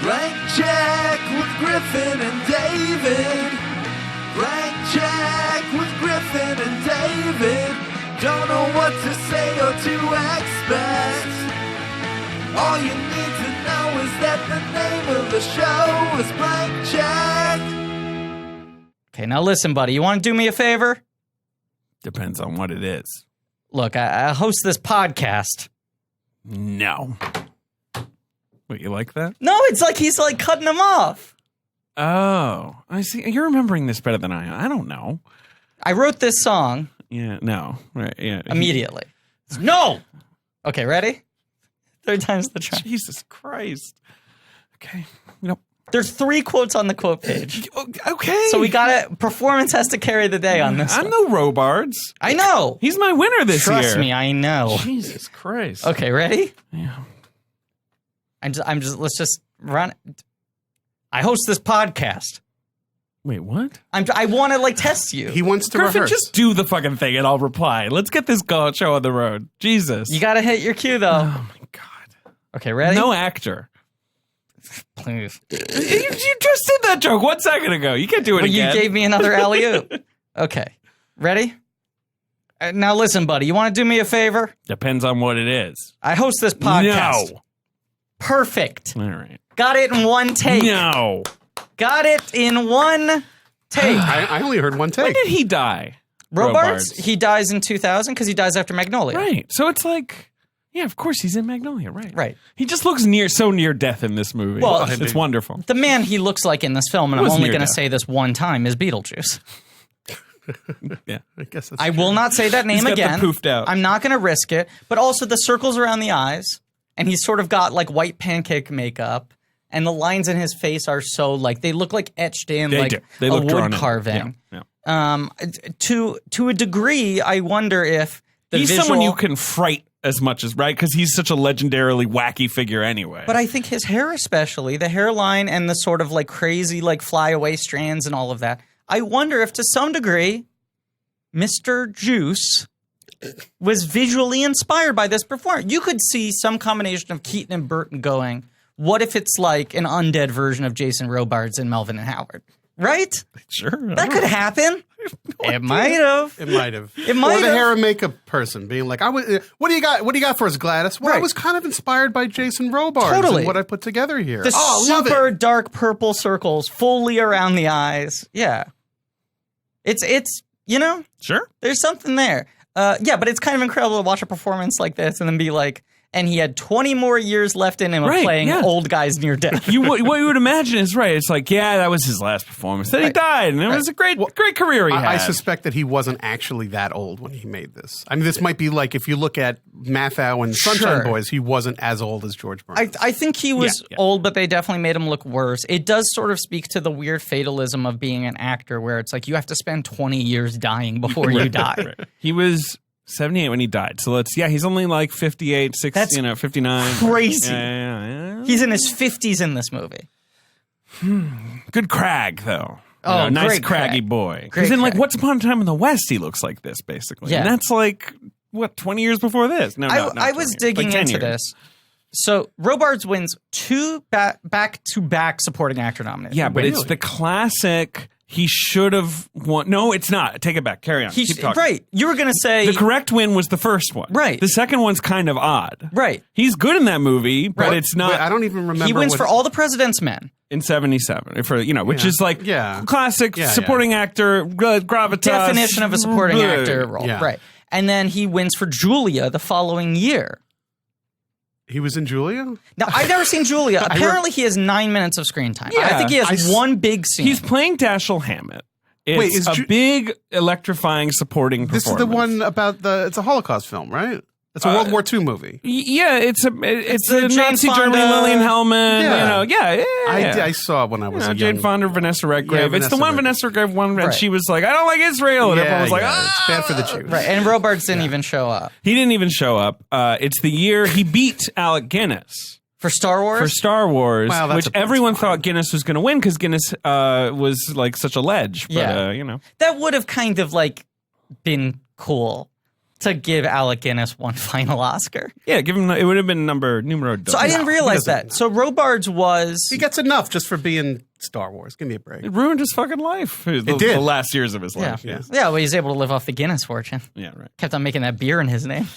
Blank check with Griffin and David. Blank check with Griffin and David. Don't know what to say or to expect. All you need to know is that the name of the show is Blank Check. Okay, now listen, buddy. You want to do me a favor? Depends on what it is. Look, I host this podcast. No. Wait, you like that? No, it's like he's like cutting him off. Oh, I see. You're remembering this better than I am. I don't know. I wrote this song. Yeah, no. Right, yeah. Immediately. No! Okay, ready? Third time's the charm. Jesus Christ. Okay. Nope. There's 3 quotes on the quote page. Okay. So we got performance has to carry the day on this I'm one. no Robards. I know. He's my winner this year. Trust me, I know. Jesus Christ. Okay, ready? Yeah. Let's just run. I host this podcast. Wait, what? I want to like test you. He wants to Griffin, rehearse. just do the fucking thing and I'll reply. Let's get this show on the road. Jesus. You got to hit your cue though. Oh my God. Okay, ready? No actor. Please. You just did that joke 1 second ago. You can't do it But again. you gave me another alley-oop. Okay, ready? Now listen, buddy. You want to do me a favor? Depends on what it is. I host this podcast. No. Perfect. All right. Got it in one take. No. Got it in one take. I only heard one When take. did he die? Robards, he dies in 2000 because he dies after Magnolia. Right. So it's like, yeah, of course he's in Magnolia. Right. Right. He just looks so near death in this movie. Well, it's wonderful. The man he looks like in this film, and I'm Was only near going to death. say this one time, is Beetlejuice. Yeah. I guess that's I will not say that name He's got the again. poofed out. I'm not going to risk it. But also the circles around the eyes, and he's sort of got like white pancake makeup, and the lines in his face are so like they look like etched in They like do. They a look drawn wood in. carving. Yeah. To a degree, I wonder if the He's visual, someone you can fright as much as, right? Because he's such a legendarily wacky figure anyway. But I think his hair, especially the hairline and the sort of like crazy like flyaway strands and all of that. I wonder if to some degree, Mr. Juice was visually inspired by this performance. You could see some combination of Keaton and Burton going, what if it's like an undead version of Jason Robards in Melvin and Howard? Right? Sure. That could happen. It might have. It might have. It might Or the have. hair and makeup person being like, what do you got? What do you got for us, Gladys? Well, I Right. was kind of inspired by Jason Robards Totally. and what I put together here. The love super it. dark purple circles fully around the eyes. Yeah. It's you know, Sure. there's something there. Yeah, but it's kind of incredible to watch a performance like this and then be like, and he had 20 more years left in him of Right, playing yeah. old guys near death. What you would imagine is right. It's like, yeah, that was his last performance. Then he died, and it was a great career he had. I suspect that he wasn't actually that old when he made this. I mean, this might be like if you look at Mathau and Sunshine Sure. Boys, he wasn't as old as George Burns. I think he was Yeah. old, but they definitely made him look worse. It does sort of speak to the weird fatalism of being an actor where it's like you have to spend 20 years dying before you die. Right. He was 78 when he died. So he's only like 58, 60, That's 59. crazy. Yeah. He's in his 50s in this movie. Good crag, though. Oh, nice great craggy crag. boy. Great Because in like crag. Once Upon a Time in the West, he looks like this, basically. Yeah. And that's like, what, 20 years before this? No, not I 20 was years. digging Like 10 into years. this. So Robards wins 2 back-to-back supporting actor nominations. Yeah, but it's Really? the classic, he should have won. No, it's not. Take it back. Carry on. Keep talking. Right. You were going to say... The correct win was the first one. Right. The second one's kind of odd. Right. He's good in that movie, but Right. it's not Wait, I don't even remember. He wins what- for All the President's Men. in 77. For which Yeah. is like Yeah. classic Yeah, supporting actor gravitas. Definition of a supporting Bleh. actor role. Yeah. Right. And then he wins for Julia the following year. He was in Julia? Now, I've never seen Julia. Apparently, he has 9 minutes of screen time. I think he has one big scene. He's playing Dashiell Hammett. It's Wait, is a big, electrifying supporting performance. This is the one about it's a Holocaust film, right? It's a World War II movie. Yeah, it's a the Jane Nazi Germany, Fonda- Lillian Hellman. Yeah. Yeah. I saw it when I was a young... Jane Fonda, Vanessa Redgrave. Yeah, it's the one Vanessa Redgrave one, and Right. she was like, "I don't like Israel," and everyone was like, "Ah!" It's bad for the Jews. right. And Robards didn't even show up. He didn't even show up. It's the year he beat Alec Guinness For Star Wars? for Star Wars, Wow, that's which a point. everyone thought Guinness was going to win because Guinness was like such a ledge. But, Yeah. you know. That would have kind of like been cool. to give Alec Guinness one final Oscar. Yeah, give him. It would have been numero dos. So I didn't realize that. So Robards was... He gets enough just for being Star Wars. Give me a break. It ruined his fucking life. did. The last years of his Yeah. life. Yeah, well, he's able to live off the Guinness fortune. Yeah, right. Kept on making that beer in his name.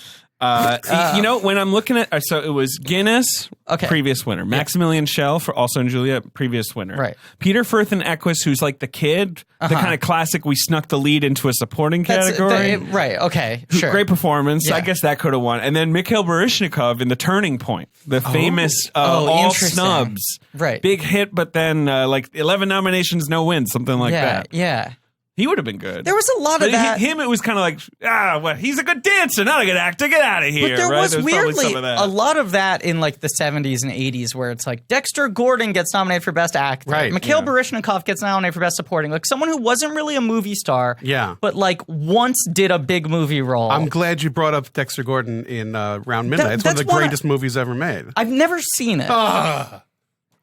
You know, when I'm looking at, so it was Guinness, previous winner. Maximilian Schell for Also and Juliet, previous winner. Right. Peter Firth and Equus, who's like the kid, the kind of classic. We snuck the lead into a supporting category. Right. Okay. Sure. Great performance. Yeah. I guess that could have won. And then Mikhail Baryshnikov in The Turning Point, the famous all interesting. snubs. Right. Big hit, but then like 11 nominations, no wins, something like that. Yeah. He would have been good. There was a lot of that. Him, it was kind of like, well, he's a good dancer, not a good actor. Get out of here. But there right? was weirdly some of that. a lot of that in like the 70s and 80s where it's like Dexter Gordon gets nominated for Best Actor. Right, Mikhail Baryshnikov gets nominated for Best Supporting. Like someone who wasn't really a movie star, but like once did a big movie role. I'm glad you brought up Dexter Gordon in Round Midnight. It's one of the greatest movies ever made. I've never seen it.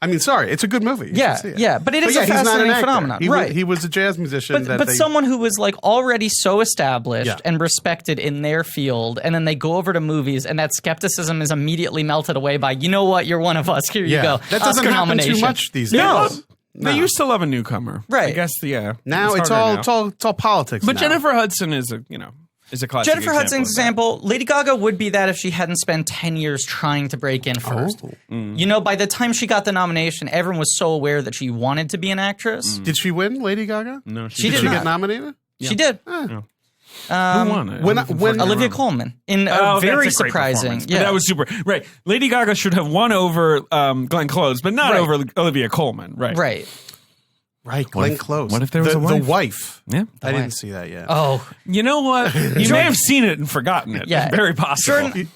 I mean, sorry, it's a good movie. You should see it. But it is a fascinating phenomenon. He was a jazz musician. But someone who was like already so established and respected in their field, and then they go over to movies, and that skepticism is immediately melted away by, you know what, you're one of us. Here you go. That doesn't Oscar happen nomination. too much these days. No. They used to love a newcomer. Right. I guess, yeah. Now it's all politics. But now. Jennifer Hudson is a classic Jennifer Hudson's example, Lady Gaga would be that if she hadn't spent 10 years trying to break in first. You know, by the time she got the nomination, everyone was so aware that she wanted to be an actress. Did she win, Lady Gaga? No, She Did did she not. get nominated? She did. Who won it? When Olivia Colman in a very surprising. Yeah, that was super. Right, Lady Gaga should have won over Glenn Close, but not over Olivia Colman. Right, Right, Glenn Close. What if there was a wife? The wife. Yeah, I didn't see that yet. Oh, you know what? You may have seen it and forgotten it. Yeah. It's very possible. Jordan,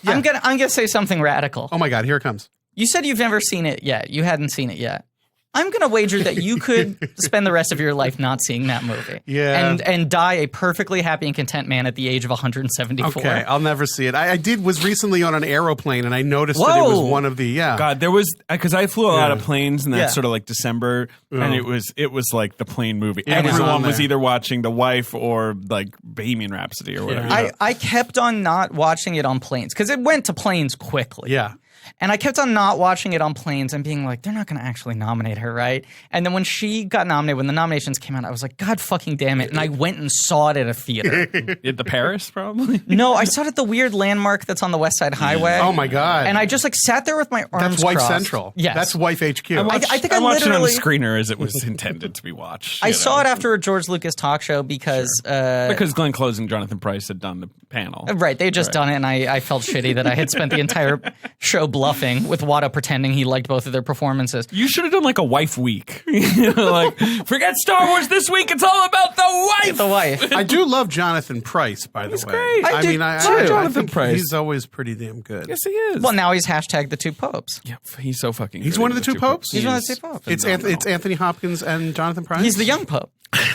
I'm gonna say something radical. Oh my God, here it comes. You said you've never seen it yet. You hadn't seen it yet. I'm going to wager that you could spend the rest of your life not seeing that movie. Yeah. And die a perfectly happy and content man at the age of 174. Okay, I'll never see it. I was recently on an aeroplane and I noticed that it was one of the God, there was because I flew a lot of planes in that sort of like December, and it was like the plane movie. Everyone was either watching The Wife or like Bohemian Rhapsody or whatever. I kept on not watching it on planes because it went to planes quickly. Yeah. And I kept on not watching it on planes and being like, they're not going to actually nominate her, right? And then when she got nominated, when the nominations came out, I was like, God fucking damn it. And I went and saw it at a theater. At the Paris, probably? No, I saw it at the weird landmark that's on the West Side Highway. Oh, my God. And I just like sat there with my arms That's Wife crossed. Central. Yes. That's Wife HQ. I think I watched it on the literally- screener as it was intended to be watched. I saw it after a George Lucas talk show because... because Glenn Close and Jonathan Price had done the panel. Right, they had just done it, and I felt shitty that I had spent the entire show bluffing with Wada pretending he liked both of their performances. You should have done like a wife week. Like, forget Star Wars this week. It's all about the wife. The wife. I do love Jonathan Price, by the way. great. I do too. I Jonathan think Price. he's always pretty damn good. Yes, he is. Well, now he's hashtag the two popes. Yeah, he's so fucking. He's good one of in the two popes? He's one of the two popes. It's Anthony Hopkins and Jonathan Price? He's the young pope.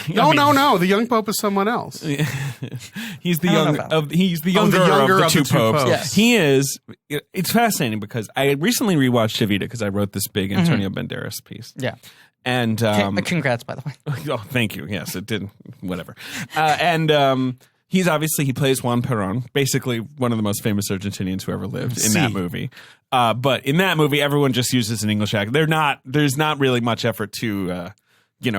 No. The young pope is someone else. He's the I don't young know about of he's the younger, of the two popes. Yes. He is. It's fascinating because I recently rewatched Evita because I wrote this big Antonio Banderas piece. Yeah. And Congrats, by the way. oh, thank you. Yes, it did. Whatever. He's obviously, he plays Juan Perón, basically one of the most famous Argentinians who ever lived in that movie. But in that movie, everyone just uses an English accent. There's not really much effort to,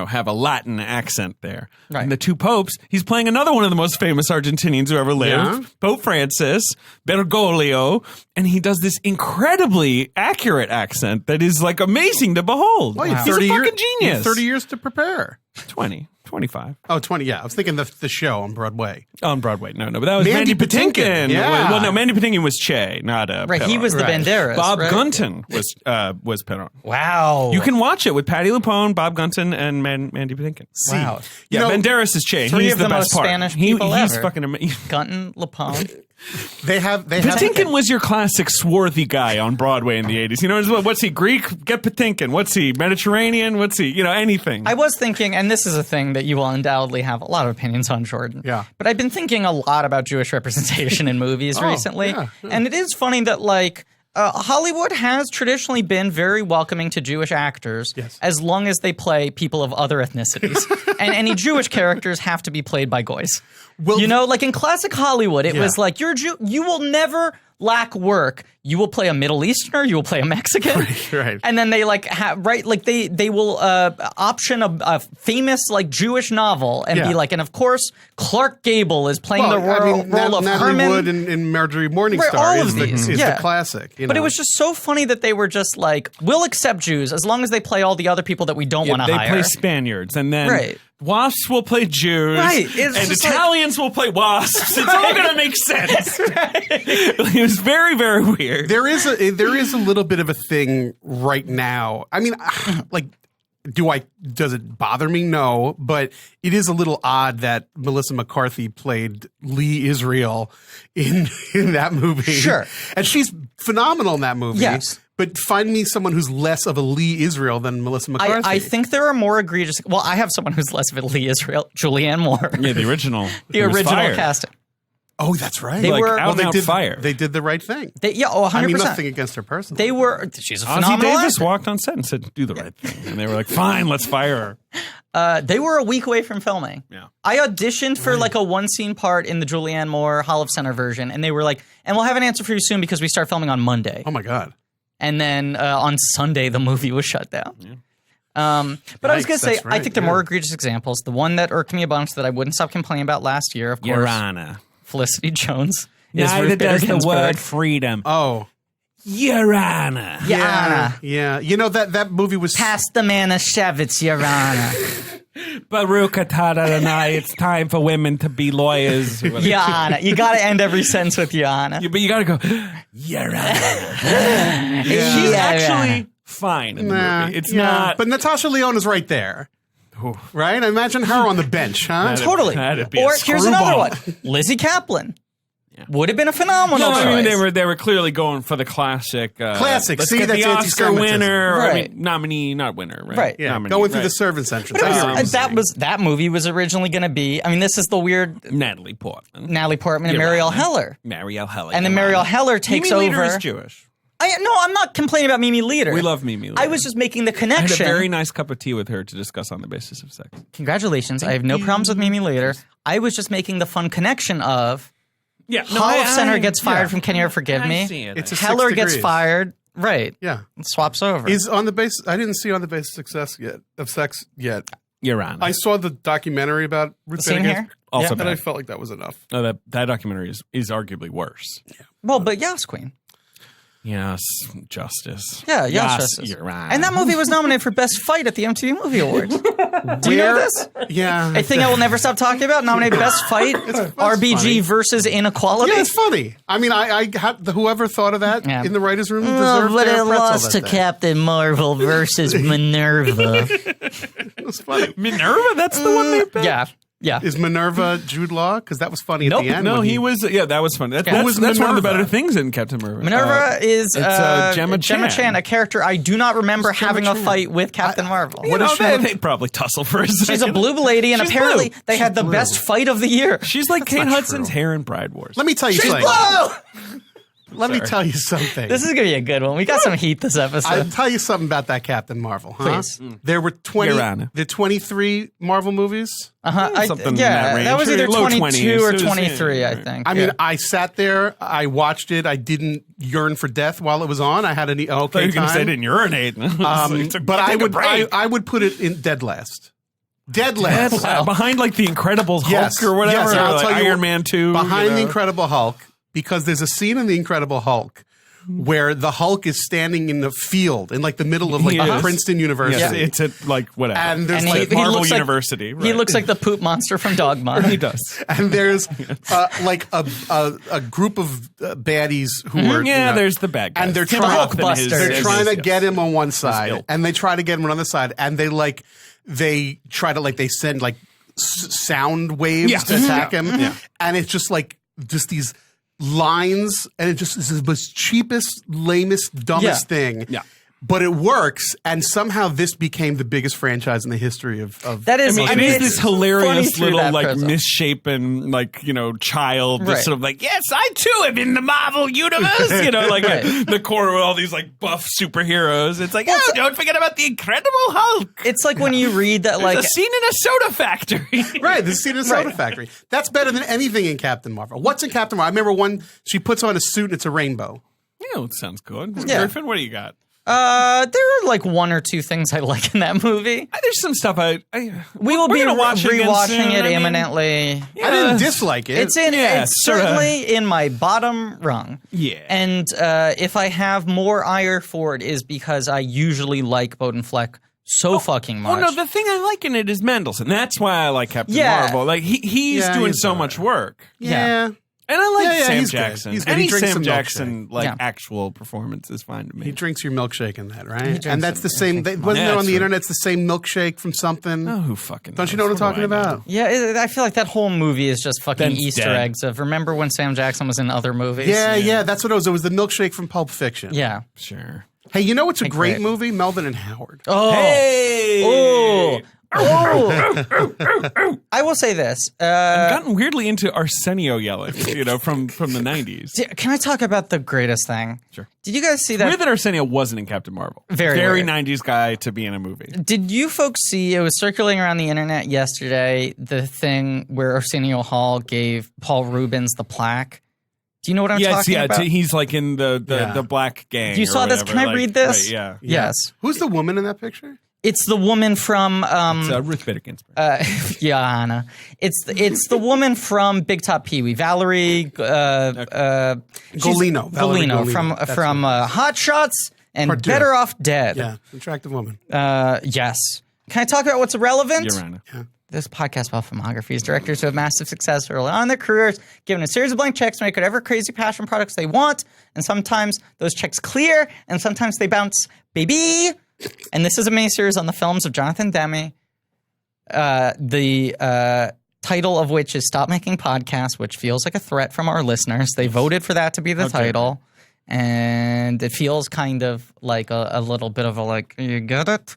have a Latin accent there. Right. And the two popes, he's playing another one of the most famous Argentinians who ever lived, Yeah. Pope Francis, Bergoglio, and he does this incredibly accurate accent that is like amazing to behold. Oh, you have He's 30 a fucking years, genius. 30 years to prepare. 20, 25. Oh, 20, yeah. I was thinking the show on Broadway. On Broadway. No, but that was Mandy Mandy Patinkin. Patinkin, yeah. Well, no, Mandy Patinkin was Che, not Right, he Perón. was the Banderas. Bob right? Gunton was Perón. Wow. You can watch it with Patty LuPone, Bob Gunton, and Mandy Patinkin. Wow. Yeah, You know, Banderas is Che. three He's of the the best most part. Spanish He's people ever. fucking amazing. Gunton, LaPone. They have Patinkin was your classic swarthy guy on Broadway in the 80s. You know, what's he, Greek? Get Patinkin. What's he, Mediterranean? What's he, anything. I was thinking, and this is a thing that you will undoubtedly have a lot of opinions on, Jordan. Yeah. But I've been thinking a lot about Jewish representation in movies recently. yeah. And it is funny that, like, Hollywood has traditionally been very welcoming to Jewish actors as long as they play people of other ethnicities. And any Jewish characters have to be played by goys. Well, you know, like in classic Hollywood, it was like, you're a Jew, you will never lack work. You will play a Middle Easterner, you will play a Mexican. Right. And then they like they will option a famous like Jewish novel and be like, and of course Clark Gable is playing the role of Natalie Herman. Wood and Marjorie Morningstar all of is these. the classic. You But know? it was just so funny that they were just like, we'll accept Jews as long as they play all the other people that we don't want to hire. They play Spaniards, and then WASPs will play Jews, and Italians will play WASPs. It's all going to make sense. It was very, very weird. There is a little bit of a thing right now. I mean, like, does it bother me? No, but it is a little odd that Melissa McCarthy played Lee Israel in that movie. Sure. And she's phenomenal in that movie. Yes. But find me someone who's less of a Lee Israel than Melissa McCarthy. I think there are more egregious. Well, I have someone who's less of a Lee Israel, Julianne Moore. Yeah, the original. The original casting. Oh, that's right. They were They did the right thing. 100%. I mean, nothing against her personally. They were. She's a Ozzie phenomenal Davis actor. walked on set and said, "Do the right thing," and they were like, "Fine, let's fire her." They were a week away from filming. Yeah. I auditioned for like a one scene part in the Julianne Moore Hall of Center version, and they were like, "And we'll have an answer for you soon because we start filming on Monday." Oh my God. And then on Sunday, the movie was shut down. Yeah. But I was going to say, I think there are more egregious examples. The one that irked me a bunch that I wouldn't stop complaining about last year, of course. Your Honor. Felicity Jones. Neither does the word freedom. Oh. Your Honor. Your Honor. Yeah. You know, that movie was... Pass the Manischewitz, Your Honor. Baruch atah Adonai, it's time for women to be lawyers. Your Honor. You got to end every sentence with Your Honor. But you got to go, Your Honor. She's actually fine in the movie. It's not... But Natasha Lyonne is right there. Right? Imagine her on the bench, huh? Totally. Or here's another one. Lizzie Kaplan. Would have been a phenomenal choice. I mean, they were clearly going for the classic. Classic. Let's See, get that's the Oscar winner, right? I mean, nominee, not winner, right? Right. Yeah. Nominee, Going through the servants entrance. That movie was originally going to be. I mean, this is the weird Natalie Portman and Marielle Heller. Marielle Heller. And then Marielle Heller takes Mimi over. Leder is Jewish. No, I'm not complaining about Mimi Leder. We love Mimi Leder. I was just making the connection. I had a very nice cup of tea with her to discuss on the basis of sex. Congratulations. I have no problems with Mimi Leder. I was just making the fun connection of Hall of Center gets fired from Can You Ever Forgive Me? It's a Heller 6 gets degrees. fired. Right. Yeah. It swaps over. Is on the basis. I didn't see On the Basis of Sex yet. Your Honor. I saw the documentary about Ruth Same Bader here. Ginsburg, Also and bad. I felt like that was enough. Oh, that documentary is arguably worse. Well, but Yas Queen. Yes, Justice. Yeah, Yas Justice. You're right. And that movie was nominated for Best Fight at the MTV Movie Awards. Do you know this? Yeah. A thing I will never stop talking about. Nominated Best Fight, RBG funny. versus Inequality. Yeah, it's funny. I mean, I had whoever thought of that in the writers' room deserved but their it pretzel lost to that day. Captain Marvel versus Minerva. It was funny. Minerva, that's the one they picked? Yeah. Is Minerva Jude Law? Because that was funny at the end. No, when he was. Yeah, that was funny. That's one of the Minerva? better things in Captain Marvel. Minerva is Gemma Chan, a character I do not remember having a fight with Captain Marvel. What is they probably tussle for a second. She's a blue lady, and She's apparently blue. they had the best fight of the year. She's like Kate not Hudson's true. hair in Bride Wars. Let me tell you She's something. blue! Let me tell you something. This is going to be a good one. We got some heat this I'll episode. tell you something about that Captain Marvel. Huh? Please. There were Your Honor. 23 Marvel movies. Something in that range. That was either Low 22 or 20s. 23, I Yeah. think. I mean, I sat there, I watched it, I didn't yearn for death while it was on. I had an okay I thought you were going to say I time. didn't urinate. But I would put it in dead last. Dead last. Behind like the Incredibles Hulk Yes. or whatever. Yes, and or I'll like tell you Iron Man 2. Behind the Incredible Hulk, because there's a scene in the Incredible Hulk where the Hulk is standing in the field in like the middle of like Yes. Princeton University. Yes, it's at like whatever. And there's And like he Marvel looks like- University. He right. looks like the poop monster from Dogma. He does. and there's like a group of baddies who were Yeah, there's the bad guys. and they're Yeah, the trying Hulkbusters. they're trying to yes. get him on one side ilk. and they try to get him on the other side and they try to like they send like sound waves Yeah. to attack Yeah. him Yeah. and it's just these lines and it just is the most cheapest lamest dumbest thing Yeah. but it works, and somehow this became the biggest franchise in the history of That is, it is this hilarious funny through little that like prism. misshapen child that's Right. sort of like, yes, I too am in the Marvel universe, the corner with all these like buff superheroes. It's like, don't forget about the Incredible Hulk. It's like when you read that, There's like, a scene in a soda factory. right. The scene in Soda Factory. That's better than anything in Captain Marvel. What's in Captain Marvel? I remember one. She puts on a suit and it's a rainbow. It sounds good. Yeah. Griffin, what do you got? there are like one or two things I like in that movie. There's some stuff We will we're be gonna watch it again rewatching soon. it I mean, imminently. I didn't dislike it. It's certainly in my bottom rung. Yeah. And if I have more ire for it is because I usually like Bowden Fleck so fucking much. Oh no, the thing I like in it is Mendelsohn. That's why I like Captain Yeah. Marvel. Like he's Yeah, doing he's so all much right. work. Yeah. And I like Yeah, Sam he's good. Jackson. He's good. Any He drinks Sam some Jackson Yeah. actual performance is fine to me. He drinks your milkshake in that, right? drinks And that's it. the same. Wasn't Yeah, there on that's the right. internet? It's the same milkshake from something. Oh, who fucking Don't you knows? know what I'm talking do I know? about? Yeah, I feel like that whole movie is just fucking Ben's Easter dead. eggs of remember when Sam Jackson was in other movies? Yeah, that's what it was. It was the milkshake from Pulp Fiction. Yeah. Sure. Hey, you know what's a great great. movie? Melvin and Howard. Oh. Hey! Oh. Oh. I will say this. I've gotten weirdly into Arsenio yelling, from the 90s. Can I talk about the greatest thing? Sure. Did you guys see that? Weird that Arsenio wasn't in Captain Marvel. Very weird. 90s guy to be in a movie. Did you folks see, it was circulating around the internet yesterday, the thing where Arsenio Hall gave Paul Rubens the plaque? Do you know what I'm talking about? He's like in the Yeah. black gang. You or saw this? whatever. Can I Like, read this? right, yeah. Yes. Who's the woman in that picture? It's the woman from It's Ruth Bader Ginsburg. yeah, Anna. It's the woman from Big Top Pee-wee, Valerie Golino. Golino Valerie Golino. That's from Hot Shots and Part two. Better Off Dead. Yeah, attractive woman. Yes. Can I talk about what's relevant? You're right. This podcast about filmographies, directors who have massive success early on in their careers, given a series of blank checks to make whatever crazy passion products they want, and sometimes those checks clear, and sometimes they bounce, baby. And this is a miniseries on the films of Jonathan Demme, the title of which is Stop Making Podcasts, which feels like a threat from our listeners. They voted for that to be the title, and it feels kind of like a little bit of a like, you get it?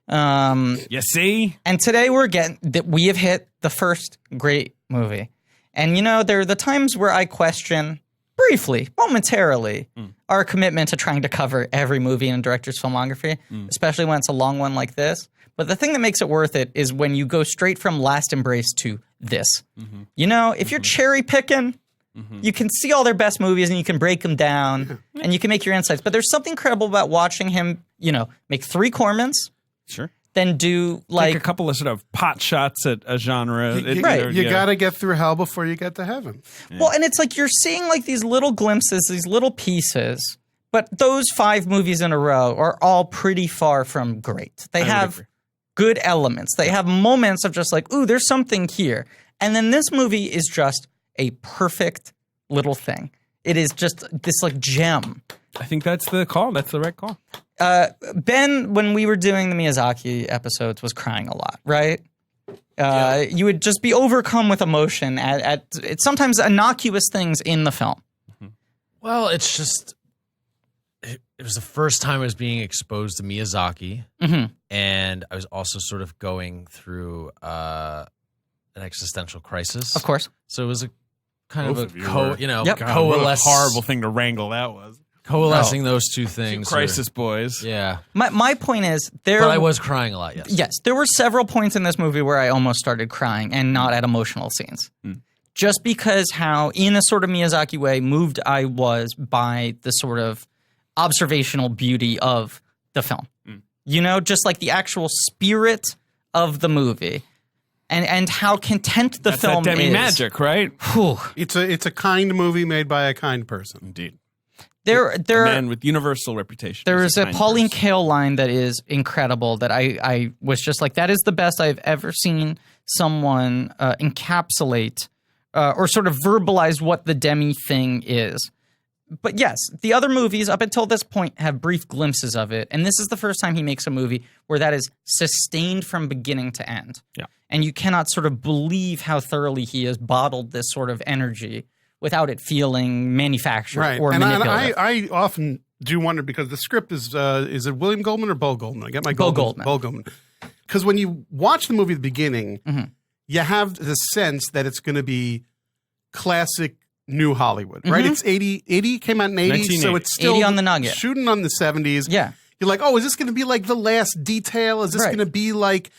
You see? And today we have hit the first great movie. And there are the times where I question, briefly, momentarily, our commitment to trying to cover every movie in a director's filmography, especially when it's a long one like this. But the thing that makes it worth it is when you go straight from Last Embrace to this. If you're cherry picking, you can see all their best movies and you can break them down and you can make your insights. But there's something incredible about watching him, make 3 Cormans. Sure. Then do Like a couple of sort of pot shots at a genre. You got to get through hell before you get to heaven. Well, and it's like you're seeing like these little glimpses, these little pieces, but those 5 movies in a row are all pretty far from great. They have good elements. They have moments of just like, ooh, there's something here. And then this movie is just a perfect little thing. It is just this like gem. I think that's the call. That's the right call. Ben, when we were doing the Miyazaki episodes, was crying a lot, right? You would just be overcome with emotion at sometimes innocuous things in the film. Well, it's just it was the first time I was being exposed to Miyazaki, and I was also sort of going through an existential crisis. Of course. So it was a kind Both of of you were. Yep. God, what a horrible thing to wrangle that was. coalescing those two things. Crisis boys. Yeah. My point is But I was crying a lot, yes. Yes, there were several points in this movie where I almost started crying, and not at emotional scenes. Just because how, in a sort of Miyazaki way, moved I was by the sort of observational beauty of the film. Just like the actual spirit of the movie. And how content the That's film that Demme is. magic, right? Whew. It's a kind movie made by a kind person. Indeed. There A man with universal reputation. There as is a kind Pauline person. Kael line that is incredible that I was just like, that is the best I've ever seen someone encapsulate or sort of verbalize what the Demme thing is. But yes, the other movies up until this point have brief glimpses of it. And this is the first time he makes a movie where that is sustained from beginning to end. Yeah. And you cannot sort of believe how thoroughly he has bottled this sort of energy without it feeling manufactured Right. or And manipulative. I often do wonder because the script is it William Goldman or Bo Goldman? I get my Bo Goldman. Bo Goldman. Because when you watch the movie at the beginning, you have the sense that it's going to be classic new Hollywood, right? It's 80 came out in 80, so it's still 80 on the nugget. Shooting on the 70s. Yeah. You're like, oh, is this going to be like The Last Detail? Is this going to be like,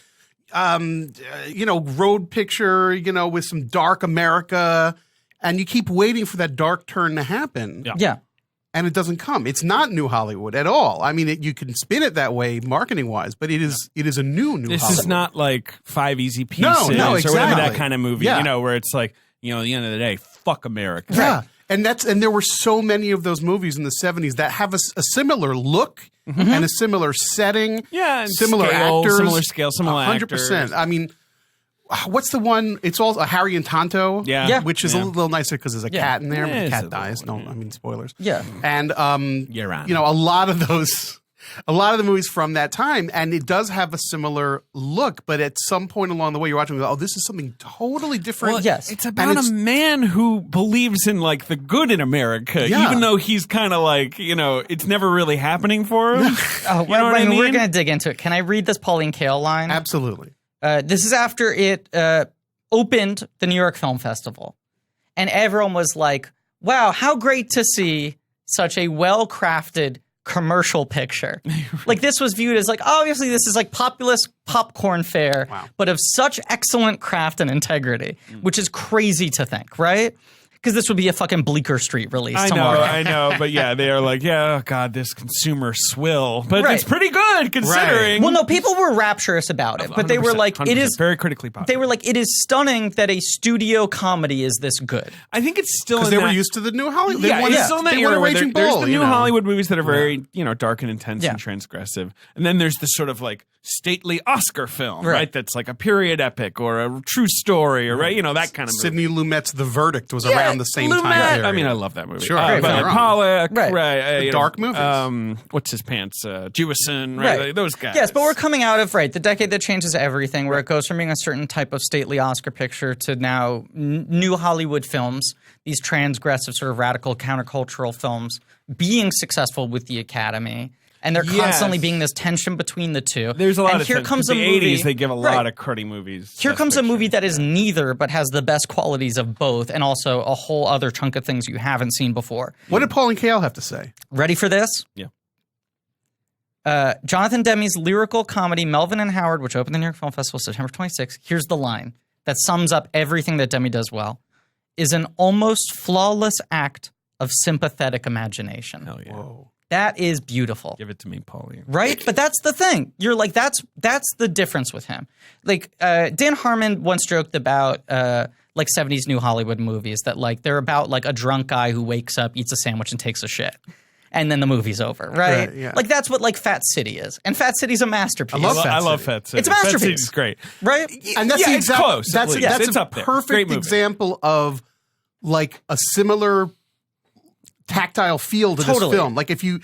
road picture, with some dark America? And you keep waiting for that dark turn to happen. Yeah. And it doesn't come. It's not new Hollywood at all. I mean, you can spin it that way marketing wise, but it is a new This Hollywood. is not like Five Easy Pieces No, or whatever exactly. that kind of movie, Yeah. where it's like, at the end of the day, fuck America. Yeah. And there were so many of those movies in the 70s that have a similar look and a similar setting. Yeah, and similar scale, actors. similar scale, similar 100%. I mean, what's the one? It's all Harry and Tonto. Yeah. Which is a little nicer because there's a cat in there, but the it's cat a dies. little- No, I mean, spoilers. Yeah. And, You're on. a lot of the movies from that time, and it does have a similar look, but at some point along the way, you're watching, you go, oh, this is something totally different. Well, yes. It's about a man who believes in like the good in America, Yeah. even though he's kind of like, it's never really happening for him. Oh, You know what I We're mean? going to dig into it. Can I read this Pauline Kael line? Absolutely. This is after it opened the New York Film Festival. And everyone was like, wow, how great to see such a well-crafted commercial picture. Like, this was viewed as like, obviously this is like populist popcorn fare, but of such excellent craft and integrity, which is crazy to think, right? Because this would be a fucking Bleecker Street release tomorrow. I know, but yeah, they are like, oh god, this consumer swill, but Right. it's pretty good considering. Well, no, people were rapturous about it, but they were 100%, like, it 100%, is very critically popular. They were like, it is stunning that a studio comedy is this good. I think it's still Because in they were that- used to the new Hollywood. Yeah, They wanted, it's still in that they era wanted where Raging there's Bull, the new Hollywood movies that are very, dark and intense Yeah. and transgressive. And then there's this sort of like stately Oscar film, Right. right? That's like a period epic or a true story or, right, that kind of movie. Sidney Lumet's The Verdict was around the same time Lumet. period. I mean, I love that movie. Sure, but right, right. Pollock, Right. right? dark movies. What's his pants? Jewison, right? Like, those guys. Yes, but we're coming out of, the decade that changes everything, where it goes from being a certain type of stately Oscar picture to now new Hollywood films, these transgressive sort of radical countercultural films being successful with the Academy. And there constantly being this tension between the two. There's a lot and of here tension. comes The a movie, 80s, they give a lot of cruddy movies. Here Best comes a Picture. movie that is neither, but has the best qualities of both, and also a whole other chunk of things you haven't seen before. What did Pauline Kael have to say? Ready for this? Yeah. Jonathan Demme's lyrical comedy Melvin and Howard, which opened the New York Film Festival September 26th, here's the line that sums up everything that Demme does well, is an almost flawless act of sympathetic imagination. Hell yeah. Whoa. That is beautiful. Give it to me, Pauline. Right? But that's the thing. You're like, that's the difference with him. Like, Dan Harmon once joked about like 70s New Hollywood movies that like they're about like a drunk guy who wakes up, eats a sandwich, and takes a shit. And then the movie's over, right? Yeah. Like that's what like Fat City is. And Fat City's a masterpiece. I love Fat City. It's a masterpiece. Fat City's great. Right? And that's Yeah, the it's exact, close, at That's, least. that's It's a up there. Great perfect movie. example of like a similar tactile feel to Totally. this film. Like if you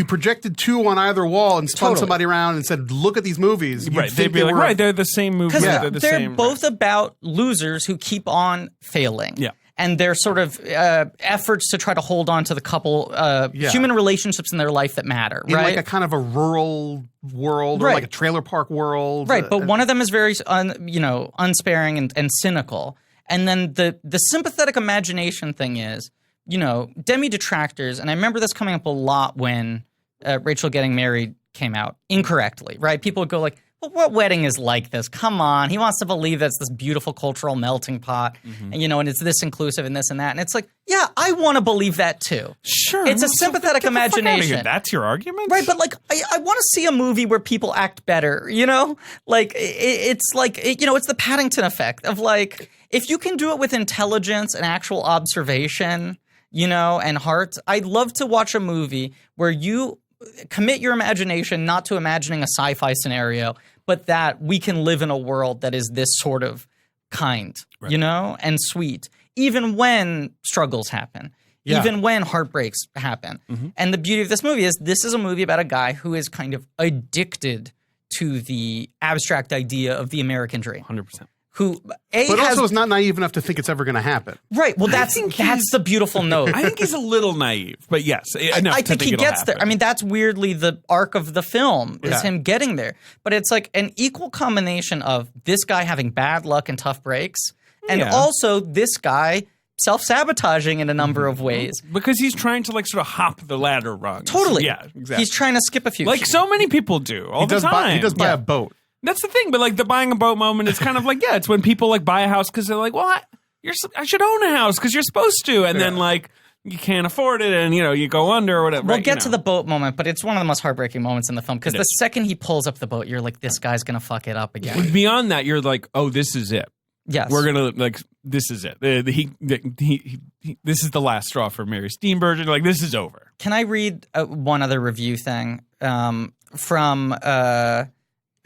projected two on either wall and spun Totally. somebody around and said, "Look at these movies," you'd Right. think They'd be they like, were- right, they're the same movie. Because They're the they're same. both about losers who keep on failing. Yeah. And their sort of efforts to try to hold on to the couple human relationships in their life that matter, in right? like a kind of a rural world or Right. like a trailer park world, Right, but one of them is very, unsparing and cynical. And then the sympathetic imagination thing is, Demme detractors, and I remember this coming up a lot when Rachel Getting Married came out incorrectly, right? People would go like, well, what wedding is like this? Come on. He wants to believe that's this beautiful cultural melting pot, and, and it's this inclusive and this and that. And it's like, yeah, I want to believe that too. Sure. It's a sympathetic Get the fuck outta here. imagination. That's your argument? Right, but like I want to see a movie where people act better, Like it's like it's the Paddington effect of like if you can do it with intelligence and actual observation, and heart. I'd love to watch a movie where you commit your imagination not to imagining a sci-fi scenario, but that we can live in a world that is this sort of kind, and sweet, even when struggles happen. Yeah. Even when heartbreaks happen. And the beauty of this movie is this is a movie about a guy who is kind of addicted to the abstract idea of the American dream. 100%. who but has also is not naive enough to think it's ever going to happen. right. Well, that's the beautiful note. I think he's a little naive, but yes, I think he gets there. I mean, that's weirdly the arc of the film is him getting there. But it's like an equal combination of this guy having bad luck and tough breaks, and also this guy self-sabotaging in a number of ways. Because he's trying to like sort of hop the ladder rungs. Totally. Yeah, exactly. He's trying to skip a few. Like so many people do all the time. He does buy a boat. That's the thing, but like the buying a boat moment, it's kind of like, it's when people like buy a house because they're like, well, I should own a house because you're supposed to. And then like you can't afford it and, you go under or whatever. We'll get to the boat moment, but it's one of the most heartbreaking moments in the film because the second he pulls up the boat, you're like, this guy's going to fuck it up again. Beyond that, you're like, oh, this is it. Yes. We're going to like, this is it. This is the last straw for Mary Steenburgen. Like, this is over. Can I read one other review thing from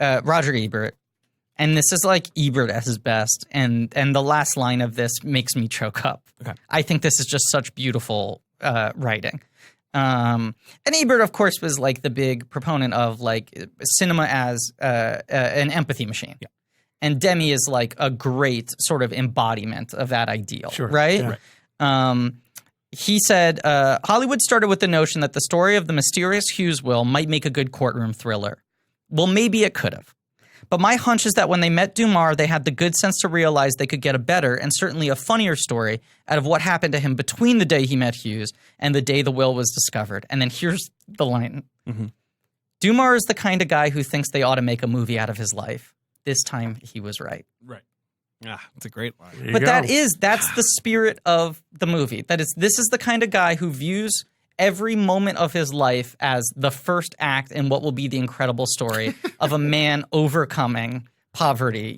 Roger Ebert? And this is like Ebert at his best. And the last line of this makes me choke up. Okay. I think this is just such beautiful writing. And Ebert, of course, was like the big proponent of like cinema as an empathy machine. Yeah. And Demme is like a great sort of embodiment of that ideal, right? Yeah. He said, Hollywood started with the notion that the story of the mysterious Hughes will might make a good courtroom thriller. Well, maybe it could have. But my hunch is that when they met Dumas, they had the good sense to realize they could get a better and certainly a funnier story out of what happened to him between the day he met Hughes and the day the will was discovered. And then here's the line. Mm-hmm. Dumas is the kind of guy who thinks they ought to make a movie out of his life. This time he was right. Right. Ah, it's a great line. But that's the spirit of the movie. This is the kind of guy who views every moment of his life as the first act in what will be the incredible story of a man overcoming poverty,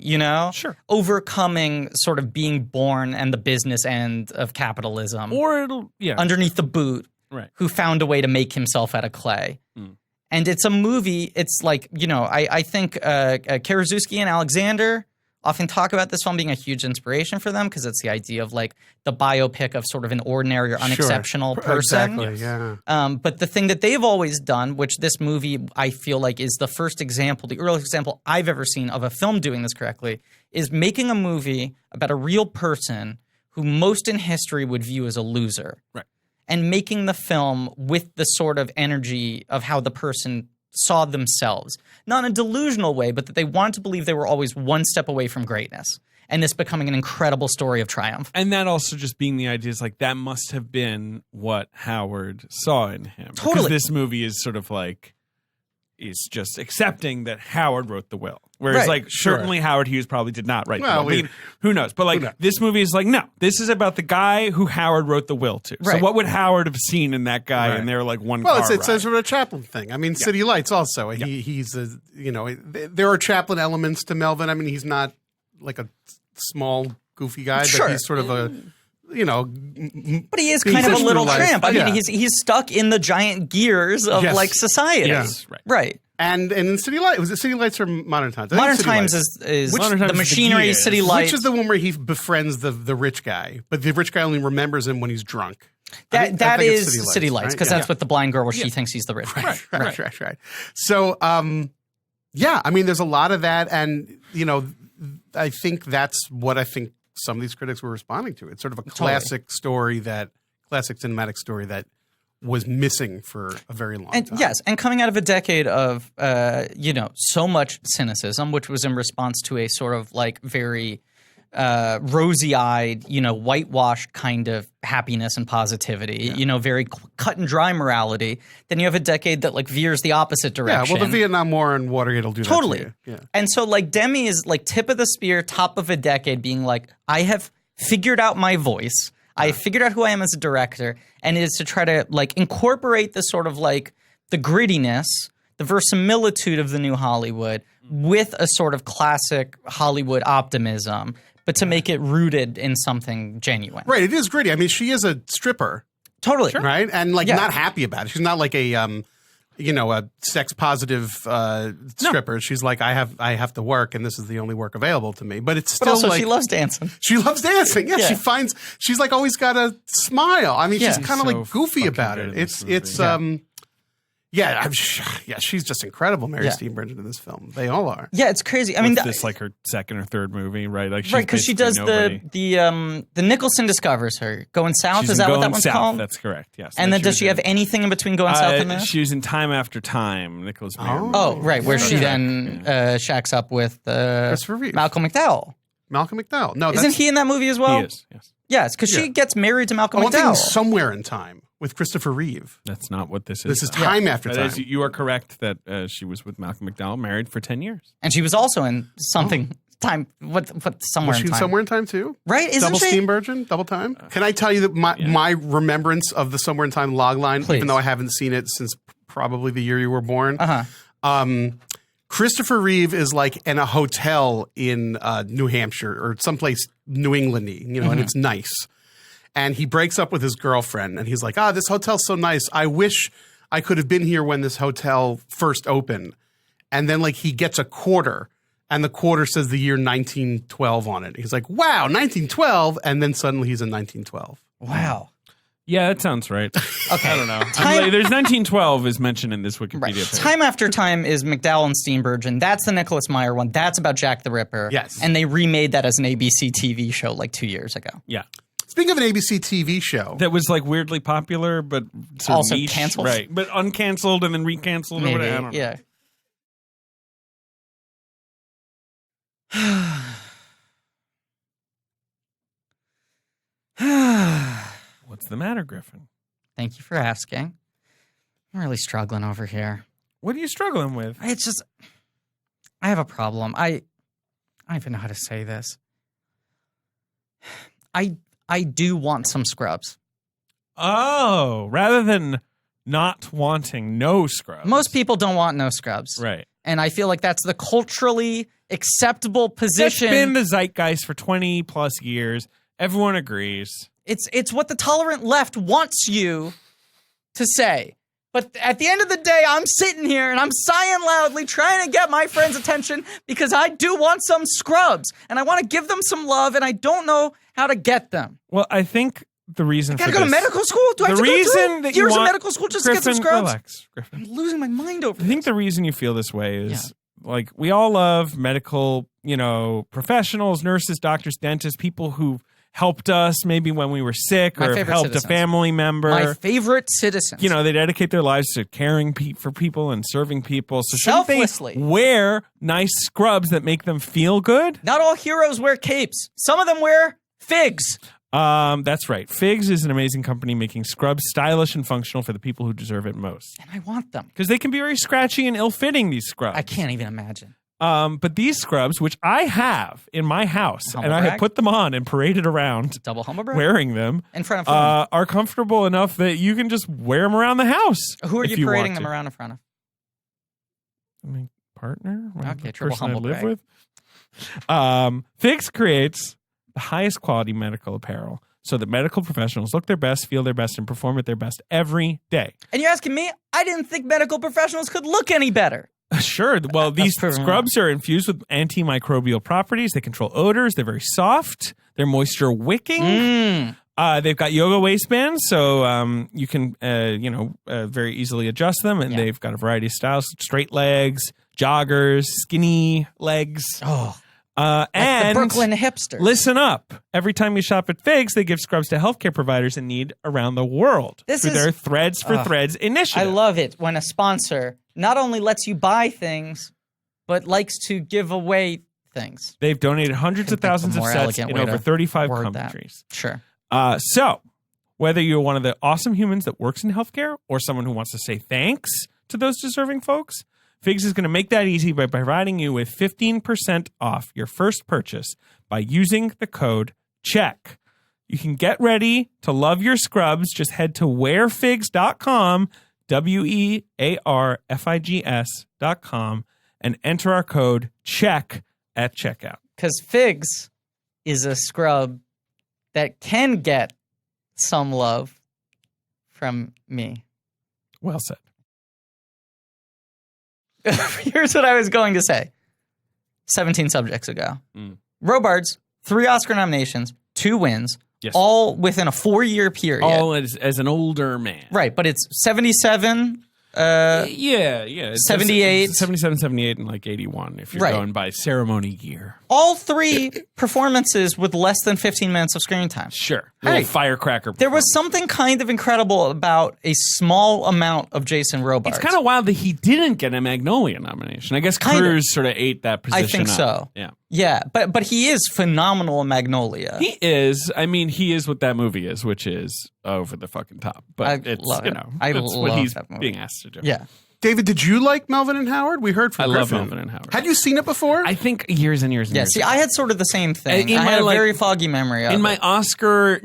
Sure. Overcoming sort of being born and the business end of capitalism. Or underneath the boot, right. Who found a way to make himself out of clay. Mm. And it's a movie, it's like, I think Karaszewski and Alexander often talk about this film being a huge inspiration for them because it's the idea of like the biopic of sort of an ordinary or unexceptional person. Exactly, yeah. But the thing that they've always done, which this movie I feel like is the first example, the earliest example I've ever seen of a film doing this correctly, is making a movie about a real person who most in history would view as a loser. Right. And making the film with the sort of energy of how the person saw themselves. Not in a delusional way, but that they wanted to believe they were always one step away from greatness. And this becoming an incredible story of triumph. And that also just being the idea is like that must have been what Howard saw in him. Totally. Because this movie is sort of like, is just accepting that Howard wrote the will. Whereas like certainly Howard Hughes probably did not write the will. I mean, who knows? But like this movie is like, no, this is about the guy who Howard wrote the will to. Right. So what would Howard have seen in that guy and they're like one car it's sort of a Chaplin thing. I mean, City Lights also. He's a, there are Chaplin elements to Melvin. I mean, he's not like a small goofy guy, but he's sort of a but he is kind of a little tramp. I mean, he's stuck in the giant gears of like society. Yes. Right. And in City Lights, was it City Lights or Modern Times? Modern Times is the machinery, City Lights. Which is the one where he befriends the rich guy, but the rich guy only remembers him when he's drunk. That is City Lights, because that's what the blind girl where she thinks he's the rich guy. Right. So, I mean, there's a lot of that, and I think that's what I think some of these critics were responding to. It's sort of a classic cinematic story that was missing for a very long time. Yes, and coming out of a decade of, so much cynicism, which was in response to a sort of like very rosy-eyed, whitewashed kind of happiness and positivity, very cut and dry morality. Then you have a decade that like veers the opposite direction. Yeah, well, the Vietnam War and Watergate will do that totally. To you. Yeah. And so like Demme is like tip of the spear, top of a decade, being like, I have figured out my voice. I figured out who I am as a director, and it is to try to like incorporate the sort of like the grittiness, the verisimilitude of the new Hollywood with a sort of classic Hollywood optimism, but to make it rooted in something genuine. Right. It is gritty. I mean, she is a stripper. Totally. Right. And like not happy about it. She's not like a sex positive stripper. She's like, I have to work, and this is the only work available to me. But it's still also like, she loves dancing. She loves dancing. Yeah. She's like always got a smile. I mean, she's kind of like goofy about it. Yeah, she's just incredible, Mary Steenburgen, in this film. They all are. Yeah, it's crazy. I mean, this like her second or third movie, right? Like, she's right, because she does nobody. the Nicholson discovers her. Going South, She's is in that what Going that one's South. called? That's correct. Yes. And then does she was have anything in between Going South and this? She was in Time After Time. Nicholas Meyer. Oh, right, where she then shacks up with Christopher Reeve. Malcolm McDowell. Malcolm McDowell. No, Isn't he in that movie as well? He is. Yes. Yes, because she gets married to Malcolm One thing, McDowell. Somewhere in Time with Christopher Reeve. That's not what this is. This is Time After That Time. is- you are correct that she was with Malcolm McDowell, married for 10 years. And she was also in something time. What somewhere Was she in time? Somewhere in Time too? Right? Isn't Double she? Steenburgen? Double Time? Can I tell you that my remembrance of the Somewhere in Time logline, Please. even though I haven't seen it since probably the year you were born, Christopher Reeve is like in a hotel in New Hampshire or someplace New England-y, and it's nice. And he breaks up with his girlfriend, and he's like, this hotel's so nice. I wish I could have been here when this hotel first opened. And then, like, he gets a quarter, and the quarter says the year 1912 on it. He's like, wow, 1912. And then suddenly he's in 1912. Wow. Yeah, that sounds right. Okay. I don't know. There's 1912 is mentioned in this Wikipedia Right. page. Time After Time is McDowell and Steenburgen. That's the Nicholas Meyer one. That's about Jack the Ripper. Yes. And they remade that as an ABC TV show like 2 years ago. Yeah. Speaking of an ABC TV show. That was like weirdly popular, but sort of Also niche. canceled? Right. But uncanceled and then recanceled or Maybe. whatever. I don't know. Yeah. What's the matter, Griffin? Thank you for asking. I'm really struggling over here. What are you struggling with? It's just, I have a problem. I don't even know how to say this. I do want some scrubs. Oh, rather than not wanting no scrubs. Most people don't want no scrubs. Right. And I feel like that's the culturally acceptable position. It's been the zeitgeist for 20 plus years. Everyone agrees. It's what the tolerant left wants you to say. But at the end of the day, I'm sitting here and I'm sighing loudly trying to get my friends' attention because I do want some scrubs and I want to give them some love and I don't know how to get them. Well, I think the reason Gotta for go this, to medical school? Do I have the to go reason through that you years of want medical school just to get some Griffin, scrubs? Relax, Griffin. I'm losing my mind over I think this. the reason you feel this way is like we all love medical, professionals, nurses, doctors, dentists, people who helped us maybe when we were sick My or favorite helped citizens. a family member. My favorite citizens. They dedicate their lives to caring for people and serving people. So shouldn't Selflessly. they wear nice scrubs that make them feel good? Not all heroes wear capes. Some of them wear figs. That's right. Figs is an amazing company making scrubs stylish and functional for the people who deserve it most. And I want them. Because they can be very scratchy and ill-fitting, these scrubs. I can't even imagine. But these scrubs, which I have in my house, Humble and I brag? have put them on and paraded around Double humble brag? wearing them, In front of whom? are comfortable enough that you can just wear them around the house. Who are if you want parading them to. around in front of? My partner? Okay, The triple person humble I live brag. with. Figs creates the highest quality medical apparel so that medical professionals look their best, feel their best, and perform at their best every day. And you're asking me? I didn't think medical professionals could look any better. Sure. Well, these proven scrubs are infused with antimicrobial properties. They control odors. They're very soft. They're moisture wicking. They've got yoga waistbands, so you can, very easily adjust them. And they've got a variety of styles: straight legs, joggers, skinny legs. Oh, and the Brooklyn hipsters. listen up. Every time you shop at Figs, they give scrubs to healthcare providers in need around the world This through is- their Threads for Threads I initiative. love it when a sponsor not only lets you buy things, but likes to give away things. They've donated hundreds of Think of a thousands of more sets elegant in way over to 35 word that. countries. Sure. So, whether you're one of the awesome humans that works in healthcare or someone who wants to say thanks to those deserving folks, Figs is going to make that easy by providing you with 15% off your first purchase by using the code CHECK. You can get ready to love your scrubs. Just head to wearfigs.com, wearfigs.com, and enter our code CHECK at checkout. Because Figs is a scrub that can get some love from me. Well said. Here's what I was going to say. 17 subjects ago. Robards, 3 Oscar nominations, 2 wins, Yes. all within a 4-year period. All as an older man. Right, but it's 77, Yeah. It's 78. 77, 78, and like 81 if you're Right. going by ceremony year. All 3 performances with less than 15 minutes of screen time. Sure. Hey, Little firecracker. There was something kind of incredible about a small amount of Jason Robards. It's kind of wild that he didn't get a Magnolia nomination. I guess Kind of. Cruz sort of ate that position I think up. so. Yeah. Yeah, but he is phenomenal in Magnolia. He is. I mean, he is what that movie is, which is over the fucking top. But I it's, love you it. know, I that's love what he's that movie. being asked to do. Yeah. David, did you like Melvin and Howard? We heard from I love Griffin. Melvin and Howard. Had you seen it before? I think years and years and Yeah, years see, ago. I had sort of the same thing. In I my, had a like- very foggy memory of In my it. Oscar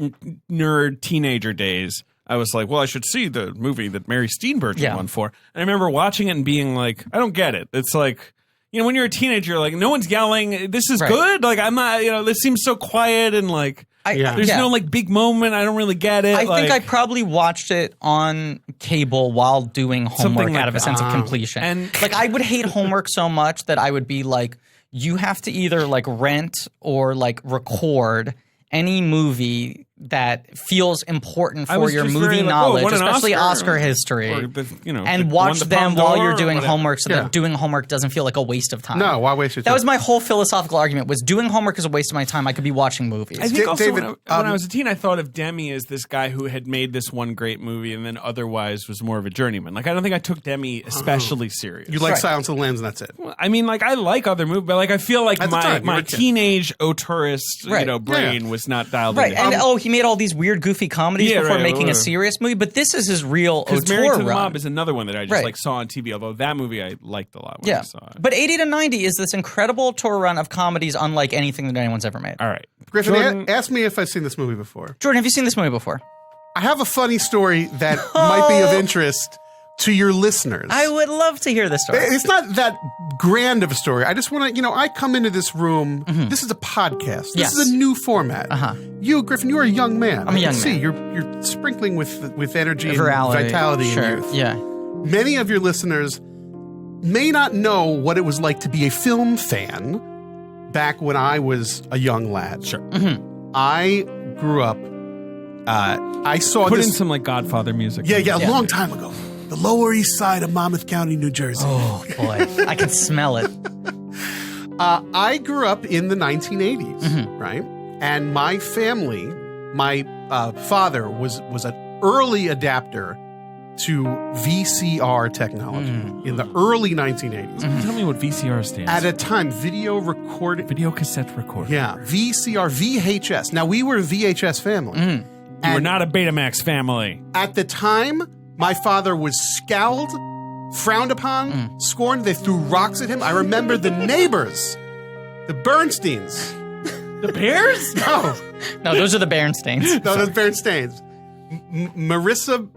nerd teenager days, I was like, well, I should see the movie that Mary Steenburgen Yeah. won for. And I remember watching it and being like, I don't get it. It's like, you know, when you're a teenager, you're like, no one's yelling, this is Right. good. Like, I'm not, you know, this seems so quiet and like, there's no like big moment. I don't really get it. I like, think I probably watched it on cable while doing homework Something like out of a sense of that. completion. And- like I would hate homework so much that I would be like, you have to either like rent or like record any movie that feels important I for was your just movie very like, knowledge, won an especially Oscar, Oscar history. or the, you know, and the- watch won the them Palme while d'Or you're or doing whatever. homework so Yeah. that doing homework doesn't feel like a waste of time. No, why waste your That time? was my whole philosophical argument, was doing homework is a waste of my time. I could be watching movies. I think also David, when I was a teen, I thought of Demme as this guy who had made this one great movie and then otherwise was more of a journeyman. Like, I don't think I took Demme especially serious. You like Right. Silence of the Lambs and that's it. I mean, like, I like other movies, but like, I feel like At the time, you my were a kid. teenage auteurist, Right. you know, brain was not dialed Right, in. and he made all these weird, goofy comedies Yeah, before right, making a whatever. serious movie. But this is his real Because Married auteur to the run. Mob is another one that I just Right. like saw on TV. Although that movie I liked a lot when I Yeah, saw it. but 80 to 90 is this incredible tour run of comedies unlike anything that anyone's ever made. All right, Griffin, Jordan- ask me if I've seen this movie before. Jordan, have you seen this movie before? I have a funny story that might be of interest to your listeners. I would love to hear this story. It's not that grand of a story. I just want to, I come into this room. This is a podcast. This Yes. is a new format. You, Griffin, you are a young man. I'm a young see, man. You're sprinkling with energy Virality, and vitality sure. and youth. Yeah. Many of your listeners may not know what it was like to be a film fan back when I was a young lad. Sure. I grew up. I saw Put this. in some like Godfather music. a Yeah. long time ago. The Lower East Side of Monmouth County, New Jersey. Oh boy, I can smell it. I grew up in the 1980s, right? And my family, my father was an early adapter to VCR technology in the early 1980s. Tell me what VCR stands At for. a time, video recording. Video cassette recorder. Yeah, VCR, VHS. Now, we were a VHS family. You were not a Betamax family. At the time, my father was scowled, frowned upon, scorned. They threw rocks at him. I remember the neighbors, the Bernsteins. The Bears? No, No, those are the Berenstain. no, those Bernsteins. Marissa,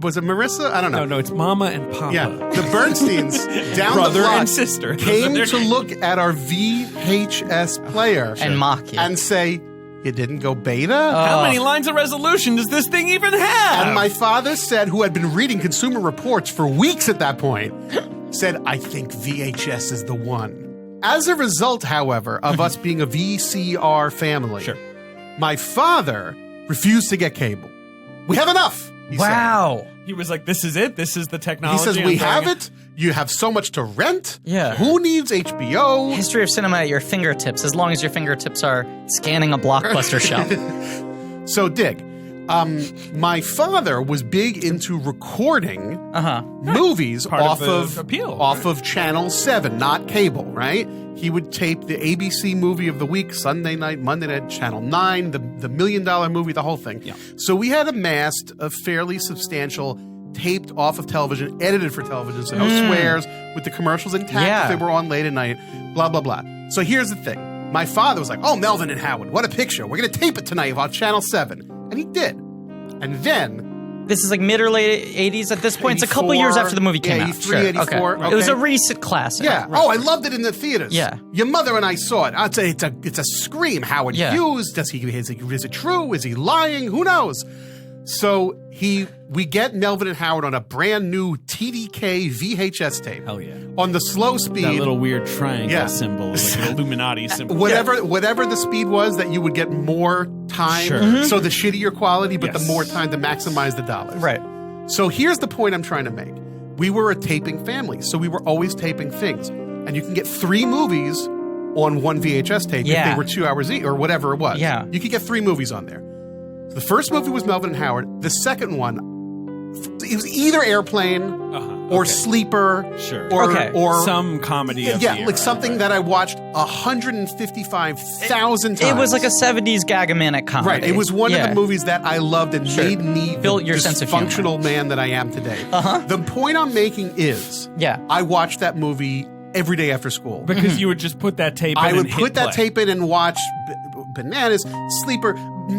was it Marissa? I don't know. No, it's Mama and Papa. Yeah, the Bernsteins down Brother the block and sister. came Those to are their look at our VHS player And mock you. and say, "You didn't go beta." How many lines of resolution does this thing even have? And my father said, who had been reading Consumer Reports for weeks at that point, said, "I think VHS is the one." As a result, however, of us being a VCR family, Sure. my father refused to get cable. We have enough. He said. Wow. He was like, this is it? This is the He technology? says, I'm "We going have in." it. You have so much to rent. Yeah. Who needs HBO?" History of cinema at your fingertips, as long as your fingertips are scanning a blockbuster shelf. So, dig. My father was big into recording movies Part off of the appeal, off of Channel 7, not cable, right? He would tape the ABC movie of the week, Sunday night, Monday night, Channel 9, the $1 Million movie, the whole thing. Yeah. So we had amassed a fairly substantial taped off of television, edited for television, so no swears, with the commercials intact Yeah. if they were on late at night, blah, blah, blah. So here's the thing. My father was like, "Oh, Melvin and Howard, what a picture. We're going to tape it tonight on Channel 7. And he did. And then, This is like mid or late 80s at this point. It's a couple years after the movie came out. 83, Sure. 84, Okay. It was a okay. recent classic. yeah. Oh, I loved it in the theaters. Yeah. Your mother and I saw it. I'd say it's a scream. Howard Yeah. Hughes. Is it true? Is he lying? Who knows? So we get Melvin and Howard on a brand new TDK VHS tape. Hell yeah. On the slow speed. That little weird triangle Yeah. symbol, like an Illuminati symbol. Whatever the speed was, that you would get more time. Sure. So the shittier quality, but Yes. the more time to maximize the dollars. Right. So here's the point I'm trying to make. we were a taping family, so we were always taping things. And you can get 3 movies on one VHS tape if they were 2 hours each or whatever it was. Yeah. You could get 3 movies on there. So the first movie was Melvin and Howard. The second one, it was either Airplane or Sleeper. Sure. Or some comedy of the era, like something that I watched 155,000 times. It was like a 70s gag-a-minute comedy. Right. It was one of the movies that I loved and made me Built your the sense of humor. dysfunctional man that I am today. The point I'm making is I watched that movie every day after school. Because you would just put that tape in I would and put hit that play. tape in and watch Bananas, Sleeper,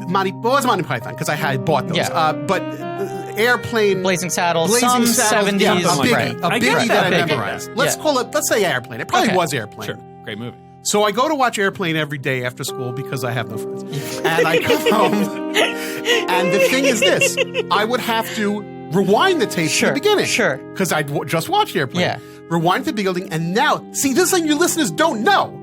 Monty Python, because I had bought those. But Airplane, Blazing Saddles, Blazing some Saddles, 70s. yeah, a biggie, right. a I get biggie that. that I Biggie. memorized. Let's say Airplane. It probably was Airplane. Sure. Great movie. So I go to watch Airplane every day after school because I have no friends. And I come home, and the thing is this. I would have to rewind the tape to the beginning. Sure. Because I'd just watched Airplane. Yeah. Rewind to the beginning, and now, see, this thing you listeners don't know.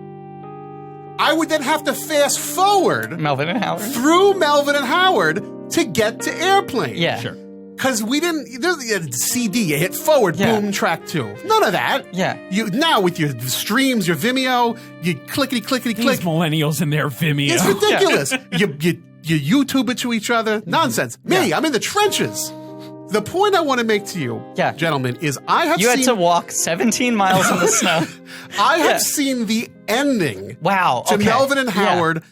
I would then have to fast forward Melvin and Howard. through Melvin and Howard to get to Airplane. Yeah. Sure. Because we didn't, there's a CD, you hit forward, boom, track 2. None of that. Yeah. You now with your streams, your Vimeo, you clickety click. These millennials and their Vimeo. It's ridiculous. You YouTube it to each other. Nonsense. Me, I'm in the trenches. The point I want to make to you, gentlemen, is I have You seen... had to walk 17 miles in the snow. I have seen the ending to Melvin and Howard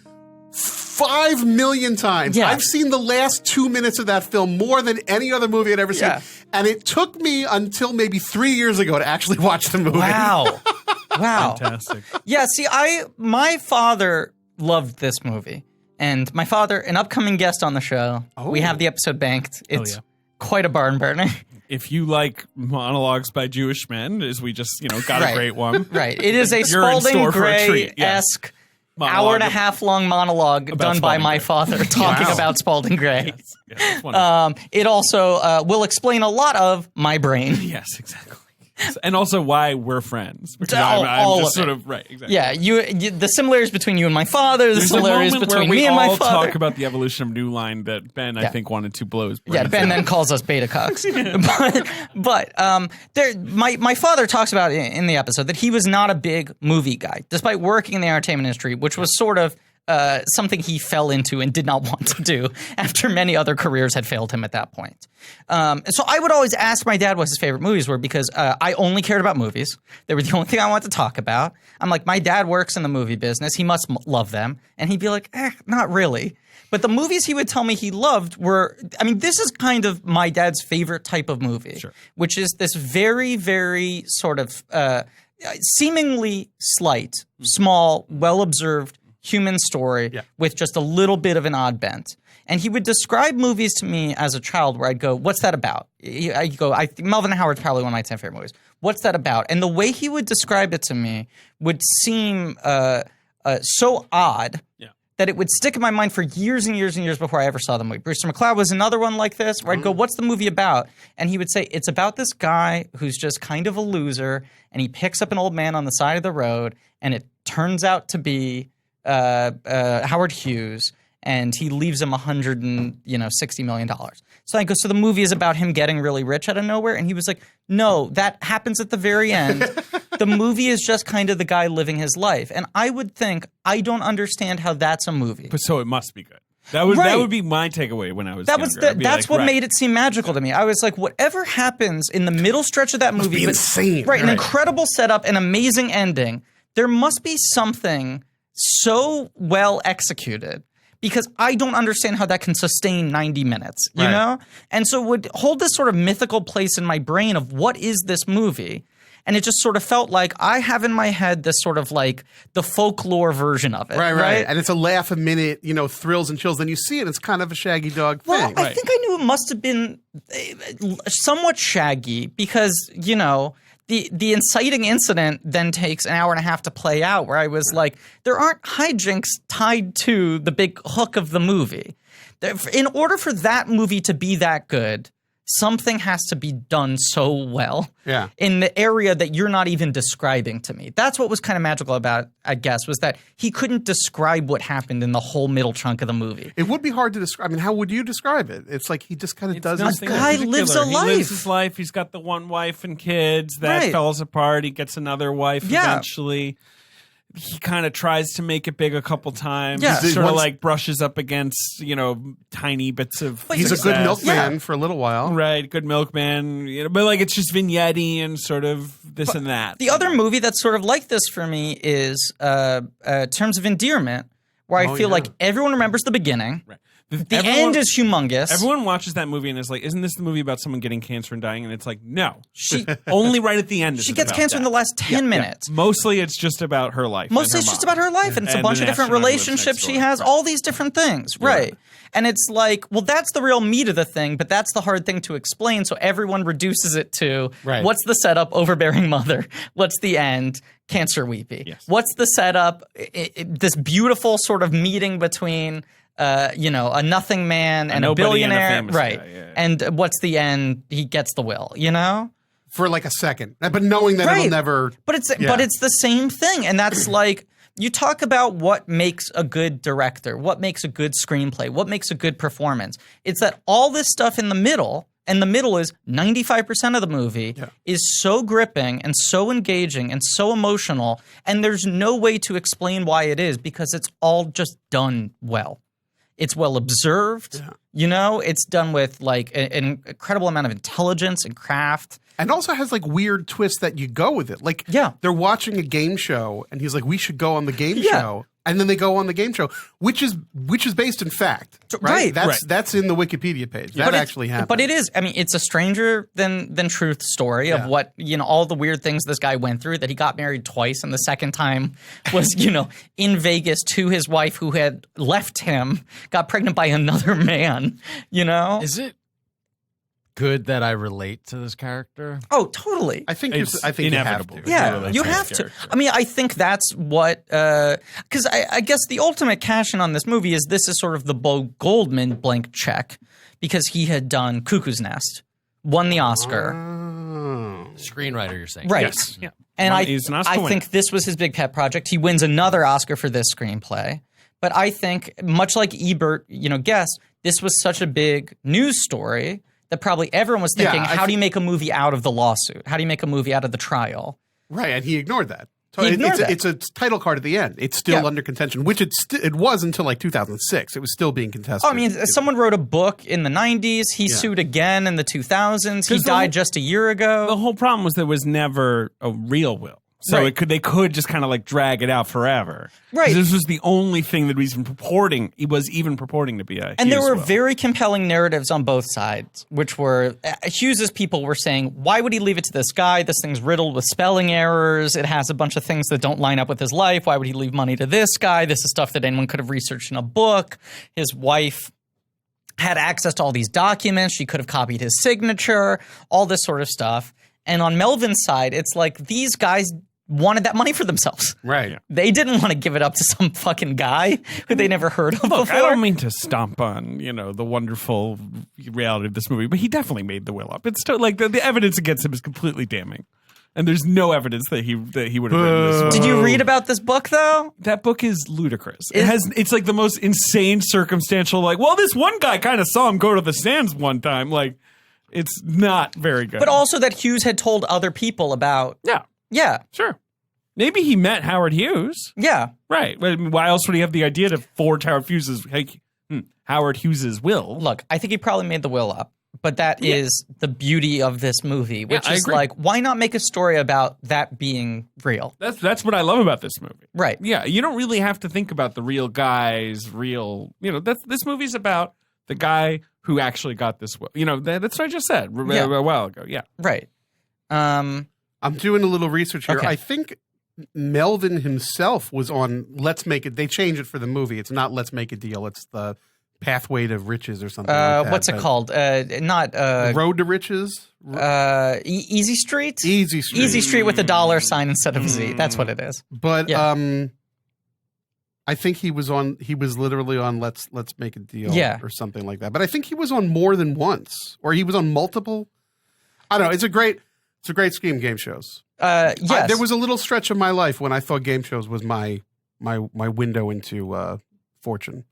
5 million times. Yeah. I've seen the last 2 minutes of that film more than any other movie I'd ever seen. Yeah. And it took me until maybe 3 years ago to actually watch the movie. Wow. Wow. Fantastic. Yeah, see, my father loved this movie. And my father, an upcoming guest on the show, we have the episode banked. It's quite a barn burner. If you like monologues by Jewish men, as we just, got a great one. Right. It is a You're in Spalding store for a treat, Gray-esque Monologue hour and a half long monologue done by Spalding my Gray. father talking about Spalding Gray. Yes, it's wonderful. It also will explain a lot of my brain. Yes, exactly. And also why we're friends. Because All I'm just of sort it. of, right, exactly. Yeah, the similarities between you and my father, the There's a similarities moment between where we me and my all father. talk about the evolution of New Line that Ben, I think, wanted to blow his brains Yeah, Ben out. then calls us beta cocks. but my father talks about in the episode that he was not a big movie guy, despite working in the entertainment industry, which was sort of something he fell into and did not want to do after many other careers had failed him at that point. So I would always ask my dad what his favorite movies were because I only cared about movies. They were the only thing I wanted to talk about. I'm like, my dad works in the movie business. He must love them. And he'd be like, not really. But the movies he would tell me he loved were, this is kind of my dad's favorite type of movie, which is this very, very sort of seemingly slight, small, well-observed human story with just a little bit of an odd bent. And he would describe movies to me as a child where I'd go, what's that about? I'd go, I think Melvin and Howard's probably one of my 10 favorite movies. What's that about? And the way he would describe it to me would seem so odd that it would stick in my mind for years and years and years before I ever saw the movie. Brewster McCloud was another one like this where I'd go, what's the movie about? And he would say, it's about this guy who's just kind of a loser and he picks up an old man on the side of the road and it turns out to be Howard Hughes, and he leaves him $160 million. So I go, so the movie is about him getting really rich out of nowhere? And he was like, no, that happens at the very end. The movie is just kind of the guy living his life. And I would think, I don't understand how that's a movie. But so it must be good. That would be my takeaway when I was younger. That's what made it seem magical to me. I was like, whatever happens in the middle stretch of that movie, insane. Right, an incredible setup, an amazing ending. There must be something so well executed because I don't understand how that can sustain 90 minutes, you know? And so it would hold this sort of mythical place in my brain of what is this movie? And it just sort of felt like I have in my head this sort of like the folklore version of it. Right. And it's a laugh a minute, thrills and chills. Then you see it, it's kind of a Shaggy Dog thing. Well, I think I knew it must have been somewhat Shaggy because, the inciting incident then takes an hour and a half to play out where I was like, there aren't hijinks tied to the big hook of the movie. In order for that movie to be that good, something has to be done so well Yeah. in the area that you're not even describing to me. That's what was kind of magical about, I guess, was that he couldn't describe what happened in the whole middle chunk of the movie. It would be hard to describe. I mean, how would you describe it? It's like he just kind of does his Nothing thing. guy particular. lives a He life. lives his life. He's got the one wife and kids. That Right. falls apart. He gets another wife Yeah. eventually. He kind of tries to make it big a couple times. Yeah. He sort of Once- like brushes up against, tiny bits of He's a good success. milkman for a little while. Right, good milkman. But like it's just vignette-y and sort of this and that. The other movie that's sort of like this for me is Terms of Endearment, where I feel like everyone remembers the beginning. Right. The end is humongous. Everyone watches that movie and is like, "Isn't this the movie about someone getting cancer and dying?" And it's like, no, She only right at the end. she gets cancer in the last 10 minutes. Mostly, it's just about her life. Mostly and it's her just mom. about her life, and it's a And bunch the of different astronaut who lives relationships next she door. has, Right. all these different things. Right. And it's like, well, that's the real meat of the thing, but that's the hard thing to explain, so everyone reduces it to what's the setup, overbearing mother? What's the end? Cancer weepy. Yes. What's the setup? This beautiful sort of meeting between a nothing man and a nobody and a billionaire. famous Right. guy, yeah. And what's the end? He gets the will, For like a second. But knowing that it'll never. But it's the same thing, and that's like you talk about what makes a good director, what makes a good screenplay, what makes a good performance. It's that all this stuff in the middle, and the middle is 95% of the movie, is so gripping and so engaging and so emotional, and there's no way to explain why it is because it's all just done well. It's well observed, it's done with like an incredible amount of intelligence and craft. And also has like weird twists that you go with it. Like they're watching a game show and he's like, we should go on the game show. And then they go on the game show, which is based in fact. Right. That's in the Wikipedia page. That actually happened. But it is, I mean, it's a stranger than truth story of what, all the weird things this guy went through, that he got married twice and the second time was, in Vegas to his wife who had left him, got pregnant by another man, Is it good that I relate to this character? Oh, totally. I think It's you have inevitable. to. Yeah, you have to. I mean, I think that's what, because I guess the ultimate cash-in on this movie is this is sort of the Bo Goldman blank check because he had done Cuckoo's Nest, won the Oscar. Screenwriter, you're saying? Right. Yes. Yeah. And He's an Oscar I winner. think this was his big pet project. He wins another Oscar for this screenplay. But I think, much like Ebert, guessed, this was such a big news story that probably everyone was thinking, how do you make a movie out of the lawsuit? How do you make a movie out of the trial? Right, and he ignored that. He ignored that. It's a title card at the end. It's still under contention, which it was until like 2006. It was still being contested. Oh, I mean, someone wrote a book in the 90s. He sued again in the 2000s. He died just a year ago. The whole problem was there was never a real will. So they could just kind of like drag it out forever. Right. This was the only thing that he was even purporting to be a And there Hughes were will. very compelling narratives on both sides, which were Hughes's people were saying, why would he leave it to this guy? This thing's riddled with spelling errors. It has a bunch of things that don't line up with his life. Why would he leave money to this guy? This is stuff that anyone could have researched in a book. His wife had access to all these documents. She could have copied his signature, all this sort of stuff. And on Melvin's side, it's like these guys wanted that money for themselves. Right. Yeah. They didn't want to give it up to some fucking guy who they never heard of before. I don't mean to stomp on, the wonderful reality of this movie, but he definitely made the will up. It's still like the evidence against him is completely damning. And there's no evidence that he would have written this will. Did you read about this book though? That book is ludicrous. It's like the most insane circumstantial, like, well, this one guy kind of saw him go to the sands one time. Like, it's not very good. But also that Hughes had told other people about. Yeah. Sure. Maybe he met Howard Hughes. Yeah. Right. Why else would he have the idea to forge Howard Hughes's will? Look, I think he probably made the will up. But that is the beauty of this movie, which I is agree. like, why not make a story about that being real? That's what I love about this movie. Right. Yeah, you don't really have to think about the real guy's real. This movie's about the guy who actually got this will. That's what I just said a while ago. Yeah. Right. I'm doing a little research here. Okay. I think Melvin himself was on Let's Make It. They changed it for the movie. It's not Let's Make a Deal. It's the Pathway to Riches or something like that. What's it called? Not Road to Riches? Easy Street? Easy Street. Easy Street with a $sign instead of a Z. That's what it is. But I think he was literally on Let's Make a Deal or something like that. But I think he was on more than once, or he was on multiple. I don't know. It's a great scheme, game shows. Yes. There was a little stretch of my life when I thought game shows was my window into fortune.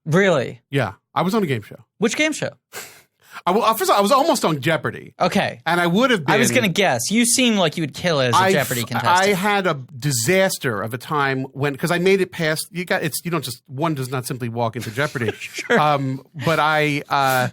Really? Yeah. I was on a game show. Which game show? First of all, I was almost on Jeopardy. Okay. And I would have been. I was going to guess. You seem like you would kill as a Jeopardy contestant. I had a disaster of a time because I made it past. One does not simply walk into Jeopardy. Sure. But I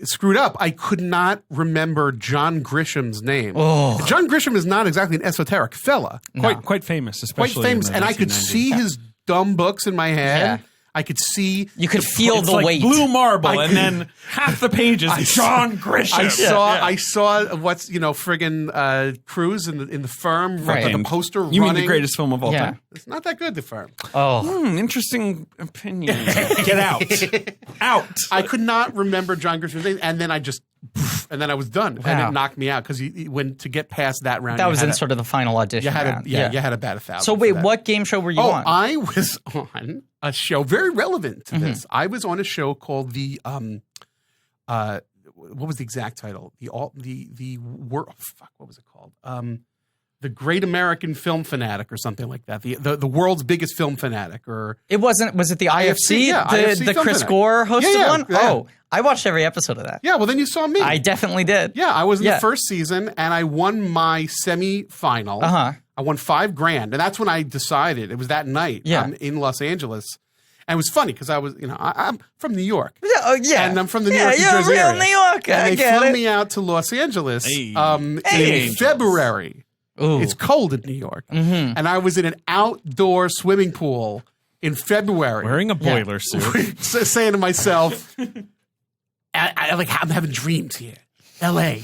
screwed up. I could not remember John Grisham's name. Oh. John Grisham is not exactly an esoteric fella. Quite famous, especially Quite famous. in the And I could 1990s. see his dumb books in my head. Yeah. I could see. You could feel It's the like weight. blue marble, and then half the pages John Grisham. I saw what's friggin' Cruise in the Firm, Right. the poster. You mean running. the greatest film of all Yeah. time? It's not that good, The Firm. Oh. Interesting opinion. Get out. Out. I could not remember John Grisham's name, and then I was done, and Wow. it knocked me out because to get past that round, That you was had in sort of the final audition round. you had to bat 1,000. So wait, for that. what game show were you on? I was on a show very relevant to this. I was on a show called what was the exact title? What was it called? The Great American Film Fanatic or something like that. The world's biggest film fanatic, or It wasn't. Was it the IFC? yeah, IFC the Film Chris Fanatic. Gore hosted Yeah, one? yeah. Oh, I watched every episode of that. yeah. Well, then you saw me. I definitely did. Yeah, I was in Yeah. the first season, and I won my semi-final. Uh-huh. I won $5,000, and that's when I decided. It was that night. Yeah. In Los Angeles, and it was funny because I was, I'm from New York, Yeah, oh, yeah. and I'm from the New yeah, York, New you're Jersey a real area. New Yorker. And I they get flew it. me out to Los Angeles Hey. in Hey. February. Ooh. It's cold in New York, and I was in an outdoor swimming pool in February, Wearing a boiler suit. saying to myself, I'm having dreams here. L.A.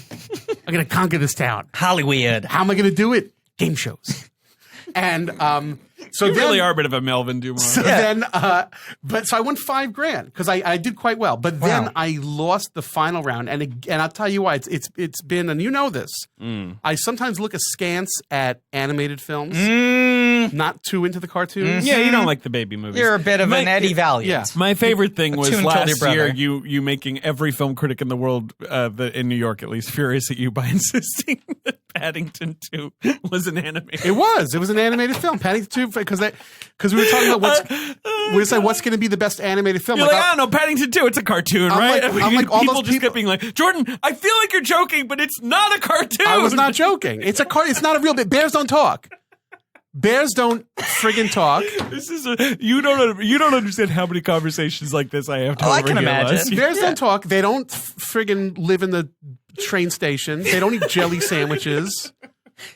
I'm going to conquer this town. Hollywood. How am I going to do it? Game shows. And so You then, really are a bit of a Melvin Dumas. So then, so I won $5,000 because I did quite well. But then Wow. I lost the final round, and I'll tell you why. It's been, and you know this. I sometimes look askance at animated films, not too into the cartoons. Yeah, you don't like the baby movies. You're a bit of an Eddie Valiant. Yeah. My favorite thing was tune killed last your year, brother. you making every film critic in the world, in New York at least, furious at you by insisting that Paddington 2 was an animated. It was an animated film. Paddington 2, because we were talking about what's going to be the best animated film. You're like, I don't know, Paddington 2, it's a cartoon, I'm right? like- I'm like, all people those just people- kept being like, Jordan, I feel like you're joking, but it's not a cartoon. I was not joking. It's not a real bit. Bears don't talk. Bears don't friggin' talk. This is you don't understand how many conversations like this I have to I can overhear imagine. last year. Bears don't talk. They don't friggin' live in the train stations. They don't eat jelly sandwiches.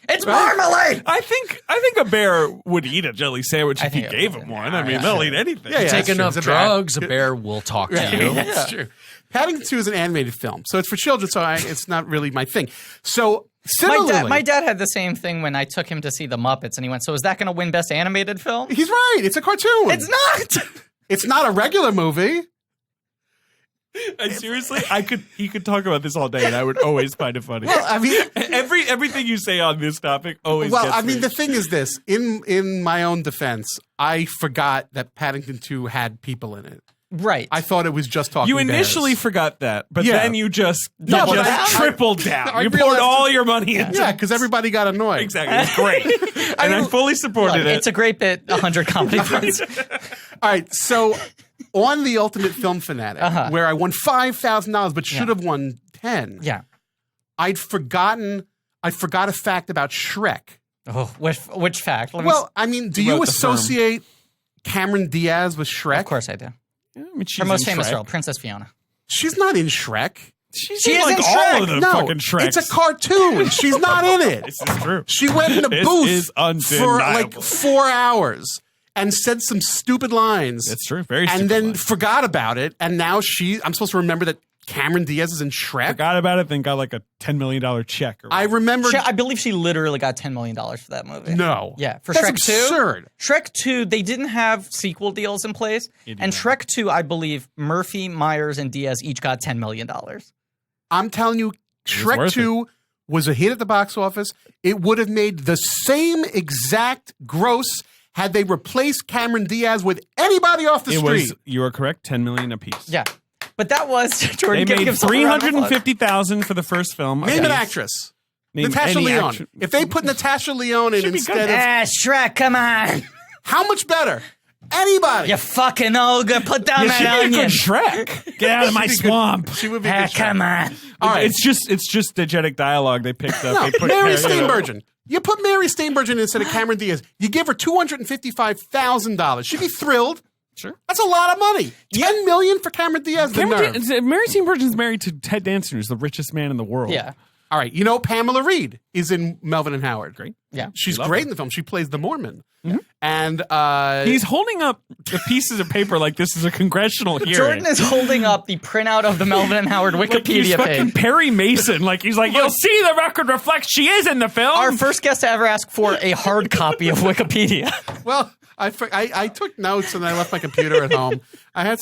It's marmalade. I think a bear would eat a jelly sandwich if you think it gave would. him one. I mean, they'll eat anything. Yeah, Take that's true. enough It's a bear. drugs, a bear will talk to you. That's true. Paddington 2 is an animated film, so it's for children. So it's not really my thing. So similarly, My dad had the same thing when I took him to see the Muppets, and he went, "So is that going to win Best Animated Film?" he's right. It's a cartoon. It's not. It's not a regular movie. Seriously, he could talk about this all day, and I would always find it funny. Well, I mean, everything you say on this topic always. well, gets I mean, me. the thing is this: in my own defense, I forgot that Paddington 2 had people in it. Right. I thought it was just talking. You initially bears. forgot that, but Yeah. then you just No, but tripled down. I You poured realized- all your money into Yeah, because everybody got annoyed. exactly. It was great, and I fully supported Look, it's it. a great bit. 100 comedy points. All right, so on the Ultimate Film Fanatic, where I won $5,000 but should have won 10. Yeah. I forgot a fact about Shrek. Oh, which fact? Let me Well, I mean, do you wrote The Firm. associate Cameron Diaz with Shrek? of course I do. I mean, she's Her most in famous Shrek. role, Princess Fiona. She's not in Shrek. She's She in is like in all Shrek. of the No, fucking Shreks. it's a cartoon. She's not in it. This is true. She went in a This booth is for like undeniable. 4 hours and said some stupid lines. That's true. Very. And stupid then line. forgot about it. And now I'm supposed to remember that Cameron Diaz is in Shrek. forgot about it, then got like a $10 million check. Or I remember. I believe she literally got $10 million for that movie. No. Yeah, for That's Shrek 2. absurd. Shrek 2, they didn't have sequel deals in place. And Shrek 2, I believe Murphy, Myers, and Diaz each got $10 million. I'm telling you, Shrek worth 2 was a hit at the box office. It would have made the same exact gross had they replaced Cameron Diaz with anybody off the street. You are correct. $10 million apiece. Yeah. But that was Jordan. They made give himself a round of applause. $350,000 for the first film. Name an actress. Name Natasha any Lyonne. actress. If they put Natasha Lyonne in Should be instead good. of Shrek, come on. how much better? Anybody. You fucking ogre, put down Yeah, she'd that be a good onion. Shrek. Get out of my swamp. She would be a good Come on. All right. It's just diegetic dialogue they picked up. No, They put Mary Harry- Steenburgen. You put Mary Steenburgen instead of Cameron Diaz. You give her $255,000. She'd be thrilled. Sure. That's a lot of money. $10 million for Cameron Diaz. The nerve. Mary Steenburgen's married to Ted Danson, who's the richest man in the world. Yeah. All right. You know, Pamela Reed is in Melvin and Howard. Great. Yeah. She's love great her. in the film. She plays the Mormon. Mm-hmm. And He's holding up the pieces of paper like this is a congressional hearing. Jordan is holding up the printout of the Melvin and Howard like he's Wikipedia fucking page. Perry Mason. Like he's like, you'll see the record reflects she is in the film. Our first guest to ever ask for a hard copy of Wikipedia. well, I took notes and I left my computer at home. I had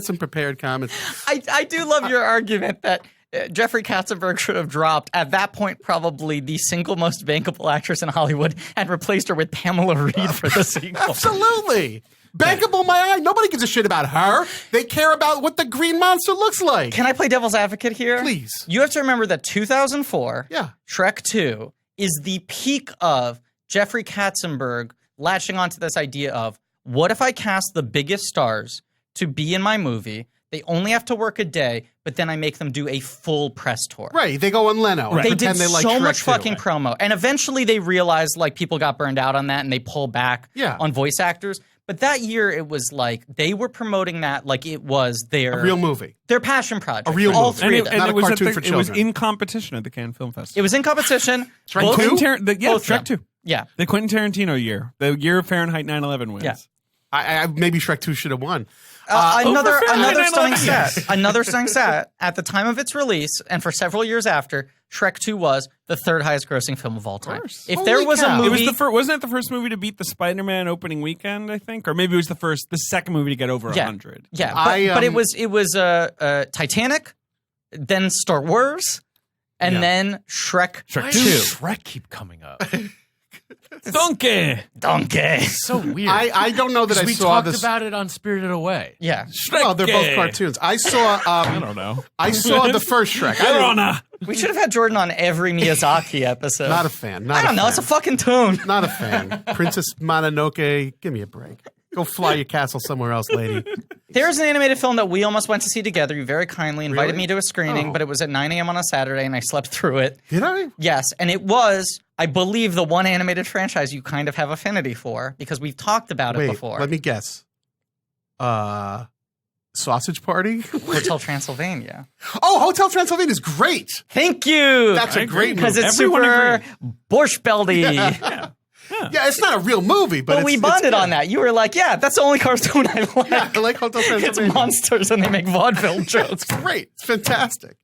some prepared comments. I do love your argument that Jeffrey Katzenberg should have dropped, at that point, probably the single most bankable actress in Hollywood and replaced her with Pamela Reed for the sequel. Absolutely. Bankable my eye. Nobody gives a shit about her. They care about what the green monster looks like. Can I play devil's advocate here? Please. You have to remember that 2004, Yeah. Shrek 2, is the peak of Jeffrey Katzenberg latching onto this idea of, what if I cast the biggest stars to be in my movie? They only have to work a day, but then I make them do a full press tour. Right. They go on Leno. and They did pretend they like so Shrek much too. fucking promo. And eventually they realized like people got burned out on that and they pull back Yeah. on voice actors. But that year it was like they were promoting that like it was their A real movie. their passion project. A real All movie. three of them. Not a cartoon at for it was children. in competition at the Cannes Film Festival. It was in competition. Shrek Both- 2? Both Shrek of 2. them. Yeah. The Quentin Tarantino year. The year of Fahrenheit 9/11 wins. Yeah. I maybe Shrek 2 should have won. Another Fahrenheit stunning 9/11. set. Another stunning set. At the time of its release, and for several years after, Shrek 2 was the third highest grossing film of all time. course. If Holy there was cow. a It was movie, the wasn't it the first movie to beat the Spider-Man opening weekend, I think? Or maybe it was the second movie to get over 100. Yeah, I, but it was Titanic, then Star Wars, and Yeah. then Shrek Why 2. does Shrek keep coming up? Donkey! Donkey. So weird. I don't know that I we saw talked this. about it on Spirited Away. Yeah. Well, they're both Shrek. cartoons. I saw. I don't know. I saw the first Shrek. I Your didn't- Honor. We should have had Jordan on every Miyazaki episode. Not a fan. Not I don't a know. fan. It's a fucking tune. Not a fan. Princess Mononoke, give me a break. Go fly your castle somewhere else, lady. There's an animated film that we almost went to see together. You very kindly invited Really? me to a screening, Oh. but it was at 9 a.m. on a Saturday, and I slept through it. Did I? Yes, and it was, I believe, the one animated franchise you kind of have affinity for, because we've talked about it Wait, before. let me guess. Sausage Party? Hotel Transylvania. Oh, Hotel Transylvania is great. Thank you! That's a great Because movie. it's Everyone super agreed. Borscht Beldy. Yeah, it's not a real movie, but But we bonded on that. You were like, yeah, that's the only cartoon I like. Yeah, I like Hotel It's Transylvania. monsters and they make vaudeville jokes. Great. It's fantastic.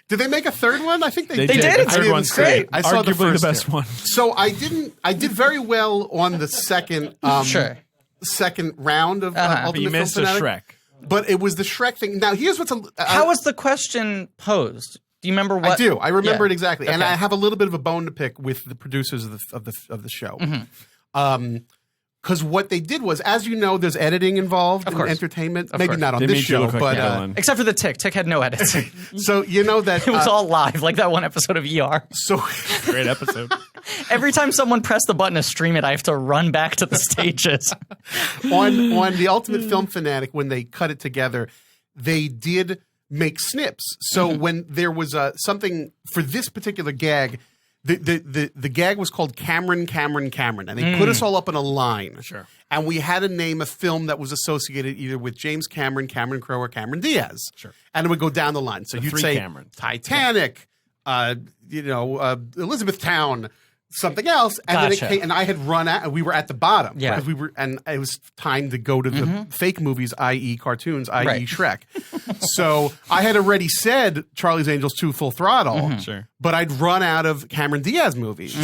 Did they make a third one? I think they, They did. The The third I didn't one's see great. it. I saw the Arguably first the best two. one. So I did very well on the second Sure. second round of Uh-huh. Ultimate But you Film missed a Fanatic. Shrek. But it was the Shrek thing. Now here's what's How was the question posed? Do you remember what? I do. I remember Yeah. it exactly, and Okay. I have a little bit of a bone to pick with the producers of the show. Mm-hmm. Because what they did was, as you know, there's editing involved in course. entertainment. Of Maybe course. not on They this made you show, look like but Ellen. Except for the Tick. Tick had no edits. so you know that It was all live, like that one episode of ER. so Great episode. Every time someone pressed the button to stream it, I have to run back to the stages. on the Ultimate Film Fanatic, when they cut it together, they did make snips. So when there was something for this particular gag, the gag was called Cameron, and they put us all up in a line. Sure. And we had to name a film that was associated either with James Cameron, Cameron Crowe, or Cameron Diaz. Sure. And it would go down the line. So you'd three say Camerons. Titanic, Elizabethtown, something else, and then Gotcha. it came, and I had run out, and we were at the bottom. Yeah. Because we were, and it was time to go to the fake movies, i.e., cartoons, i.e., Right. Shrek. So I had already said Charlie's Angels 2 Full Throttle, Sure. but I'd run out of Cameron Diaz movies.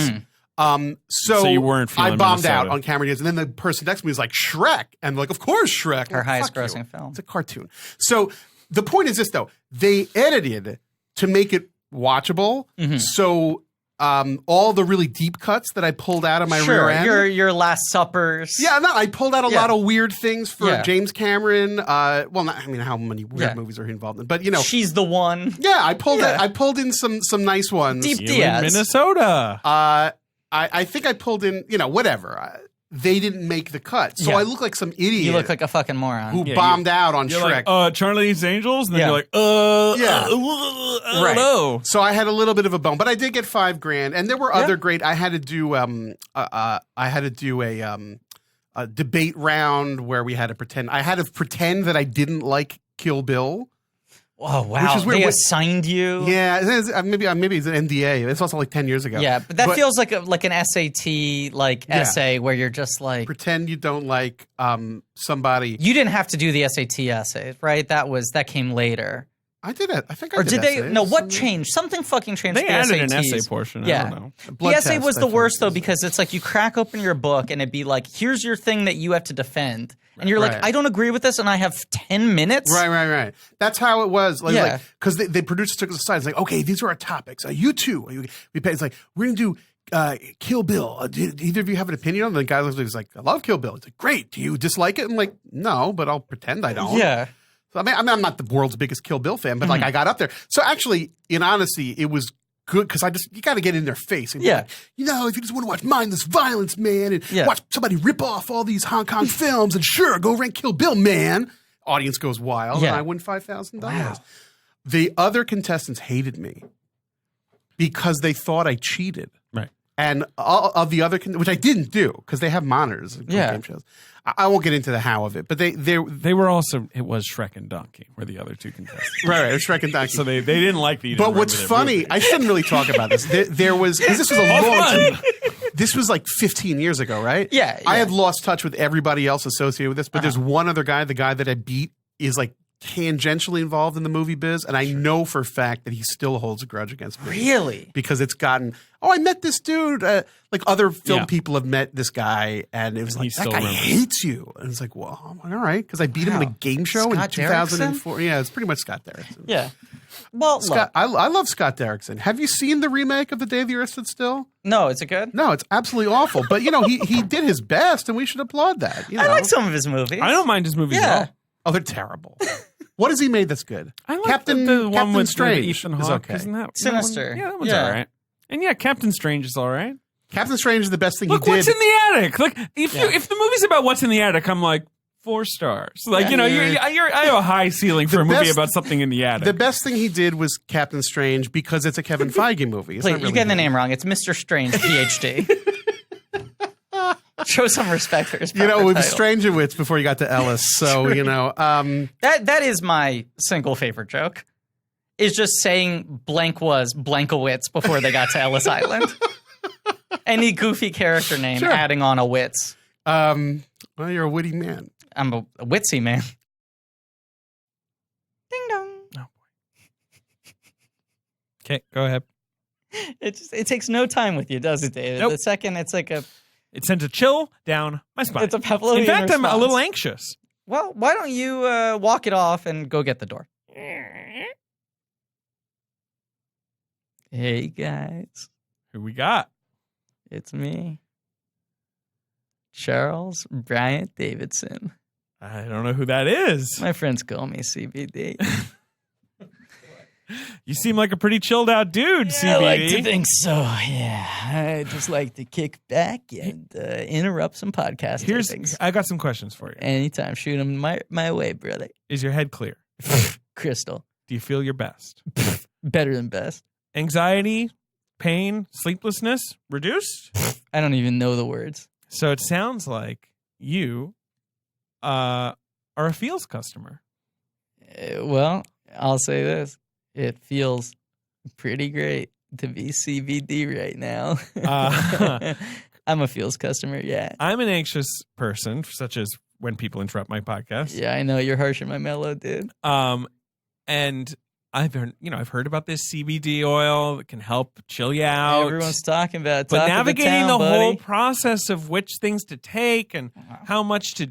So you weren't feeling I bombed out Minnesota. on Cameron Diaz, and then the person next to me was like Shrek, and like, of course Shrek, Her Like, highest fuck you. grossing film. It's a cartoon. So the point is this, though: they edited to make it watchable. So all the really deep cuts that I pulled out of my rear end. Your Last Suppers. Yeah, no, I pulled out a Yeah. lot of weird things for Yeah. James Cameron. How many weird movies are he involved in? But She's the One. yeah, I pulled Yeah. I pulled in some nice ones. Deep You Diaz. in Minnesota. I think I pulled in whatever. They didn't make the cut, so Yeah. I look like some idiot. You look like a fucking moron. who bombed out on You're Shrek. like, Charlie's Angels? And then Yeah. you're like, Yeah. I don't Right. know. So I had a little bit of a bone, but I did get $5,000, and there were other great. I had to do a debate round where we had to pretend. I had to pretend that I didn't like Kill Bill. Oh, wow. Which is weird. They assigned you. Yeah, maybe it's an NDA. It's also like 10 years ago. Yeah, but that feels like an SAT essay where you're just like pretend you don't like somebody. you didn't have to do the SAT essay, right? That came later. I did it. I think I Or did. did they? essays. No, what changed? Something fucking changed. They for the added an SATs. essay portion. Yeah. I don't know. Blood The essay test, was I the think. worst though because it's like you crack open your book and it'd be like, here's your thing that you have to defend, and you're like, Right. I don't agree with this, and I have 10 minutes. Right. That's how it was. Like, Yeah. because the producers took us aside. It's like, okay, these are our topics. You two. We pay. It's like, we're going to do Kill Bill. Do either of you have an opinion on it? The guy looks like, he's like, I love Kill Bill. It's like, great. Do you dislike it? I'm like, no, but I'll pretend I don't. Yeah. So, I'm not the world's biggest Kill Bill fan, but like I got up there. So actually, in honesty, it was good because you got to get in their face. And be Yeah. like, if you just want to watch mindless violence, man, and Yeah. watch somebody rip off all these Hong Kong films, and sure, go rent Kill Bill, man. Audience goes wild, Yeah. and I win $5,000. Wow. The other contestants hated me because they thought I cheated. Right. And all of the other, which I didn't do because they have monitors and Yeah. game shows. I won't get into the how of it, but they Were also, it was Shrek and Donkey were the other two contestants. right, it was Shrek and Donkey. So they didn't like the. But what's funny, I shouldn't really talk about this. There was, 'cause this was a long time. This was like 15 years ago, right? Yeah, I yeah. had lost touch with everybody else associated with this, but there's one other guy, the guy that I beat is like tangentially involved in the movie biz, and I know for a fact that he still holds a grudge against me. Really? Because it's gotten, I met this dude. Like other film Yeah. people have met this guy, and it was And he like, that still guy remembers. hates you. And it's like, well, all right, because I beat him in a Wow. game show in Scott 2004. Yeah, it's pretty much Scott Derrickson. Yeah. Well, Scott, I love Scott Derrickson. Have you seen the remake of The Day the Earth Stood Still? no, is it good? No, it's absolutely awful. But he did his best, and we should applaud that. I like some of his movies. I don't mind his movies at Yeah. all. Oh, they're terrible. What has he made that's good? I like Captain the one Captain with Strange Ethan is Hawke. okay. Isn't that Sinister. That one? Yeah, that one's Yeah. all right. And yeah, Captain Strange is all right. Captain Strange is the best thing Look, he did. what's in the attic? Like if the movie's about what's in the attic, I'm like 4 stars. Like I have a high ceiling for a movie best- about something in the attic. The best thing he did was Captain Strange because it's a Kevin Feige movie. It's Wait, not you really getting the him. name wrong. It's Mr. Strange, PhD. Show some respect for his It was proper title. Strangerwitz before you got to Ellis. So, That is my single favorite joke. Is just saying blank was Blankowitz before they got to Ellis Island. Any goofy character name Sure. adding on a witz. well, you're a witty man. I'm a witsy man. Ding dong. Okay, go ahead. It takes no time with you, does it, David? Nope. The second it's like It sends a chill down my spine. it's a Pavlovian In fact, I'm a response. little anxious. Well, why don't you walk it off and go get the door? Hey guys, Who we got? it's me, Charles Bryant Davidson. I don't know who that is. My friends call me CBD. You seem like a pretty chilled out dude, CBD. I like to think so. Yeah, I just like to kick back and interrupt some podcast tapings. I got some questions for you. Anytime, shoot them my way, brother. Is your head clear? Crystal, Do you feel your best? better than best. Anxiety, pain, sleeplessness reduced? I don't even know the words. So it sounds like you are a Feels customer. Well, I'll say this. It feels pretty great to be CBD right now. I'm a Feels customer, yeah. I'm an anxious person, such as when people interrupt my podcast. Yeah, I know. You're harsh in my mellow, dude. And I've heard about this CBD oil that can help chill you out. Everyone's talking about it. But Talk of navigating town, the whole buddy. process of which things to take and how much to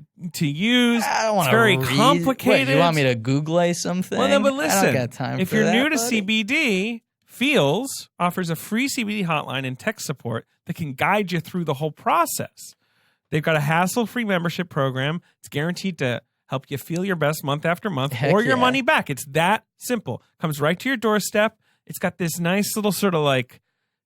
use, I don't it's want very complicated. What, you want me to Google something? Well, no, but I listen, don't got time if for you're that, new to buddy. CBD, Feels offers a free CBD hotline and tech support that can guide you through the whole process. They've got a hassle-free membership program. It's guaranteed to help you feel your best month after month or your money back. It's that simple. Comes right to your doorstep. It's got this nice little sort of like,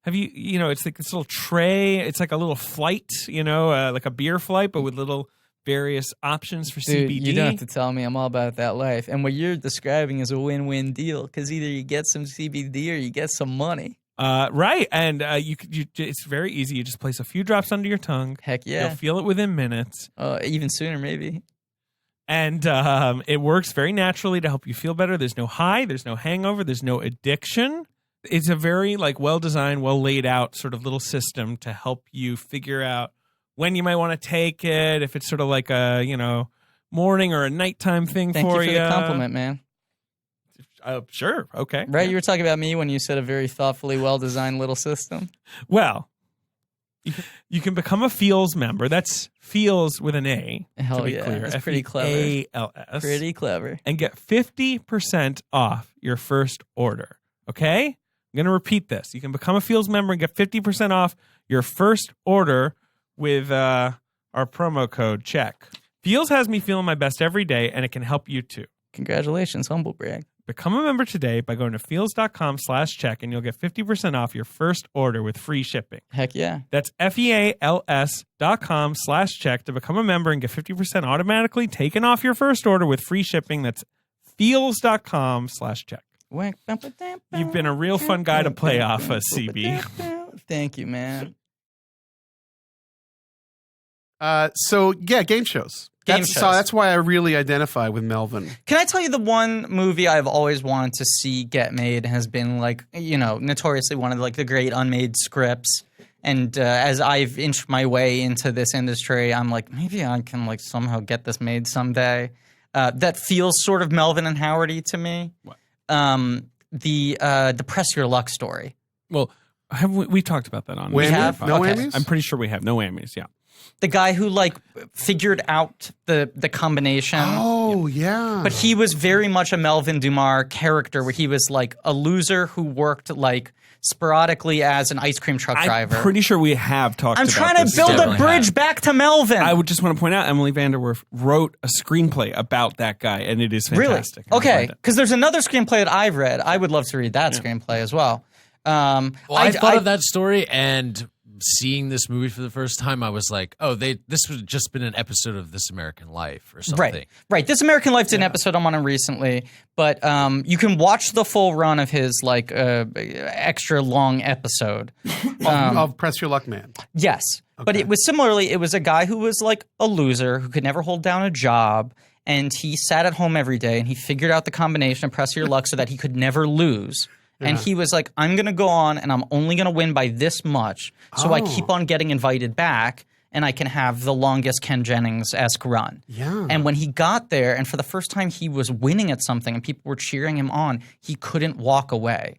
it's like this little tray. It's like a little flight, like a beer flight, but with little various options for CBD. You don't have to tell me. I'm all about that life. And what you're describing is a win-win deal because either you get some CBD or you get some money. Right. And it's very easy. You just place a few drops under your tongue. Heck yeah. You'll feel it within minutes. Even sooner, maybe. And it works very naturally to help you feel better. There's no high. There's no hangover. There's no addiction. It's a very well-designed, well-laid-out sort of little system to help you figure out when you might want to take it, if it's sort of like a, morning or a nighttime thing Thank for you. Thank you for the compliment, man. Sure. Okay. Right. You were talking about me when you said a very thoughtfully well-designed little system. Well, you can become a Feels member. That's Feels with an A. Hell to be yeah. clear. That's pretty clever. Feals. Pretty clever. And get 50% off your first order. Okay? I'm going to repeat this. You can become a Feels member and get 50% off your first order with our promo code CHECK. Feels has me feeling my best every day, and it can help you too. Congratulations, humble brag. Become a member today by going to feels.com/check, and you'll get 50% off your first order with free shipping. Heck yeah. That's FEALS.com/check to become a member and get 50% automatically taken off your first order with free shipping. That's feels.com/check. You've been a real fun guy to play off a CB. Thank you, man. Game shows. So that's why I really identify with Melvin. Can I tell you the one movie I've always wanted to see get made has been notoriously one of the great unmade scripts. And as I've inched my way into this industry, I'm like, maybe I can somehow get this made someday. That feels sort of Melvin and Howardy to me. What? The Press Your Luck story. Well, have we talked about that on? We have? No Okay. whammies? I'm pretty sure we have. No whammies, yeah. The guy who figured out the combination. Oh, yeah. But he was very much a Melvin Dumas character where he was a loser who worked sporadically as an ice cream truck driver. I'm pretty sure we have talked about this. I'm trying to build a bridge back to Melvin. I would just want to point out Emily Vanderwerf wrote a screenplay about that guy, and it is fantastic. Really? Okay, because there's another screenplay that I've read. I would love to read that screenplay as well. I thought of that story, and seeing this movie for the first time, I was like, oh, this would just been an episode of This American Life or something. Right. This American Life did an episode I'm on recently, but you can watch the full run of his extra long episode. Of Press Your Luck Man. Yes. Okay. But it was a guy who was a loser who could never hold down a job, and he sat at home every day and he figured out the combination of Press Your Luck so that he could never lose. And he was like, I'm going to go on and I'm only going to win by this much. So I keep on getting invited back and I can have the longest Ken Jennings-esque run. Yeah. And when he got there and for the first time he was winning at something and people were cheering him on, he couldn't walk away.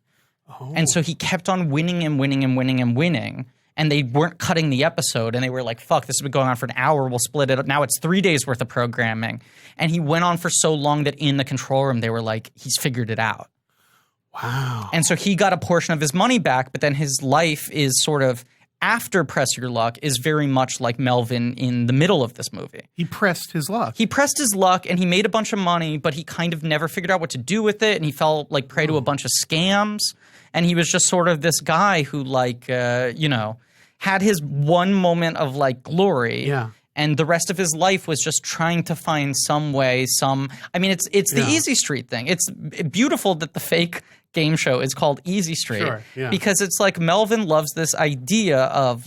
Oh. And so he kept on winning and winning and winning and winning. And they weren't cutting the episode. And they were like, fuck, this has been going on for an hour. We'll split it up. Now it's 3 days worth of programming. And he went on for so long that in the control room they were like, he's figured it out. Wow. And so he got a portion of his money back, but then his life is sort of after Press Your Luck is very much like Melvin in the middle of this movie. He pressed his luck. He pressed his luck and he made a bunch of money, but he kind of never figured out what to do with it. And he fell prey to a bunch of scams. And he was just sort of this guy who had his one moment of glory. Yeah. And the rest of his life was just trying to find some way, it's the Easy Street thing. It's beautiful that the fake game show is called Easy Street. Sure, yeah. Because it's Melvin loves this idea of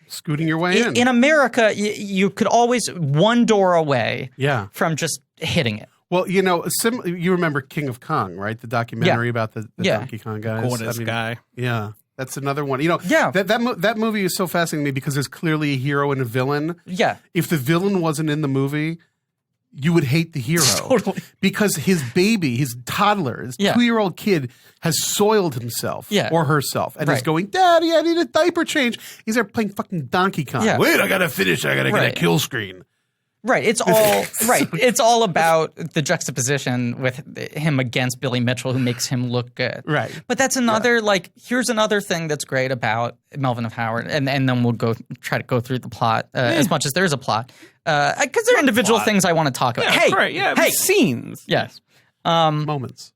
scooting your way in. In America, you could always one door away from just hitting it. Well, you remember King of Kong, right? The documentary about the Donkey Kong guys. Guy. Yeah. That's another one. That movie is so fascinating to me because there's clearly a hero and a villain. Yeah. If the villain wasn't in the movie, you would hate the hero. Totally. Because his baby, his toddler, his 2-year-old kid has soiled himself or herself and is going, Daddy, I need a diaper change. He's there playing fucking Donkey Kong. Yeah. Wait, I got to finish. I got to get a kill screen. Right. It's all right. It's all about the juxtaposition with him against Billy Mitchell, who makes him look good. Right. But that's another here's another thing that's great about Melvin of Howard, and then we'll try to go through the plot as much as there's a plot, because there are individual things I want to talk about. Yeah, right. Yeah. Hey. Scenes. Yes. Moments.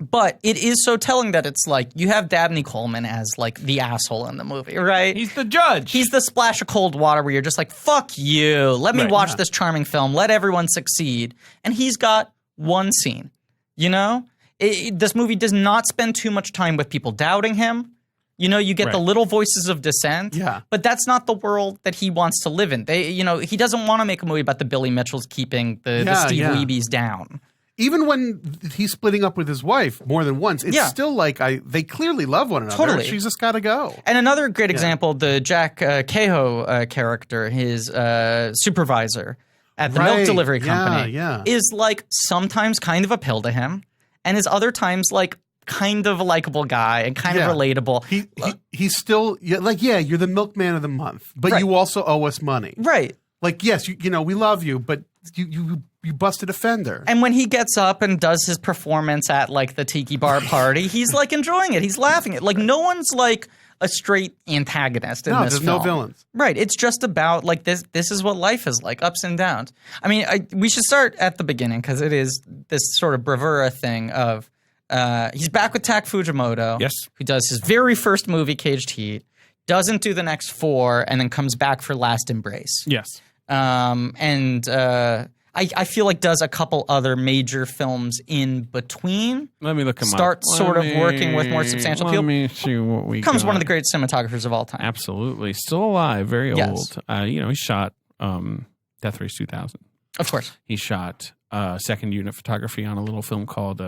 But it is so telling that it's like you have Dabney Coleman as like the asshole in the movie, right? He's the judge. He's the splash of cold water where you're just like, fuck you. Let me watch this charming film. Let everyone succeed. And he's got one scene, you know? This movie does not spend too much time with people doubting him. You know, you get the little voices of dissent. Yeah. But that's not the world that he wants to live in. He doesn't want to make a movie about the Billy Mitchells keeping the Steve Weebies down. Even when he's splitting up with his wife more than once, it's still like they clearly love one another. Totally. She's just got to go. And another great example, the Jack Kehoe character, his supervisor at the milk delivery company, is like sometimes kind of a pill to him, and is other times like kind of a likable guy and kind of relatable. He's still you're the milkman of the month, but you also owe us money. Right. Like, yes, we love you, but you busted a fender. And when he gets up and does his performance at like the tiki bar party, he's like enjoying it. He's laughing at like no one's like a straight antagonist in this there's film. no villains. Right. It's just about like this is what life is like, ups and downs. I mean, we should start at the beginning because it is this sort of bravura thing of he's back with Tak Fujimoto. Yes. Who does his very first movie, Caged Heat, doesn't do the next 4, and then comes back for Last Embrace. Yes. I feel like does a couple other major films in between. Let me look him Start up. sort of working with more substantial people. Let me see what we Becomes got. one of the great cinematographers of all time. Absolutely. Still alive, very Yes. old. He shot Death Race 2000. Of course. He shot second unit photography on a little film called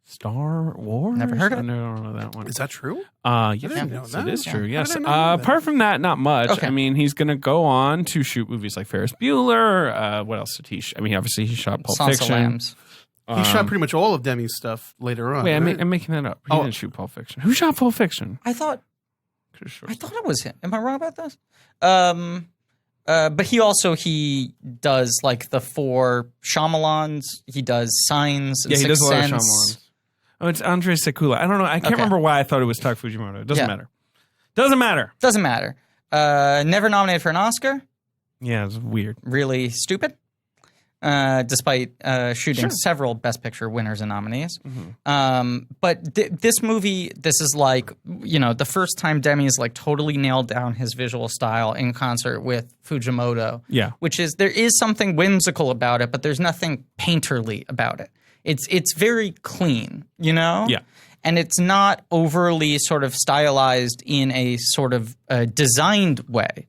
Star Wars. Never heard of it. I don't know that one. Is that true? Yes, didn't know that. it is true. Yeah. Yes. How did I not know that? Apart from that, not much. Okay. I mean, he's going to go on to shoot movies like Ferris Bueller. What else did he? Obviously, he shot Pulp Sansa Fiction. Lambs. He shot pretty much all of Demme's stuff later on. Wait, right? I'm making that up. He didn't shoot Pulp Fiction. Who shot Pulp Fiction? I thought Sure. it was him. Am I wrong about this? But he does like the 4 Shyamalans. He does Signs. And Yeah, he Sixth does a lot of Sense. Shyamalans. Oh, it's Andrei Sekula. I don't know. I can't remember why I thought it was Tak Fujimoto. It doesn't Yeah. matter. Doesn't matter. Doesn't matter. Never nominated for an Oscar. Yeah, it's weird. Really stupid. Despite shooting several Best Picture winners and nominees. But this movie, this is like, the first time Demme is like totally nailed down his visual style in concert with Fujimoto. Yeah. Which is, there is something whimsical about it, but there's nothing painterly about it. It's very clean, Yeah. And it's not overly sort of stylized in a sort of designed way.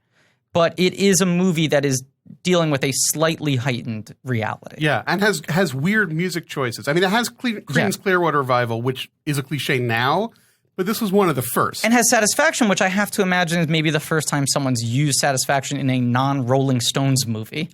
But it is a movie that is dealing with a slightly heightened reality. Yeah, and has weird music choices. I mean, it has Creedence Clearwater Revival, which is a cliche now, but this was one of the first. And has Satisfaction, which I have to imagine is maybe the first time someone's used Satisfaction in a non-Rolling Stones movie.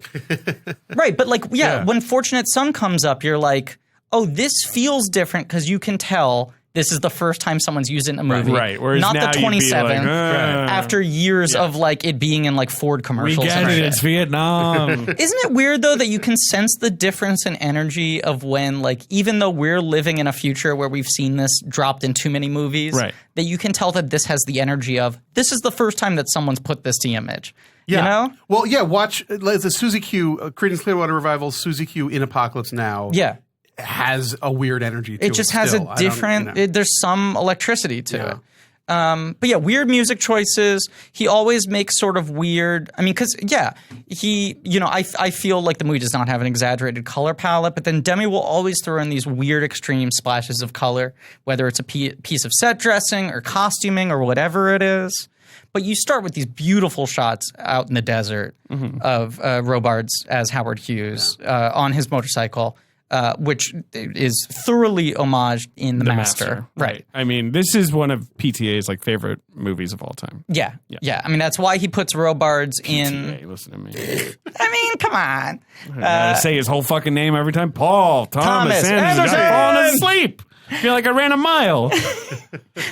Right, but like, when Fortunate Son comes up, you're like, oh, this feels different because you can tell this is the first time someone's used it in a movie. Right. Whereas not now the you'd be 27th, like, after years of like it being in like Ford We commercials. get and it. shit. It's Vietnam. Isn't it weird though that you can sense the difference in energy of when like even though we're living in a future where we've seen this dropped in too many movies, Right. that you can tell that this has the energy of this is the first time that someone's put this to image. Yeah. You know? Well, yeah, watch the Suzy Q, Creedence Clearwater Revival, Suzy Q in Apocalypse Now. Yeah. Has a weird energy to it. It just has still. a different there's some electricity to it. But yeah, weird music choices. He always makes sort of weird. I mean, because he, I feel like the movie does not have an exaggerated color palette, but then Demme will always throw in these weird extreme splashes of color, whether it's a piece of set dressing or costuming or whatever it is. But you start with these beautiful shots out in the desert of Robards as Howard Hughes on his motorcycle. Which is thoroughly homaged in The Master. Right. I mean, this is one of PTA's like favorite movies of all time. Yeah. I mean, that's why he puts Robards in. Hey, listen to me. I mean, come on. I gotta say his whole fucking name every time. Paul Thomas Anderson. Anderson. Falling asleep. I feel like I ran a mile.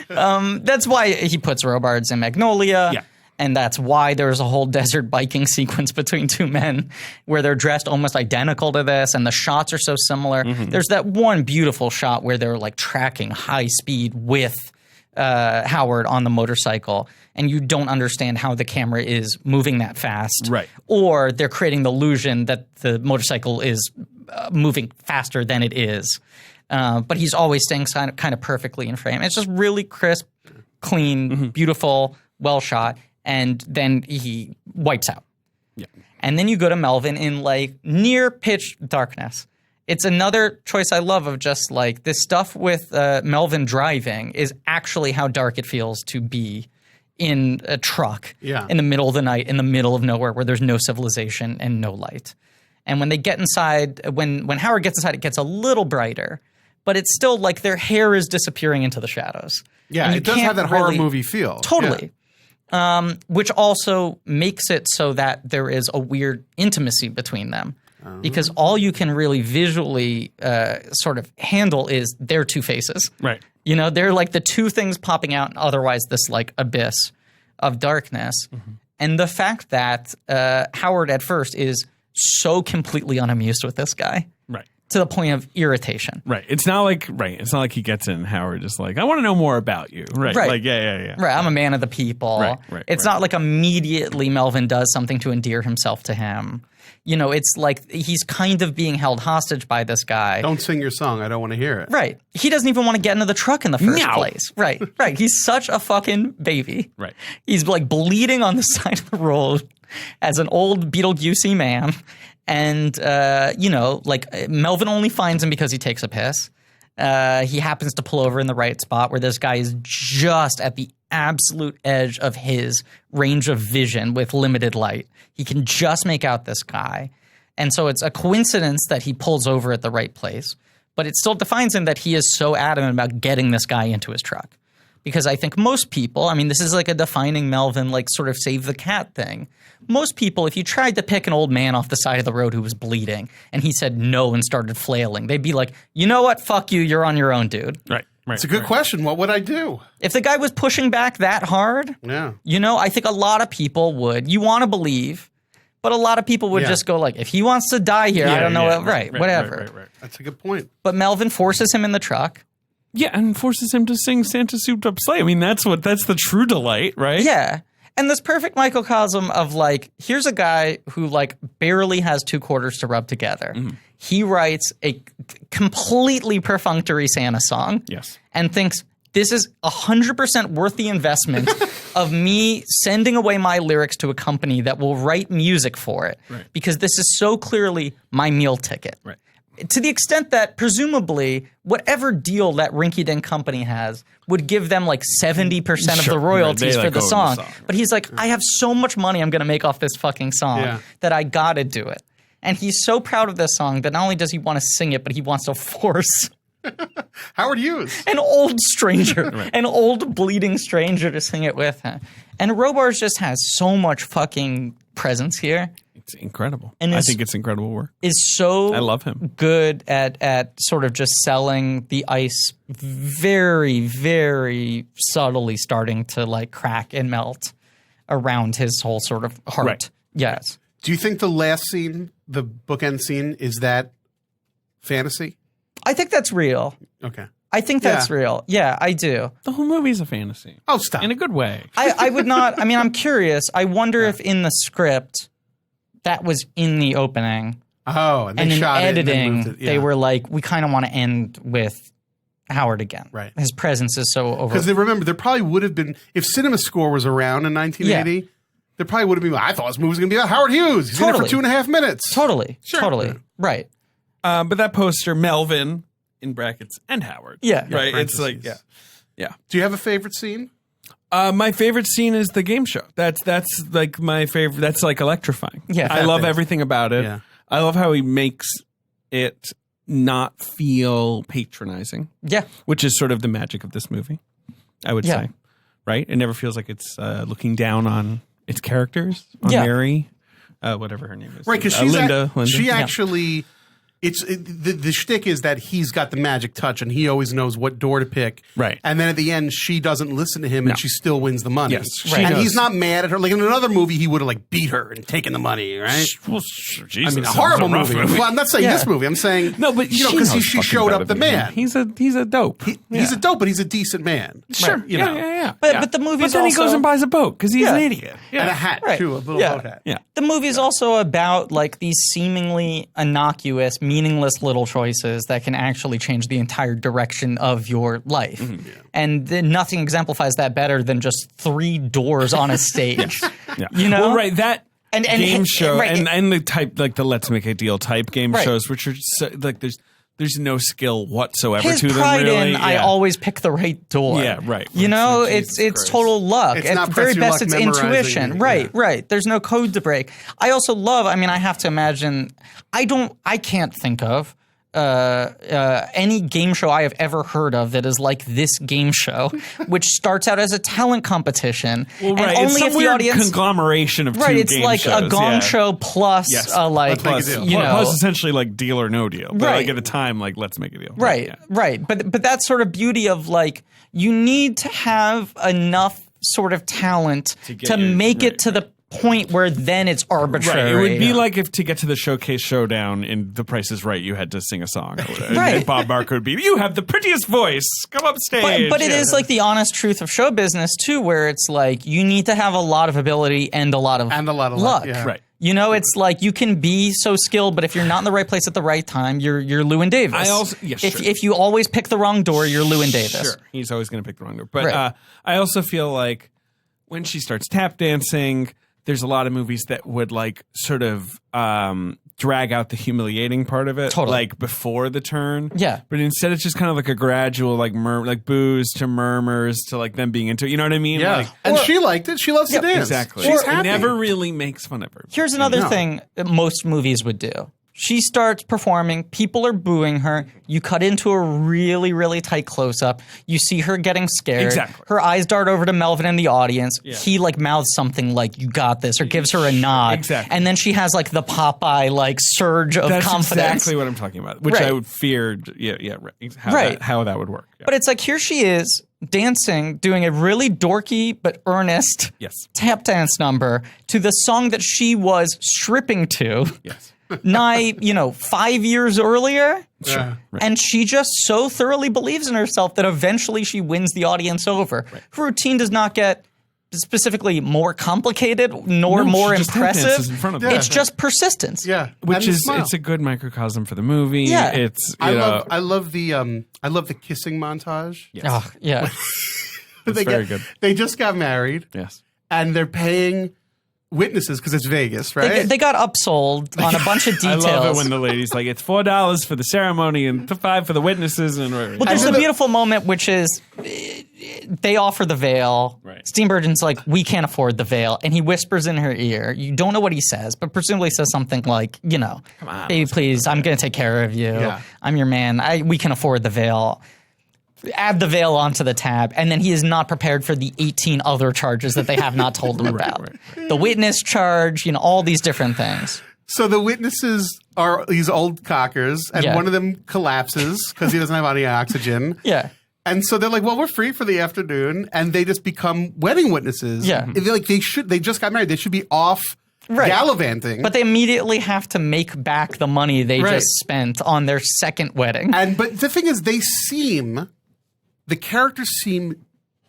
That's why he puts Robards in Magnolia. Yeah. And that's why there's a whole desert biking sequence between two men where they're dressed almost identical to this, and the shots are so similar. There's that one beautiful shot where they're like tracking high speed with Howard on the motorcycle, and you don't understand how the camera is moving that fast. Right. Or they're creating the illusion that the motorcycle is moving faster than it is. But he's always staying kind of perfectly in frame. It's just really crisp, clean, beautiful, well shot. And then he wipes out. Yeah. And then you go to Melvin in like near pitch darkness. It's another choice I love of just like this stuff with Melvin driving is actually how dark it feels to be in a truck in the middle of the night, in the middle of nowhere where there's no civilization and no light. And when they get inside, when Howard gets inside, it gets a little brighter, but it's still like their hair is disappearing into the shadows. Yeah, And you it does can't have that horror really- movie feel. Totally. Which also makes it so that there is a weird intimacy between them. Because all you can really visually sort of handle is their two faces. Right. You know, they're like the two things popping out, and otherwise this like abyss of darkness. And the fact that Howard at first is so completely unamused with this guy. Right. To the point of irritation. Right. It's not like he gets in Howard is like, I want to know more about you. Right. Right. Like, yeah. Right, I'm a man of the people. Right, It's not like immediately Melvin does something to endear himself to him. You know, it's like he's kind of being held hostage by this guy. Don't sing your song. I don't want to hear it. Right. He doesn't even want to get into the truck in the first No. place. Right. He's such a fucking baby. Right. He's like bleeding on the side of the road as an old Beetlejuicy man. And, you know, like Melvin only finds him because he takes a piss. He happens to pull over in the right spot where this guy is just at the absolute edge of his range of vision with limited light. He can just make out this guy. And so it's a coincidence that he pulls over at the right place. But it still defines him that he is so adamant about getting this guy into his truck. Because I think most people, I mean, this is like a defining Melvin, like sort of save the cat thing. Most people, if you tried to pick an old man off the side of the road who was bleeding and he said no and started flailing, they'd be like, you know what? Fuck you. You're on your own, dude. Right. It's a good question. What would I do? If the guy was pushing back that hard, Yeah. you know, I think a lot of people would. You want to believe, but a lot of people would just go like, if he wants to die here, I don't know. Whatever. Right. That's a good point. But Melvin forces him in the truck. Yeah, and forces him to sing Santa Souped Up Sleigh. I mean, that's the true delight, right? Yeah. And this perfect microcosm of like, here's a guy who like barely has two quarters to rub together. He writes a completely perfunctory Santa song. Yes. And thinks this is 100% worth the investment of me sending away my lyrics to a company that will write music for it. Right. Because this is so clearly my meal ticket. Right. To the extent that presumably whatever deal that rinky-dink company has would give them like 70% of Sure, the right. royalties They, for like, the own the song. song, right. But he's like, I have so much money I'm going to make off this fucking song that I got to do it. And he's so proud of this song that not only does he want to sing it, but he wants to force Howard Hughes. an old stranger, an old bleeding stranger to sing it with him. And Robards just has so much fucking presence here. It's incredible. And I think it's incredible work. Is so I love him. good at sort of just selling the ice very, very subtly starting to like crack and melt around his whole sort of heart. Right. Yes. Do you think the last scene, the bookend scene, is that fantasy? I think that's real. Okay. I think that's real. Yeah, I do. The whole movie's a fantasy. Oh, stop. In a good way. I would not. I mean, I'm curious. I wonder if in the script that was in the opening. Oh, and they And in shot editing, it and then moved it. they were like, we kind of want to end with Howard again. Right. His presence is so over. Because remember, there probably would have been, if Cinema Score was around in 1980, there probably would have been, I thought this movie was going to be about Howard Hughes. He's in it for Totally. 2.5 minutes. Totally. Right. But that poster, Melvin, in brackets, and Howard. Yeah. Right? It's like, Parentheses. yeah. Do you have a favorite scene? My favorite scene is the game show. That's like my favorite. That's like electrifying. Yeah. I love everything about it. Yeah. I love how he makes it not feel patronizing, Yeah. which is sort of the magic of this movie, I would Yeah. say. Right? It never feels like it's looking down on its characters, on Yeah. Mary, whatever her name is. Right, because Linda. she Yeah. actually the shtick is that he's got the magic touch and he always knows what door to pick. Right. And then at the end, she doesn't listen to him and she still wins the money. Yes, she and does. he's not mad at her. Like in another movie, he would have like beat her and taken the money, right? Well, Jesus, I mean, a horrible that was a rough movie. Well, I'm not saying Yeah. this movie. I'm saying No, but you know, she because knows she fucking showed better up the than him. man. He's a dope. He's a dope, but he's a decent man. Sure, you know. yeah. But the movie's But then he also- goes and buys a boat because he's Yeah. an idiot. And a hat Right. too, a little Yeah. boat hat. Yeah. The movie's also about like these seemingly innocuous, meaningless little choices that can actually change the entire direction of your life. And nothing exemplifies that better than just 3 doors on a stage. Yeah. You know? Well, right. That And game show right, and the type like the Let's Make a Deal type game Right. shows, which are so, like there's no skill whatsoever his to them. pride Really, in I always pick the right door. Yeah, right. You know, Jesus it's Christ. total luck. It's At not the press very your best, luck it's memorizing intuition. it, Right, yeah. right. There's no code to break. I also love. I mean, I have to imagine. I can't think of any game show I have ever heard of that is like this game show, which starts out as a talent competition. Well, right. And It's only some if the weird audience. conglomeration of Right, two it's game like shows. a gong yeah. show plus Yes. like Let's Make a Deal. you know Plus essentially like Deal or No Deal. But Right. like at a time, like Let's Make a Deal. Right, Yeah. right. But that sort of beauty of like you need to have enough sort of talent to make it to the point where then it's arbitrary. Right. It would be like if to get to the showcase showdown in The Price is Right, you had to sing a song. Or whatever. Right. And Bob Barker would be, you have the prettiest voice. Come up stage. But it is like the honest truth of show business too, where it's like you need to have a lot of ability and a lot of luck. Yeah. Right. You know, it's like you can be so skilled, but if you're not in the right place at the right time, you're Llewyn Davis. I also- yes, if sure. if you always pick the wrong door, you're Llewyn Davis. Sure. He's always going to pick the wrong door. But Right. I also feel like when she starts tap dancing, there's a lot of movies that would like sort of drag out the humiliating part of it, Totally. like before the turn. Yeah. But instead, it's just kind of like a gradual, like like boos to murmurs to like them being into it. You know what I mean? Yeah. Like, And she liked it. She loves to dance. exactly. She's It happy. never really makes fun of her. Here's another No. thing that most movies would do. She starts performing. People are booing her. You cut into a really, really tight close-up. You see her getting scared. Exactly. Her eyes dart over to Melvin in the audience. Yeah. He like mouths something like "You got this" or gives her a nod. Exactly. And then she has like the Popeye like surge of That's confidence. exactly what I'm talking about, which Right. I would feared. Yeah, right. Right. How that would work. Yeah. But it's like here she is dancing, doing a really dorky but earnest Yes. tap dance number to the song that she was stripping to. Yes. 5 years earlier. Yeah. And she just so thoroughly believes in herself that eventually she wins the audience over. Her routine does not get specifically more complicated nor No, more she just tap dances impressive. in front of them. It's just persistence. Yeah. Which And is smile. it's a good microcosm for the movie. Yeah. It's I you know, love the kissing montage. yes. Oh, yeah. It's very good. They just got married Yes. and they're paying witnesses because it's Vegas, right? They got upsold on a bunch of I details. love it when the lady's like, it's $4 for the ceremony and $5 for the witnesses and Well, there's a beautiful moment, which is they offer the veil. Right. Steenburgen's like, we can't afford the veil. And he whispers in her ear. You don't know what he says, but presumably says something like, come on, baby, please, I'm going to take care of you. Yeah. I'm your man. We can afford the veil. Add the veil onto the tab, and then he is not prepared for the 18 other charges that they have not told him about. The witness charge, all these different things. So the witnesses are these old cockers, and Yeah. one of them collapses because he doesn't have any oxygen. Yeah. And so they're like, well, we're free for the afternoon, and they just become wedding witnesses. Yeah. They're like, they just got married. They should be off Right. gallivanting. But they immediately have to make back the money they Right. just spent on their second wedding. But the thing is, the characters seem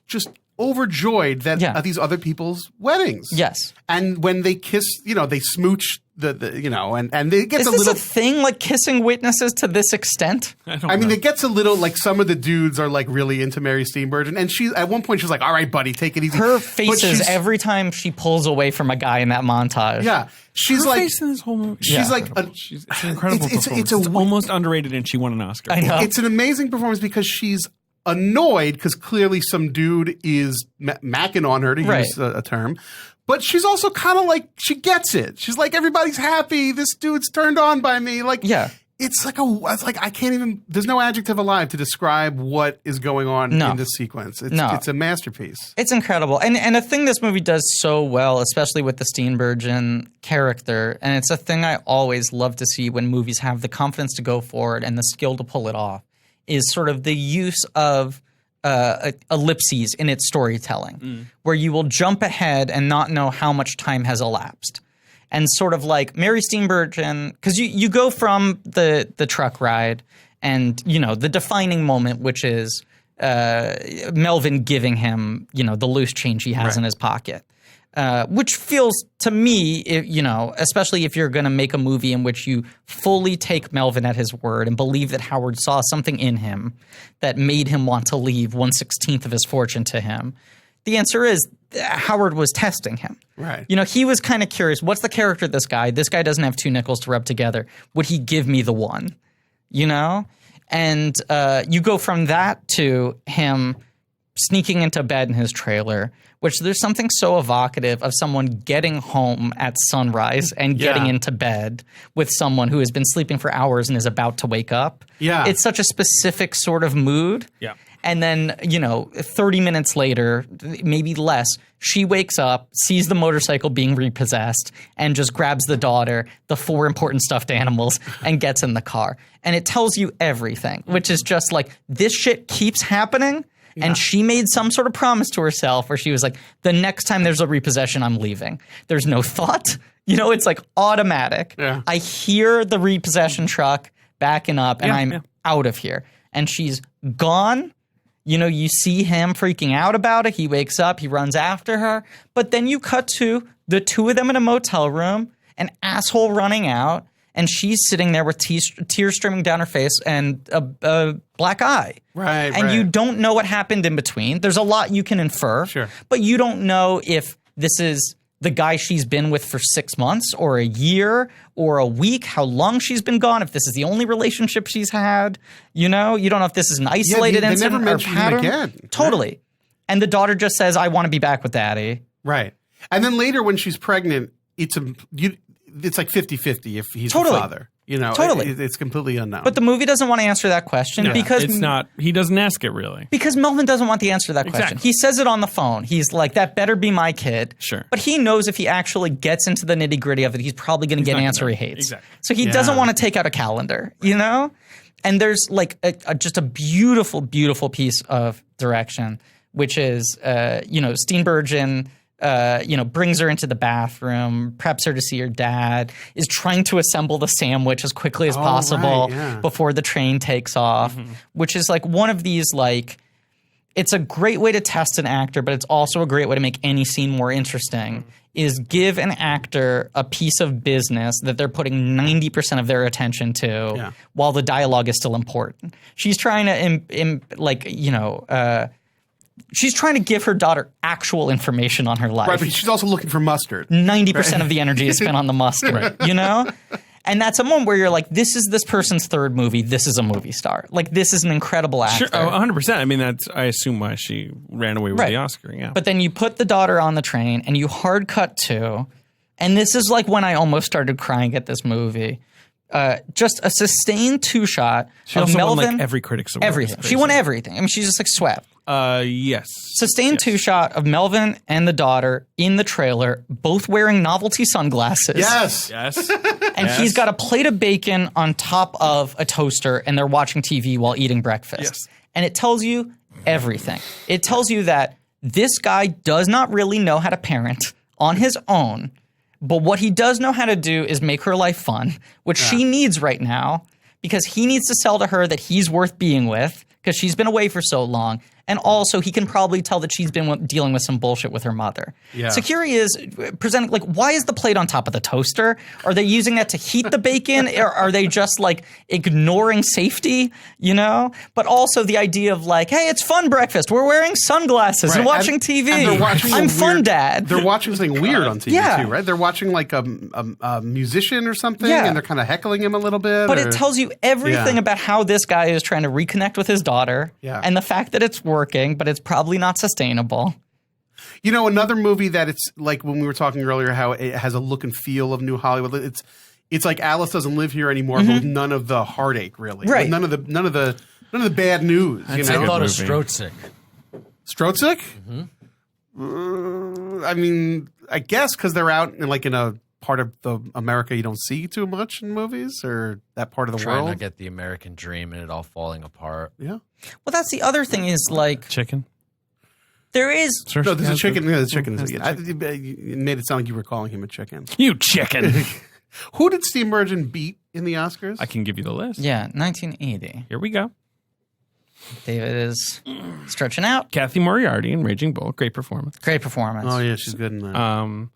just overjoyed that Yeah. at these other people's weddings. Yes. And when they kiss, they smooch and it gets Is a this little. a thing, like kissing witnesses to this extent? I mean, it gets a little like some of the dudes are like really into Mary Steenburgen, and she at one point she's like, "All right, buddy, take it easy." Her But faces she's- every time she pulls away from a guy in that montage. yeah, she's Her like, face in this whole movie. she's like, It's an incredible it's performance. a It's almost underrated, and she won an Oscar. I know. it's an amazing performance because she's annoyed because clearly some dude is macking on her, to Right. use a term. But she's also kind of like, she gets it. She's like, everybody's happy. This dude's turned on by me. Like, Yeah. It's like I can't even. There's no adjective alive to describe what is going on in this sequence. It's a masterpiece. It's incredible, and a thing this movie does so well, especially with the Steenburgen character, and it's a thing I always love to see when movies have the confidence to go forward and the skill to pull it off, is sort of the use of ellipses in its storytelling, where you will jump ahead and not know how much time has elapsed. And sort of like Mary Steenburgen, because you go from the truck ride and, the defining moment, which is Melvin giving him, the loose change he has in his pocket, which feels to me, especially if you're going to make a movie in which you fully take Melvin at his word and believe that Howard saw something in him that made him want to leave 1/16 of his fortune to him. The answer is Howard was testing him. Right. He was kind of curious. What's the character of this guy? This guy doesn't have two nickels to rub together. Would he give me the one? And you go from that to him sneaking into bed in his trailer, which there's something so evocative of someone getting home at sunrise and getting into bed with someone who has been sleeping for hours and is about to wake up. Yeah. It's such a specific sort of mood. Yeah. And then, 30 minutes later, maybe less, she wakes up, sees the motorcycle being repossessed, and just grabs the daughter, the 4 important stuffed animals, and gets in the car. And it tells you everything, which is just like, this shit keeps happening. Yeah. And she made some sort of promise to herself where she was like, the next time there's a repossession, I'm leaving. There's no thought. It's like automatic. Yeah. I hear the repossession truck backing up, and I'm out of here. And she's gone. You see him freaking out about it. He wakes up. He runs after her. But then you cut to the two of them in a motel room, an asshole running out, and she's sitting there with tears streaming down her face and a black eye. Right, and you don't know what happened in between. There's a lot you can infer. Sure. But you don't know if this is the guy she's been with for 6 months or a year or a week, how long she's been gone, if this is the only relationship she's had. You don't know if this is an isolated incident never or mentioned pattern. him again. Totally. Right. And the daughter just says, I want to be back with daddy. Right. And then later when she's pregnant, it's like 50-50 if he's the father. Totally. It's completely unknown. But the movie doesn't want to answer that question because it's not. He doesn't ask it really. Because Melvin doesn't want the answer to that question. He says it on the phone. He's like, that better be my kid. Sure. But he knows if he actually gets into the nitty gritty of it, he's probably going to get an answer he hates. Exactly. So he doesn't want to take out a calendar, And there's like just a beautiful, beautiful piece of direction, which is, Steenburgen brings her into the bathroom, preps her to see her dad, is trying to assemble the sandwich as quickly as possible before the train takes off, which is like one of these it's a great way to test an actor, but it's also a great way to make any scene more interesting, is give an actor a piece of business that they're putting 90% of their attention to while the dialogue is still important. She's trying to, she's trying to give her daughter actual information on her life. Right, but she's also looking for mustard. 90% of the energy is spent on the mustard, And that's a moment where you're like, this is this person's third movie. This is a movie star. Like, this is an incredible actor. Sure, 100%. I mean, that's, I assume, why she ran away with the Oscar, But then you put the daughter on the train and you hard cut to, and this is like when I almost started crying at this movie. Just a sustained 2-shot of Melvin. Won, every critic's award. Everything. She won everything. I mean, she's just swept. Yes. Sustained 2-shot of Melvin and the daughter in the trailer, both wearing novelty sunglasses. Yes. And he's got a plate of bacon on top of a toaster, and they're watching TV while eating breakfast. Yes. And it tells you everything. It tells you that this guy does not really know how to parent on his own, but what he does know how to do is make her life fun, which she needs right now, because he needs to sell to her that he's worth being with because she's been away for so long. And also, he can probably tell that she's been dealing with some bullshit with her mother. Yeah. So here he is presenting, like, why is the plate on top of the toaster? Are they using that to heat the bacon? Or are they just, like, ignoring safety, But also the idea of, like, hey, it's fun breakfast. We're wearing sunglasses and watching TV. And they're watching I'm fun, Dad. They're watching something weird on TV, too, right? They're watching, like, a musician or something, and they're kind of heckling him a little bit. But it tells you everything about how this guy is trying to reconnect with his daughter and the fact that it's working, but it's probably not sustainable. Another movie that it's like when we were talking earlier, how it has a look and feel of New Hollywood. it's like Alice doesn't live here anymore, but with none of the heartache, really. Right. None of the bad news. That's you a know? good I thought of movie. Strotsick. Strotsick? I mean, I guess because they're out in like in a part of the America you don't see too much in movies, or that part of the Trying world. to get the American dream and it all falling apart. Yeah. Well, that's the other thing is like Chicken. there is. Sure, No, there's a has chicken. the- Yeah, the chicken has is. the chicken. You made it sound like you were calling him a chicken. You chicken. Who did Steenburgen beat in the Oscars? I can give you the list. Yeah, 1980. Here we go. David is stretching out. Kathy Moriarty in Raging Bull. Great performance. Great performance. Oh yeah, she's good in that.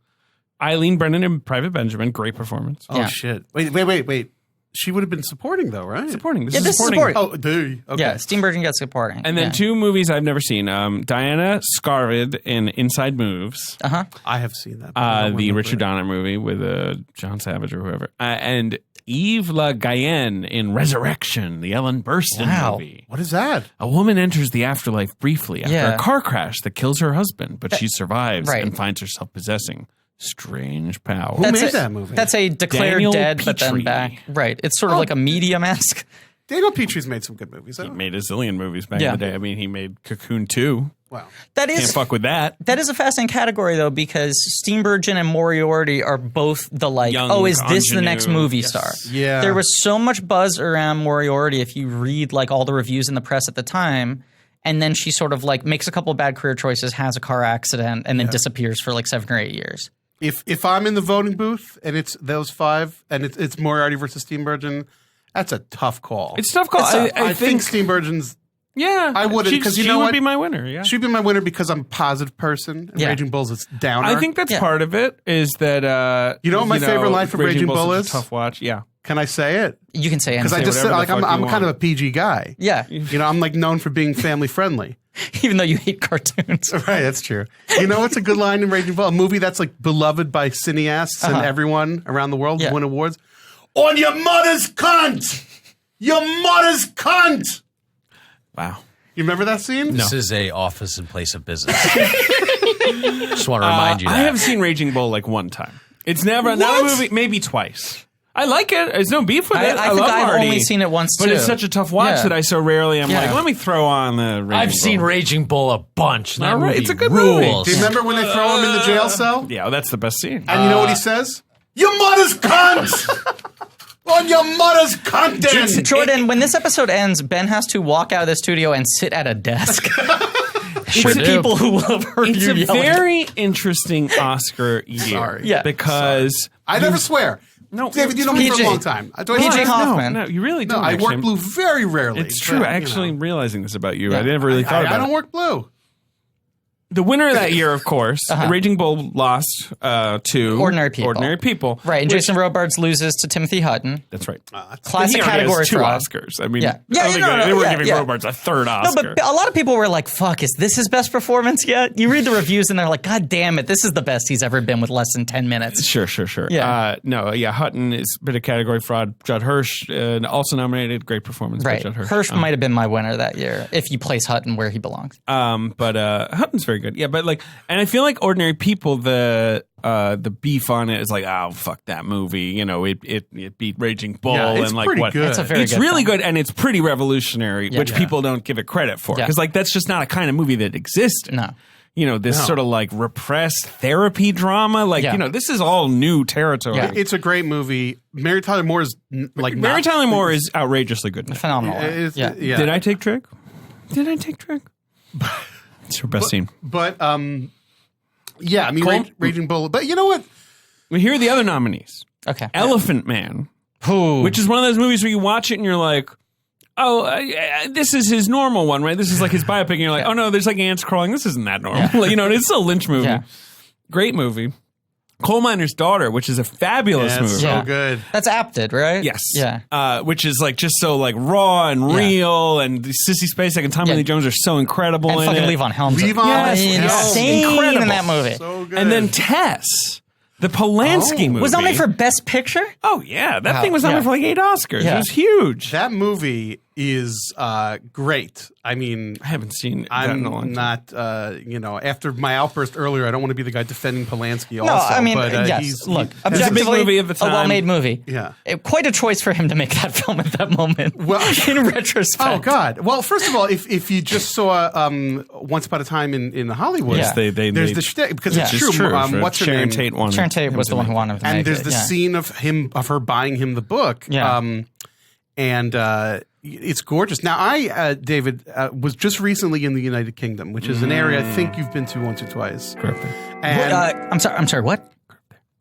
Eileen Brennan in Private Benjamin. Great performance. Oh yeah. shit! Wait. She would have been supporting though, right? Supporting. This Yeah, is this is supporting. supporting. Oh, dude. Okay. Yeah, Steenburgen gets supporting. And then yeah. 2 movies I've never seen. Diana Scarvid in Inside Moves. I have seen that. but I don't The remember Richard it. Donner movie with John Savage or whoever. And Yves Le Guyenne in Resurrection, the Ellen Burstyn Wow. movie. What is that? A woman enters the afterlife briefly after Yeah. a car crash that kills her husband, but she survives right. and finds herself possessing strange power. Who made a, that movie? That's a declared Daniel dead, but then Petrie. back. Right. It's sort of like a medium-esque. Daniel Petrie's made some good movies. He made a zillion movies back Yeah. in the day. I mean, he made Cocoon 2. Wow. That Can't is fuck with that. that is a fascinating category though, because Steenburgen and Moriarty are both the like, Young, oh, is this the ingenue. next movie Yes. star? Yeah. There was so much buzz around Moriarty if you read like all the reviews in the press at the time. And then she sort of like makes a couple of bad career choices, has a car accident, and then disappears for like 7 or 8 years. If I'm in the voting booth and it's those 5 and it's Moriarty versus Steenburgen, that's a tough call. It's a tough call. I think Steenburgen's. yeah, I wouldn't, she- 'cause you she know would what? be my winner. Yeah, She'd be my winner because I'm a positive person. And Yeah. Raging Bull's it's downer. I think that's Yeah. part of it. Is that You know what my favorite line from Raging Bull Bull's is? a tough watch. Yeah, Can I say it? You can say Because I anything. just said whatever like the fuck I'm you kind of want. a PG guy. Yeah. You know, I'm like known for being family friendly. Even though you hate cartoons. Right, that's true. You know what's a good line in Raging Bull? A movie that's like beloved by cineasts and everyone around the world Yeah. who win awards. On your mother's cunt! Your mother's cunt! wow. You remember that scene? This is a office and place of business. Just want to remind you that. I have seen Raging Bull like 1 time. It's never not a What? movie. Maybe twice. I like it. There's no beef with it. I think love I've Marty, only seen it once but too. it's such a tough watch Yeah. that I so rarely am Yeah. like, let me throw on the. Raging I've seen Bull. Raging Bull a bunch. That All right, movie it's a good movie. rules. Do you remember when they throw him in the jail cell? Yeah, well, that's the best scene. And you know what he says? Your mother's cunt! On your mother's cunt, then! Jordan, when this episode ends, Ben has to walk out of the studio and sit at a desk with do. people who will have heard It's you a yelling. very interesting Oscar year. Sorry. Yeah. Because I never swear. No, David, you know me for a PJ. long time. Do I PJ swear? Hoffman. No, you really No, don't. I actually. work blue very rarely. It's true. but, you Actually, know. realizing this about you, Yeah. I never really thought about I don't it. work blue. The winner of that year, of course, Raging Bull lost to Ordinary People. Ordinary People. Right, and which- Jason Robards loses to Timothy Hutton. That's right. Classic He already category has 2 fraud. Oscars. I mean, Yeah. I don't Yeah, think no, they were yeah, giving yeah. Robards a 3rd No, Oscar. but a lot of people were like, fuck, is this his best performance yet? You read the reviews and they're like, God damn it, this is the best he's ever been with less than 10 minutes. Sure. Yeah. Hutton is a bit of category fraud. Judd Hirsch, also nominated. Great performance by Right. Judd Hirsch. Hirsch might have been my winner that year if you place Hutton where he belongs. But Hutton's very good. Yeah, but like, and I feel like Ordinary People, the beef on it is like, oh fuck that movie. You know, it beat Raging Bull Yeah, it's and like pretty what? good. It's a very It's good really film. good and it's pretty revolutionary, which Yeah. people don't give it credit for Yeah. because like that's just not a kind of movie that existed. No. You know, this sort of like repressed therapy drama. Like, Yeah. you know, this is all new territory. Yeah. It's a great movie. Mary Tyler Moore is like Mary not- Tyler Moore is outrageously good. Phenomenal. Yeah. Did I take Trick? It's her best scene. But yeah, I mean Cole- Raging Bull. But you know what? Well, here are the other nominees. Okay. Elephant Man, Ooh. which is one of those movies where you watch it and you're like, oh, this is his normal one, right? This is like his biopic. And you're like, oh no, there's like ants crawling. This isn't that normal. You know, it's a Lynch movie. Yeah. Great movie. Coal Miner's Daughter, which is a fabulous Yeah, it's movie. so Yeah. good. That's apted, right? Yes. Yeah. Which is like just so like raw and real, and Sissy Spacek and Tommy Yeah. Lee Jones are so incredible And in fucking it. Levon Helms. Levon Yes, Helms. insane Incredible. in that movie. So good. And then Tess, the Polanski movie. Was nominated for Best Picture? Oh yeah, that Wow. thing was nominated Yeah. for like 8 Oscars. Yeah. It was huge. that movie is great. I mean, I haven't seen that in a long I'm time. not, after my outburst earlier, I don't want to be the guy defending Polanski No, also. I mean, but, yes. Look, a big objectively, movie of the time. a well-made movie. Yeah. Quite a choice for him to make that film at that moment. Well- in retrospect. Oh God! Well, first of all, if you just saw Once Upon a Time in Hollywood, Yeah. They there's the shtick because it's Yeah. true. It's true. What's her Sharon name? Tate wanted Sharon Tate him was to the one make who it. wanted him to And make there's it. the yeah. scene of her buying him the book. Yeah. And it's gorgeous. Now, David, was just recently in the United Kingdom, which is an area I think you've been to once or twice. And I'm sorry. What?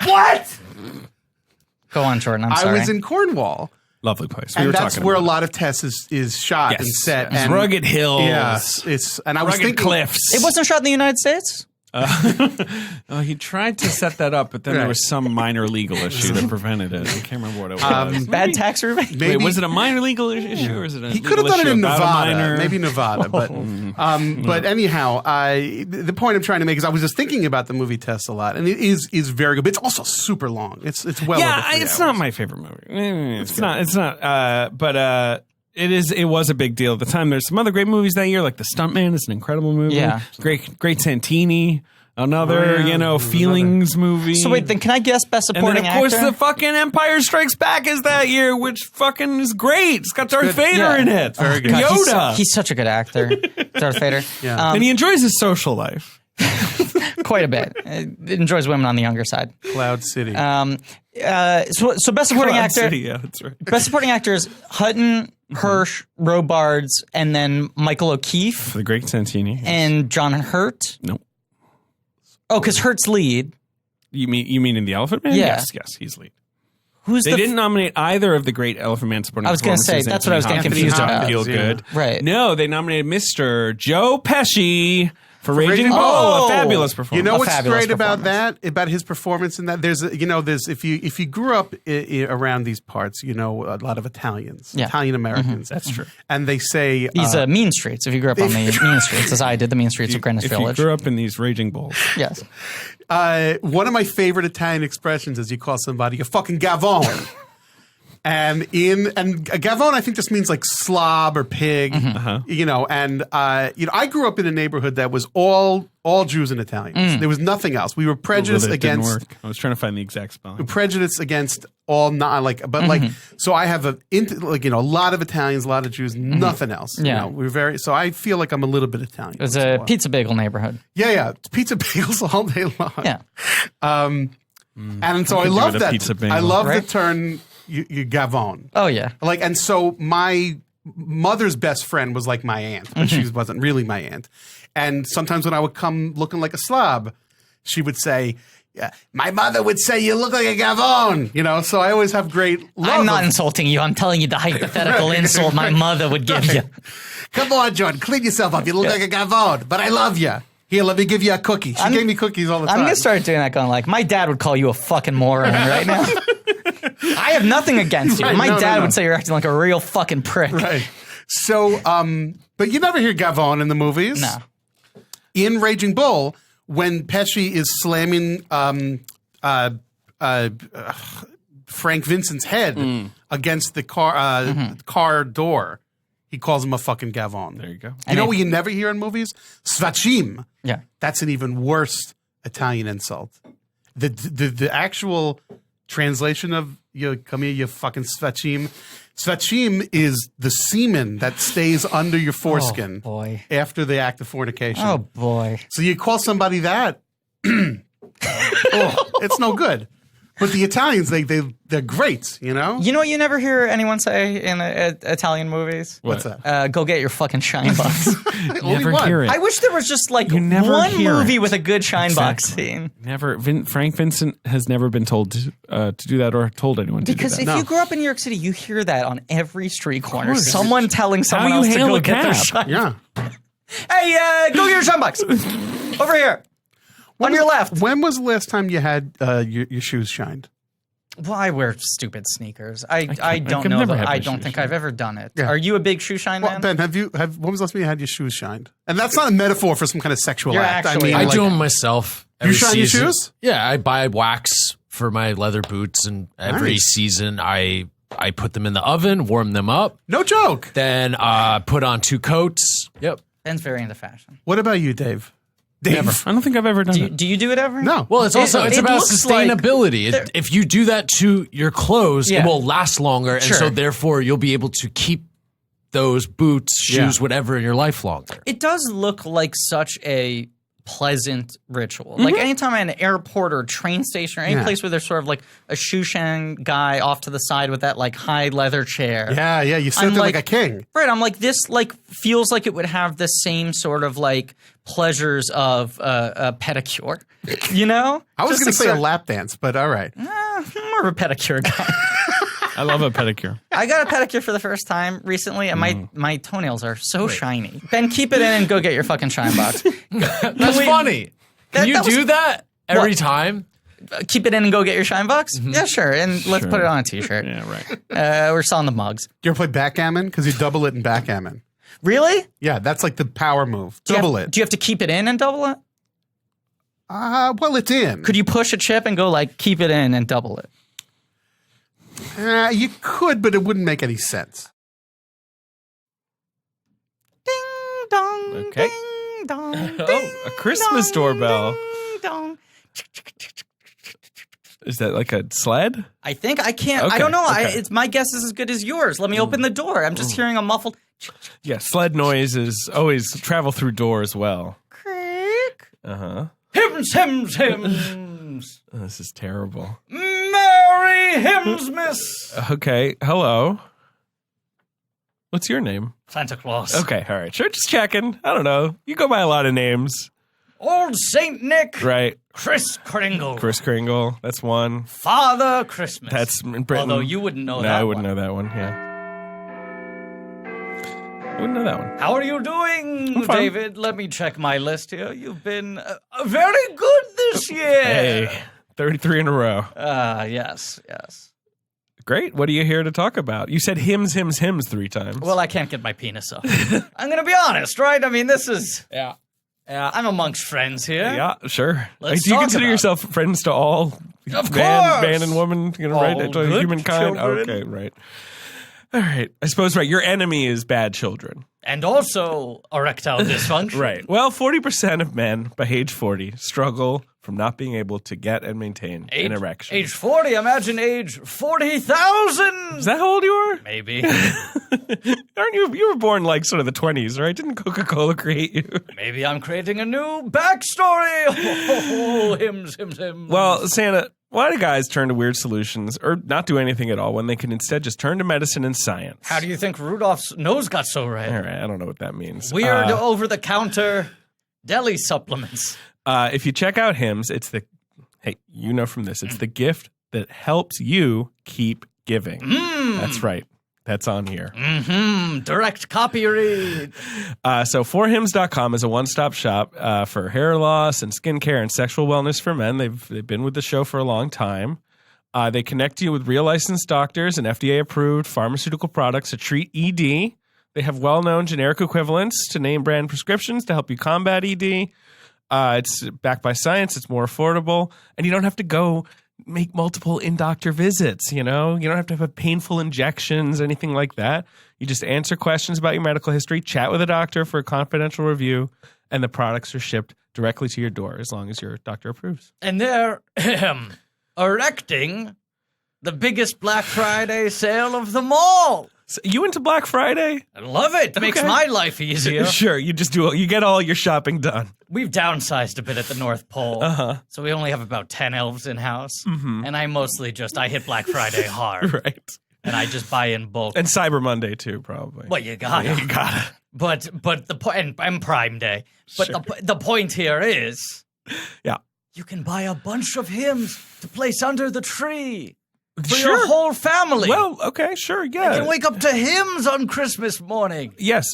What? Go on, Jordan. I'm I sorry. was in Cornwall, Lovely place. We and were that's talking where a about lot of Tess is shot Yes, and set. yes. And Rugged hills. Yeah, and I was rugged thinking, cliffs. It wasn't shot in the United States. He tried to set that up, but then there was some minor legal issue that prevented it. I can't remember what it was. Bad tax rebate. maybe Wait, was it a minor legal issue or is it a he could have legal done it issue in about a Nevada, minor? maybe Nevada, but anyhow, the point I'm trying to make is I was just thinking about the movie Tess a lot, and it is very good, but it's also super long. It's well over 3 it's hours. not my favorite movie. It's not. But it was a big deal at the time. There's some other great movies that year, like The Stuntman is an incredible movie. Yeah. Great Santini. Another, feelings movie. So wait, then can I guess best and supporting then, of course, actor? the fucking Empire Strikes Back is that year, which fucking is great. It's got Darth Vader Yeah. in it. Oh, Very God, Yoda. He's such a good actor, Darth Vader. Yeah. And he enjoys his social life. Quite a bit. Enjoys women on the younger side. Cloud City. So best supporting Cloud actor. City, yeah, that's right. Best supporting actors: Hutton, Hirsch, Robards, and then Michael O'Keefe The Great Santini. and John Hurt. Nope. Oh, because Hurt's lead. You mean in The Elephant Man? Yeah. Yes, he's lead. Who's They the didn't nominate either of the great Elephant Man supporting I was gonna say, performances. that's what I was getting Anthony confused Hopkins, about. Feel Yeah. good. Right. No, they nominated Mr. Joe Pesci for Raging Raging Bull. Bull. A fabulous performance. You know A what's fabulous great about performance. that? About his performance in that? There's if you grew up around these parts, you know a lot of Italians, Yeah. Italian Americans. That's true. And they say These mean streets. If you grew up on the mean streets, as I did, the mean streets of Greenwich If you Village. grew up in these Raging Bulls. Yes. one of my favorite Italian expressions is you call somebody a fucking gavone. And gavone, I think, just means like slob or pig, and I grew up in a neighborhood that was all Jews and Italians. There was nothing else. We were prejudiced It didn't against work. I was trying to find the exact spelling. prejudice against all not like, but like, so I have a lot of Italians, a lot of Jews, nothing else. Yeah. We're very, so I feel like I'm a little bit Italian. It was once in a while. pizza bagel neighborhood. Yeah. Pizza bagels all day long. Yeah. And so I could do love with a that. pizza bagel. I love Right? the term you gavone. Oh, yeah. Like, and so my mother's best friend was like my aunt, but she wasn't really my aunt. And sometimes when I would come looking like a slob, she would say, yeah, my mother would say, you look like a gavone, so I always have great love. I'm not of- insulting you. I'm telling you the hypothetical insult my mother would give you. Come on, Jordan, clean yourself up. You look like a gavone, but I love you. Here, let me give you a cookie. She gave me cookies all the time. I'm going to start doing that going like, my dad would call you a fucking moron right now. I have nothing against you. Right, My no, dad no. would say you're acting like a real fucking prick. Right. So, but you never hear gavone in the movies. No. In Raging Bull, when Pesci is slamming Frank Vincent's head against the car door, he calls him a fucking gavone. There you go. You know what you never hear in movies? Svachim. Yeah. That's an even worse Italian insult. The actual translation of you come here, you fucking svachim. Svachim is the semen that stays under your foreskin boy. after the act of fornication. Oh, boy. So you call somebody that, it's no good. But the Italians, they're great, You know what you never hear anyone say in Italian movies? What's that? Go get your fucking shine box. Never hear it. I wish there was just like never one hear movie it. with a good shine box Exactly. scene. Never. Frank Vincent has never been told to do that or told anyone to Because do if that. you grew up in New York City, you hear that on every street corner. Someone telling someone you else to hail go a get their cab? shine. Yeah. Hey, go get your shine box over here on your left. When was the last time you had your shoes shined? Well, I wear stupid sneakers. I don't can know. never have I my don't shoes think shined. I've ever done it. Yeah. Are you a big shoe shine Well, man? Ben, when was the last time you had your shoes shined? And that's not a metaphor for some kind of sexual You're act. actually- I like, do them myself. You every shine your season. shoes? Yeah, I buy wax for my leather boots, and every Nice. season I I put them in the oven, warm them up, No joke. then put on 2 coats. Yep. Ben's very into fashion. What about you, Dave? Never. I don't think I've ever done it. Do you do it ever? No. Well, it's also it's it about looks like sustainability. If you do that to your clothes, Yeah. it will last longer, and Sure. so therefore you'll be able to keep those boots, shoes, whatever in your life longer. It does look like such a pleasant ritual. Like anytime I'm at an airport or a train station or any place where there's sort of like a shoeshine guy off to the side with that like high leather chair. Yeah, you sit I'm there like a king. Right, I'm like, this like feels like it would have the same sort of like pleasures of a pedicure, you know? I was Just going to say a sort- lap dance, but all right. I'm more of a pedicure guy. I love a pedicure. I got a pedicure for the first time recently, and my toenails are so shiny. Ben, keep it in and go get your fucking shine box. That's funny. Can you that was- do that every What? time? Keep it in and go get your shine box? Yeah, sure. And let's put it on a t-shirt. Yeah, right. We're selling the mugs. Do you ever play backgammon? Because you double it in backgammon. Really? Yeah, that's like the power move. Do you Double have- it. Do you have to keep it in and double it? Well, it's in. Could you push a chip and go like, keep it in and double it? You could, but it wouldn't make any sense. Ding dong. Okay. Ding dong. Oh, a Christmas doorbell. Ding dong. Is that like a sled? I think I can't. I Okay, don't know. okay. It's my guess is as good as yours. Let me open the door. I'm just hearing a muffled Yeah, sled noises always travel through doors well. creak. Uh-huh. Hymns, hymns, hymns. Oh, this is terrible. Merry hymns, miss. Okay, hello. What's your name? Santa Claus. Okay, all right. Sure, just checking. I don't know. You go by a lot of names, Old Saint Nick. right? Chris Kringle. Chris Kringle, that's one. Father Christmas. That's in Britain. Although you wouldn't know No, that I wouldn't one. know that one, yeah. I wouldn't know that one. How are you doing, fine. David? Let me check my list here. You've been very good this year. Hey, 33 in a row. Yes. Great. What are you here to talk about? You said hymns 3 times. Well, I can't get my penis up. I'm going to be honest, right? I mean, this is... yeah. I'm amongst friends here. Yeah, sure. Let's Do you talk consider about yourself friends to all Of man course. and woman? You know, All right? To good humankind? children. Okay, right. All right. I suppose, right, your enemy is bad children. And also erectile dysfunction. Right. Well, 40% of men by age 40 struggle from not being able to get and maintain an erection. Age 40, imagine age 40,000. Is that how old you are? Maybe. Aren't you? You were born like sort of the 20s, right? Didn't Coca-Cola create you? Maybe I'm creating a new backstory. Oh, hymns. Well, Santa, why do guys turn to weird solutions or not do anything at all when they can instead just turn to medicine and science? How do you think Rudolph's nose got so red? All right, I don't know what that means. Weird over-the-counter deli supplements. If you check out Hims, it's the, hey, you know from this, it's the gift that helps you keep giving. That's right. That's on here. Direct copy read. So forhims.com is a one-stop shop for hair loss and skincare and sexual wellness for men. They've been with the show for a long time. They connect you with real licensed doctors and FDA-approved pharmaceutical products to treat ED. They have well-known generic equivalents to name brand prescriptions to help you combat ED. It's backed by science. It's more affordable. And you don't have to go make multiple in-doctor visits, you know? You don't have to have painful injections, anything like that. You just answer questions about your medical history, chat with a doctor for a confidential review, and the products are shipped directly to your door as long as your doctor approves. And they're erecting the biggest Black Friday sale of them all. So you into Black Friday? I love it. Makes Okay. my life easier. Sure, you get all your shopping done. We've downsized a bit at the North Pole. So we only have about 10 elves in-house. And I mostly I hit Black Friday hard. Right. And I just buy in bulk. And Cyber Monday too, probably. Well, you gotta. You gotta. But the point, and Prime Day. But the point here is, Yeah. you can buy a bunch of hymns to place under the tree for Sure. your whole family. Well, okay, sure, you yeah. can wake up to hymns on Christmas morning. Yes,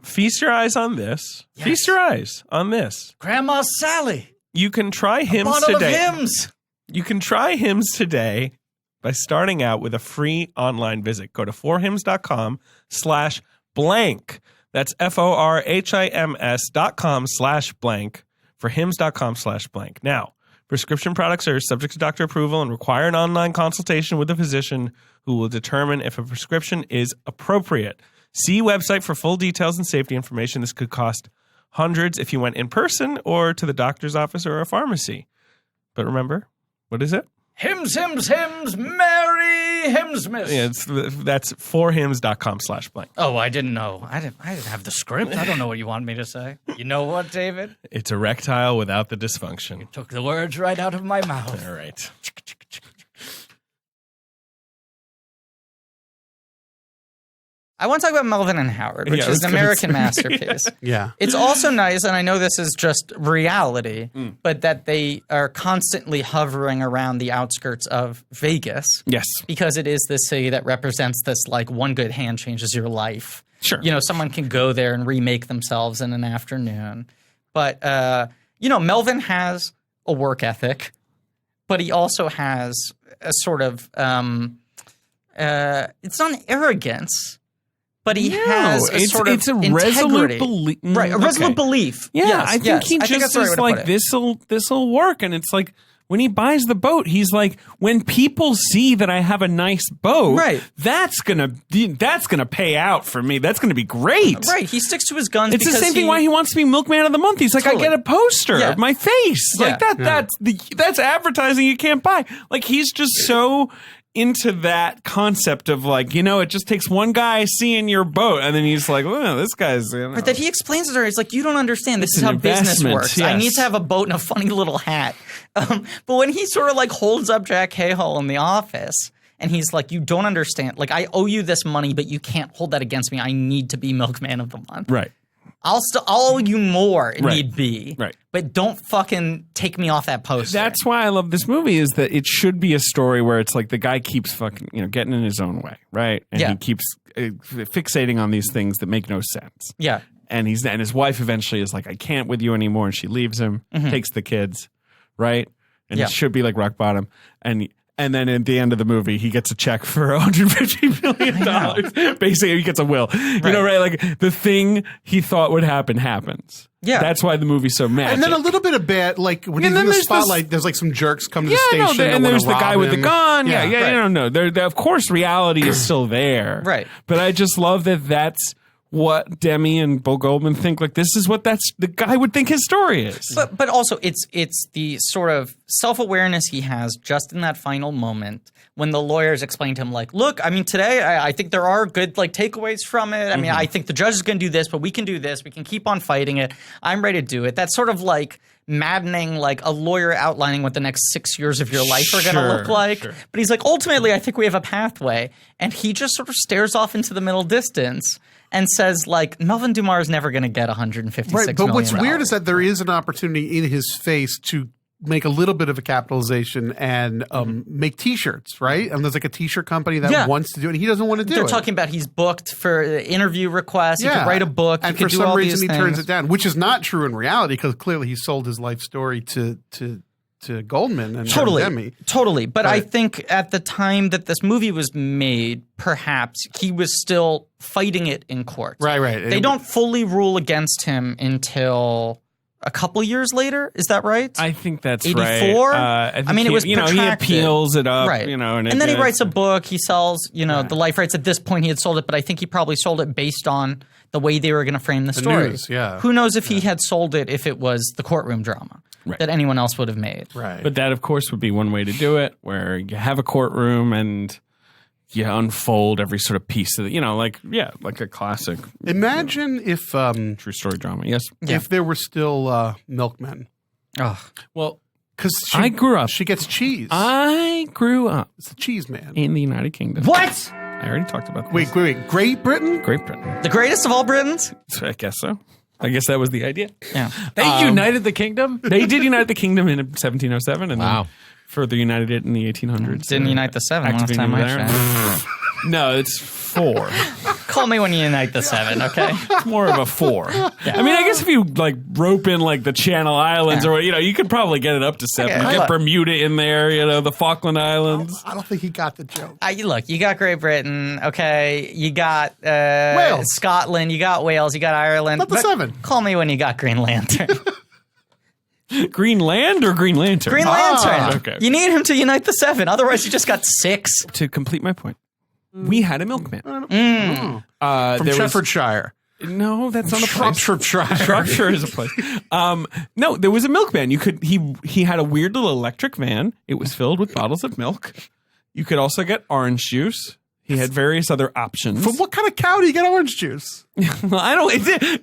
feast your eyes on this. Yes. Feast your eyes on this. Grandma Sally, You can try Hims bottle today. of hymns. You can try Hims today by starting out with a free online visit. Go to forhims.com/blank. That's FORHIMS.com/blank for hims.com/blank. Now, Prescription products are subject to doctor approval and require an online consultation with a physician who will determine if a prescription is appropriate. See website for full details and safety information. This could cost hundreds if you went in person or to the doctor's office or a pharmacy. But remember, what is it? Hymns, Mary Hymnsmith. Yeah, that's forhims.com/blank. Oh, I didn't know. I didn't have the script. I don't know what you want me to say. You know what, David? It's erectile without the dysfunction. Took the words right out of my mouth. All right. I want to talk about Melvin and Howard, which is an American masterpiece. Yeah. It's also nice, and I know this is just reality, but that they are constantly hovering around the outskirts of Vegas. Yes. Because it is this city that represents this, like, one good hand changes your life. Sure. You know, someone can go there and remake themselves in an afternoon. But, Melvin has a work ethic, but he also has a sort of, it's not arrogance, but he has a sort of integrity. Resolute belief. Right, a resolute belief. Yeah, yes, I think he just that's the right is way to like, put it. this'll work. And it's like, when he buys the boat, he's like, when people see that I have a nice boat, Right. that's gonna pay out for me. That's gonna be great. Right, he sticks to his guns. It's the because same thing why he wants to be Milkman of the Month. He's like, Totally. I get a poster Yeah. of my face. Yeah. Like that's advertising you can't buy. Like he's just so into that concept of like, it just takes one guy seeing your boat and then he's like, well, this guy's, But that he explains it to her. He's like, you don't understand. This It's is an how business investment, works. I yes. need to have a boat and a funny little hat. But when he sort of like holds up Jack Cahill in the office and he's like, you don't understand. Like, I owe you this money, but you can't hold that against me. I need to be Milkman of the Month. right. I'll owe you more, Right. need be. Right. But don't fucking take me off that poster. That's why I love this movie is that it should be a story where it's like the guy keeps fucking, getting in his own way, right? And Yeah. he keeps fixating on these things that make no sense. Yeah. And his wife eventually is like, I can't with you anymore. And she leaves him, takes the kids, right? And Yeah. it should be like rock bottom. And then at the end of the movie, he gets a check for $150 million. Basically, he gets a will. You know, right? Like the thing he thought would happen happens. Yeah. That's why the movie's so magic. And then a little bit of bad, like when he's in then the there's spotlight, there's like some jerks come to the Yeah, station. and that there's the wanna guy rob with the him. gun. Yeah, right. no. Of course, reality is still there. Right. But I just love that that's what Demme and Bo Goldman think. Like, this is what the guy would think his story is. But also it's the sort of self-awareness he has just in that final moment when the lawyers explain to him like, look, I mean, today I think there are good like takeaways from it. I mean, I think the judge is going to do this, but we can do this. We can keep on fighting it. I'm ready to do it. That's sort of like maddening, like a lawyer outlining what the next 6 years of your life are going to look like. Sure. But he's like, ultimately, I think we have a pathway. And he just sort of stares off into the middle distance and says, like, Melvin Dumas is never going to get $156 Right, but million. what's weird is that there is an opportunity in his face to make a little bit of a capitalization and make T-shirts, right? And there's like a T-shirt company that wants to do it, and he doesn't want to do They're it. talking about he's booked for interview requests. He could write a book. and he for could do some all reason these he things. turns it down, which is not true in reality because clearly he sold his life story to Goldman and Demme. Totally. But I Right. think at the time that this movie was made, perhaps he was still fighting it in court. Right. They don't fully rule against him until a couple years later. Is that right? I think that's 84? right. I mean, it was he protracted. appeals it up, Right. and then he writes a book. He sells, the life rights. At this point, he had sold it, but I think he probably sold it based on the way they were going to frame the story. news, yeah. Who knows if he had sold it if it was the courtroom drama that anyone else would have made. Right. But that, of course, would be one way to do it, where you have a courtroom and you unfold every sort of piece of it, like a classic Imagine if true story drama. Yes. if there were still milkmen. Oh, Well, Because I grew up. She gets cheese. I grew up It's the cheese man. in the United Kingdom. what? I already talked about this. Wait. Great Britain? Great Britain. The greatest of all Britons? I guess so. I guess that was the idea. Yeah. They united the kingdom? They did unite the kingdom in 1707 and Wow. then further united it in the 1800s. Didn't unite the seven last time I checked. No, it's 4. Call me when you unite the seven, okay? It's more of a 4. I mean, I guess if you like rope in like the Channel Islands or you could probably get it up to 7. Okay, You get look. Bermuda in there, the Falkland Islands. I don't think he got the joke. Look, you got Great Britain, okay? You got Wales. Scotland, you got Wales, you got Ireland. Not the but 7. Call me when you got Green Lantern. Greenland or Green Lantern? Green Lantern. okay. You need him to unite the seven. Otherwise, you just got six. To complete my point, we had a milkman. From There was- Shepherdshire. No, that's not a place. Shropshire. Shropshire is a place. No, there was a milkman. He had a weird little electric van. It was filled with bottles of milk. You could also get orange juice. He had various other options. From what kind of cow do you get orange juice? Well, I don't.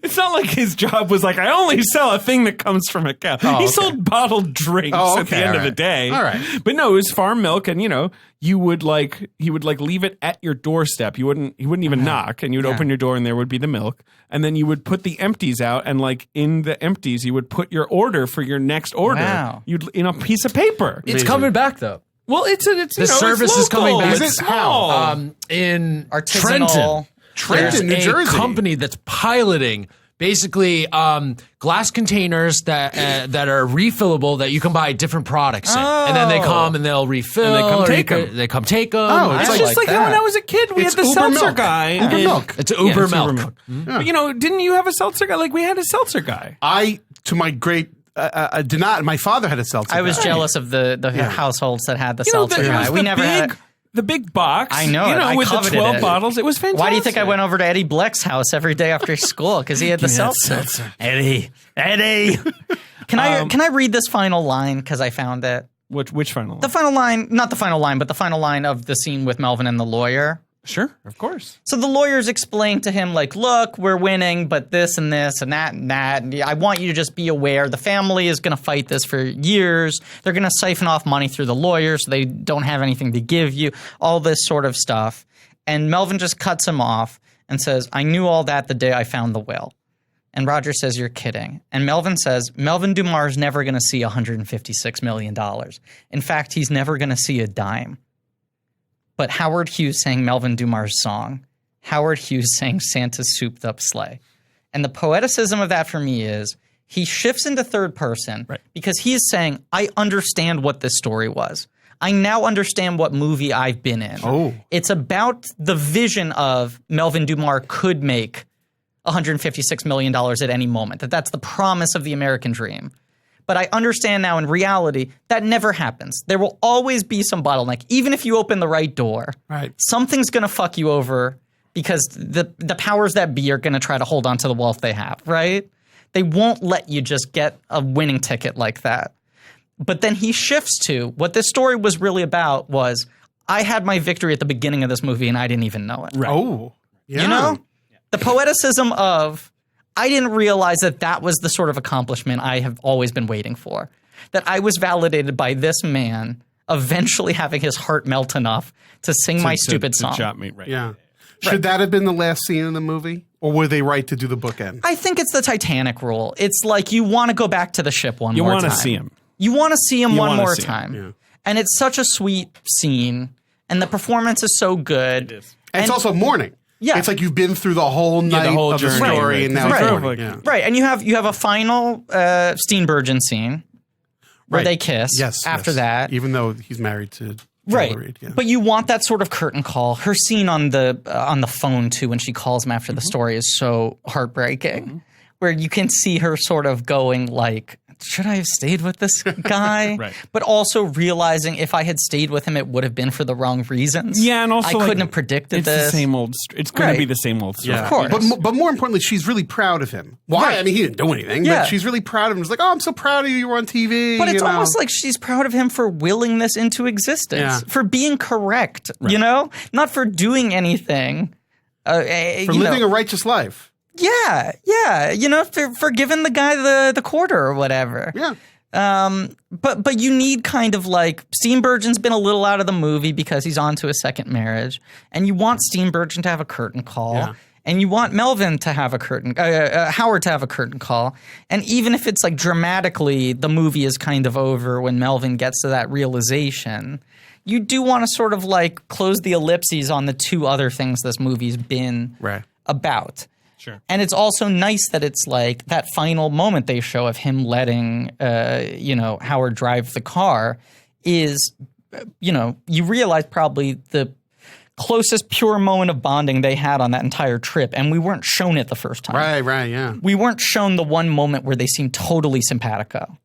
It's not like his job was like I only sell a thing that comes from a cow. Oh, he okay. sold bottled drinks Oh, at the okay, end all of the right. day. All right. But no, it was farm milk, and he would leave it at your doorstep. He wouldn't even knock, and you would open your door, and there would be the milk, and then you would put the empties out, and like in the empties, you would put your order for your next order. Wow. You'd in a piece of paper. It's coming back though. Well, it's The service is coming back. It's Is it? small. How? In Artisanal. Trenton, New there's Jersey. a company that's piloting basically glass containers that are refillable that you can buy different products in, and then they come and they'll refill. And they come or take you 'em. could- They come take them. Oh, It's like just like how that. when I was a kid, we It's had the Uber seltzer milk. guy. Uber and- milk. It's Uber it's milk. But didn't you have a seltzer guy? Like we had a seltzer guy. To my great, did not. My father had a seltzer. I was guy. jealous of the households that had the You know, seltzer there was guy. We never had. the big box. I know it. I with the coveted 12 it. bottles. It was fantastic. Why do you think I went over to Eddie Bleck's house every day after school? Because he had the seltzer. Eddie. Can I read this final line because I found it? Which final line? The final line, not the final line, but the final line of the scene with Melvin and the lawyer. Sure, of course. So the lawyers explain to him, like, look, we're winning, but this and this and that and that. And I want you to just be aware the family is going to fight this for years. They're going to siphon off money through the lawyers so they don't have anything to give you, all this sort of stuff. And Melvin just cuts him off and says, I knew all that the day I found the will. And Roger says, you're kidding. And Melvin says, Melvin Dumas is never going to see $156 million. In fact, he's never going to see a dime. But Howard Hughes sang Melvin Dumas' song. Howard Hughes sang Santa's souped up sleigh. And the poeticism of that for me is he shifts into third person because he is saying, I understand what this story was. I now understand what movie I've been in. Oh. It's about the vision of Melvin Dumas could make $156 million at any moment, that's the promise of the American dream. But I understand now in reality that never happens. There will always be some bottleneck. Even if you open the right door, something's going to fuck you over because the powers that be are going to try to hold on to the wealth they have, right? They won't let you just get a winning ticket like that. But then he shifts to what this story was really about was I had my victory at the beginning of this movie and I didn't even know it. Right. Oh, yeah. You know? The poeticism of I didn't realize that was the sort of accomplishment I have always been waiting for. That I was validated by this man eventually having his heart melt enough to sing my stupid song. Chop me, right. Yeah. Should that have been the last scene in the movie? Or were they right to do the bookend? I think it's the Titanic rule. It's like you want to go back to the ship one more time. You want to see him. You want to see him one wanna more see him, time. yeah. And it's such a sweet scene. And the performance is so good. It is. And it's also morning. Yeah. It's like you've been through the whole night whole of the journey, story, right. and now Right. it's Right. morning. Yeah. Right, and you have a final Steenburgen scene where Right. they kiss. Yes. After yes. that, Even though he's married to right? Tyler Reed, yeah. But you want that sort of curtain call. Her scene on the phone too, when she calls him after the story, is so heartbreaking. Where you can see her sort of going like, should I have stayed with this guy? Right. But also realizing if I had stayed with him, it would have been for the wrong reasons. Yeah, and also I couldn't have predicted it's this. the same old. It's going Right. to be the same old story. Yeah. Of course. But more importantly, she's really proud of him. Why? Right. I mean, he didn't do anything, Yeah. but she's really proud of him. She's like, oh, I'm so proud of you. You were on TV. But it's you know? almost like she's proud of him for willing this into existence, Yeah. for being correct, you know? Not for doing anything. for living a righteous life. Yeah, you know, for giving the guy the quarter or whatever. Yeah. But you need kind of like Steenburgen's been a little out of the movie because he's on to a second marriage, and you want Steenburgen to have a curtain call. Yeah. And you want Melvin to have a curtain, Howard to have a curtain call. And even if it's like dramatically the movie is kind of over when Melvin gets to that realization, you do want to sort of like close the ellipses on the two other things this movie's been Right. about. Sure. And it's also nice that it's like that final moment they show of him letting, Howard drive the car is, you realize probably the closest pure moment of bonding they had on that entire trip. And we weren't shown it the first time. Right, yeah. We weren't shown the one moment where they seemed totally simpatico.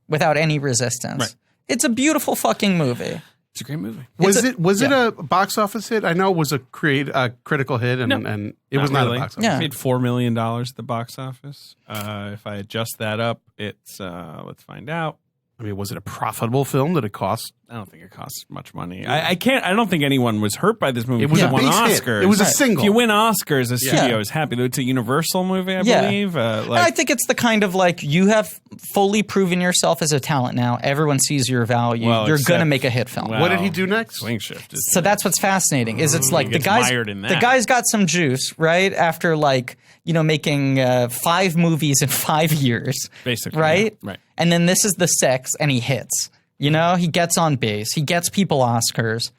without any resistance. Right. It's a beautiful fucking movie. It's a great movie. Was it a box office hit? I know it was a critical hit, and it was not really. a box office. Yeah. It made $4 million at the box office. If I adjust that up, it's let's find out. I mean, was it a profitable film? Did it cost? I don't think it costs much money. I don't think anyone was hurt by this movie. It was because a won base hit. Oscars. It was a single. If you win Oscars, the studio Yeah. is happy. It's a Universal movie, I Yeah. believe. And I think it's the kind of like you have fully proven yourself as a talent now. Everyone sees your value. Well, You're going to except- make a hit film. Wow. What did he do next? Swing Shift. So that's what's fascinating is it's like the gets guy's mired in the that. guy's got some juice, right? After like, making 5 movies in 5 years. Basically, Right? yeah. Right. And then this is the 6th and he hits. He gets on base. He gets people Oscars.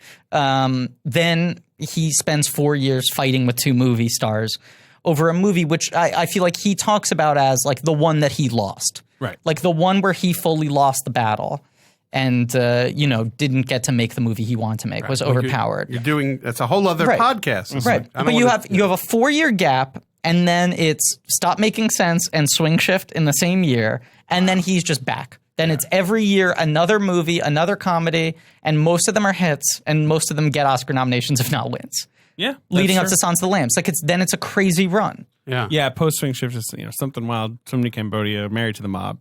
Then he spends 4 years fighting with 2 movie stars over a movie which I feel like he talks about as like the one that he lost. Right. Like the one where he fully lost the battle and, didn't get to make the movie he wanted to make, was overpowered. You're doing that's a whole other Right. podcast. It's Right. like, I don't But you wanna- have a 4-year gap and then it's Stop Making Sense and Swing Shift in the same year. And then he's just back. Then it's every year another movie, another comedy, and most of them are hits, and most of them get Oscar nominations, if not wins. Yeah. Leading up that's to Silence of the Lambs, it's a crazy run. Yeah. Yeah, post Swing Shift is something wild. Somebody Cambodia, Married to the Mob,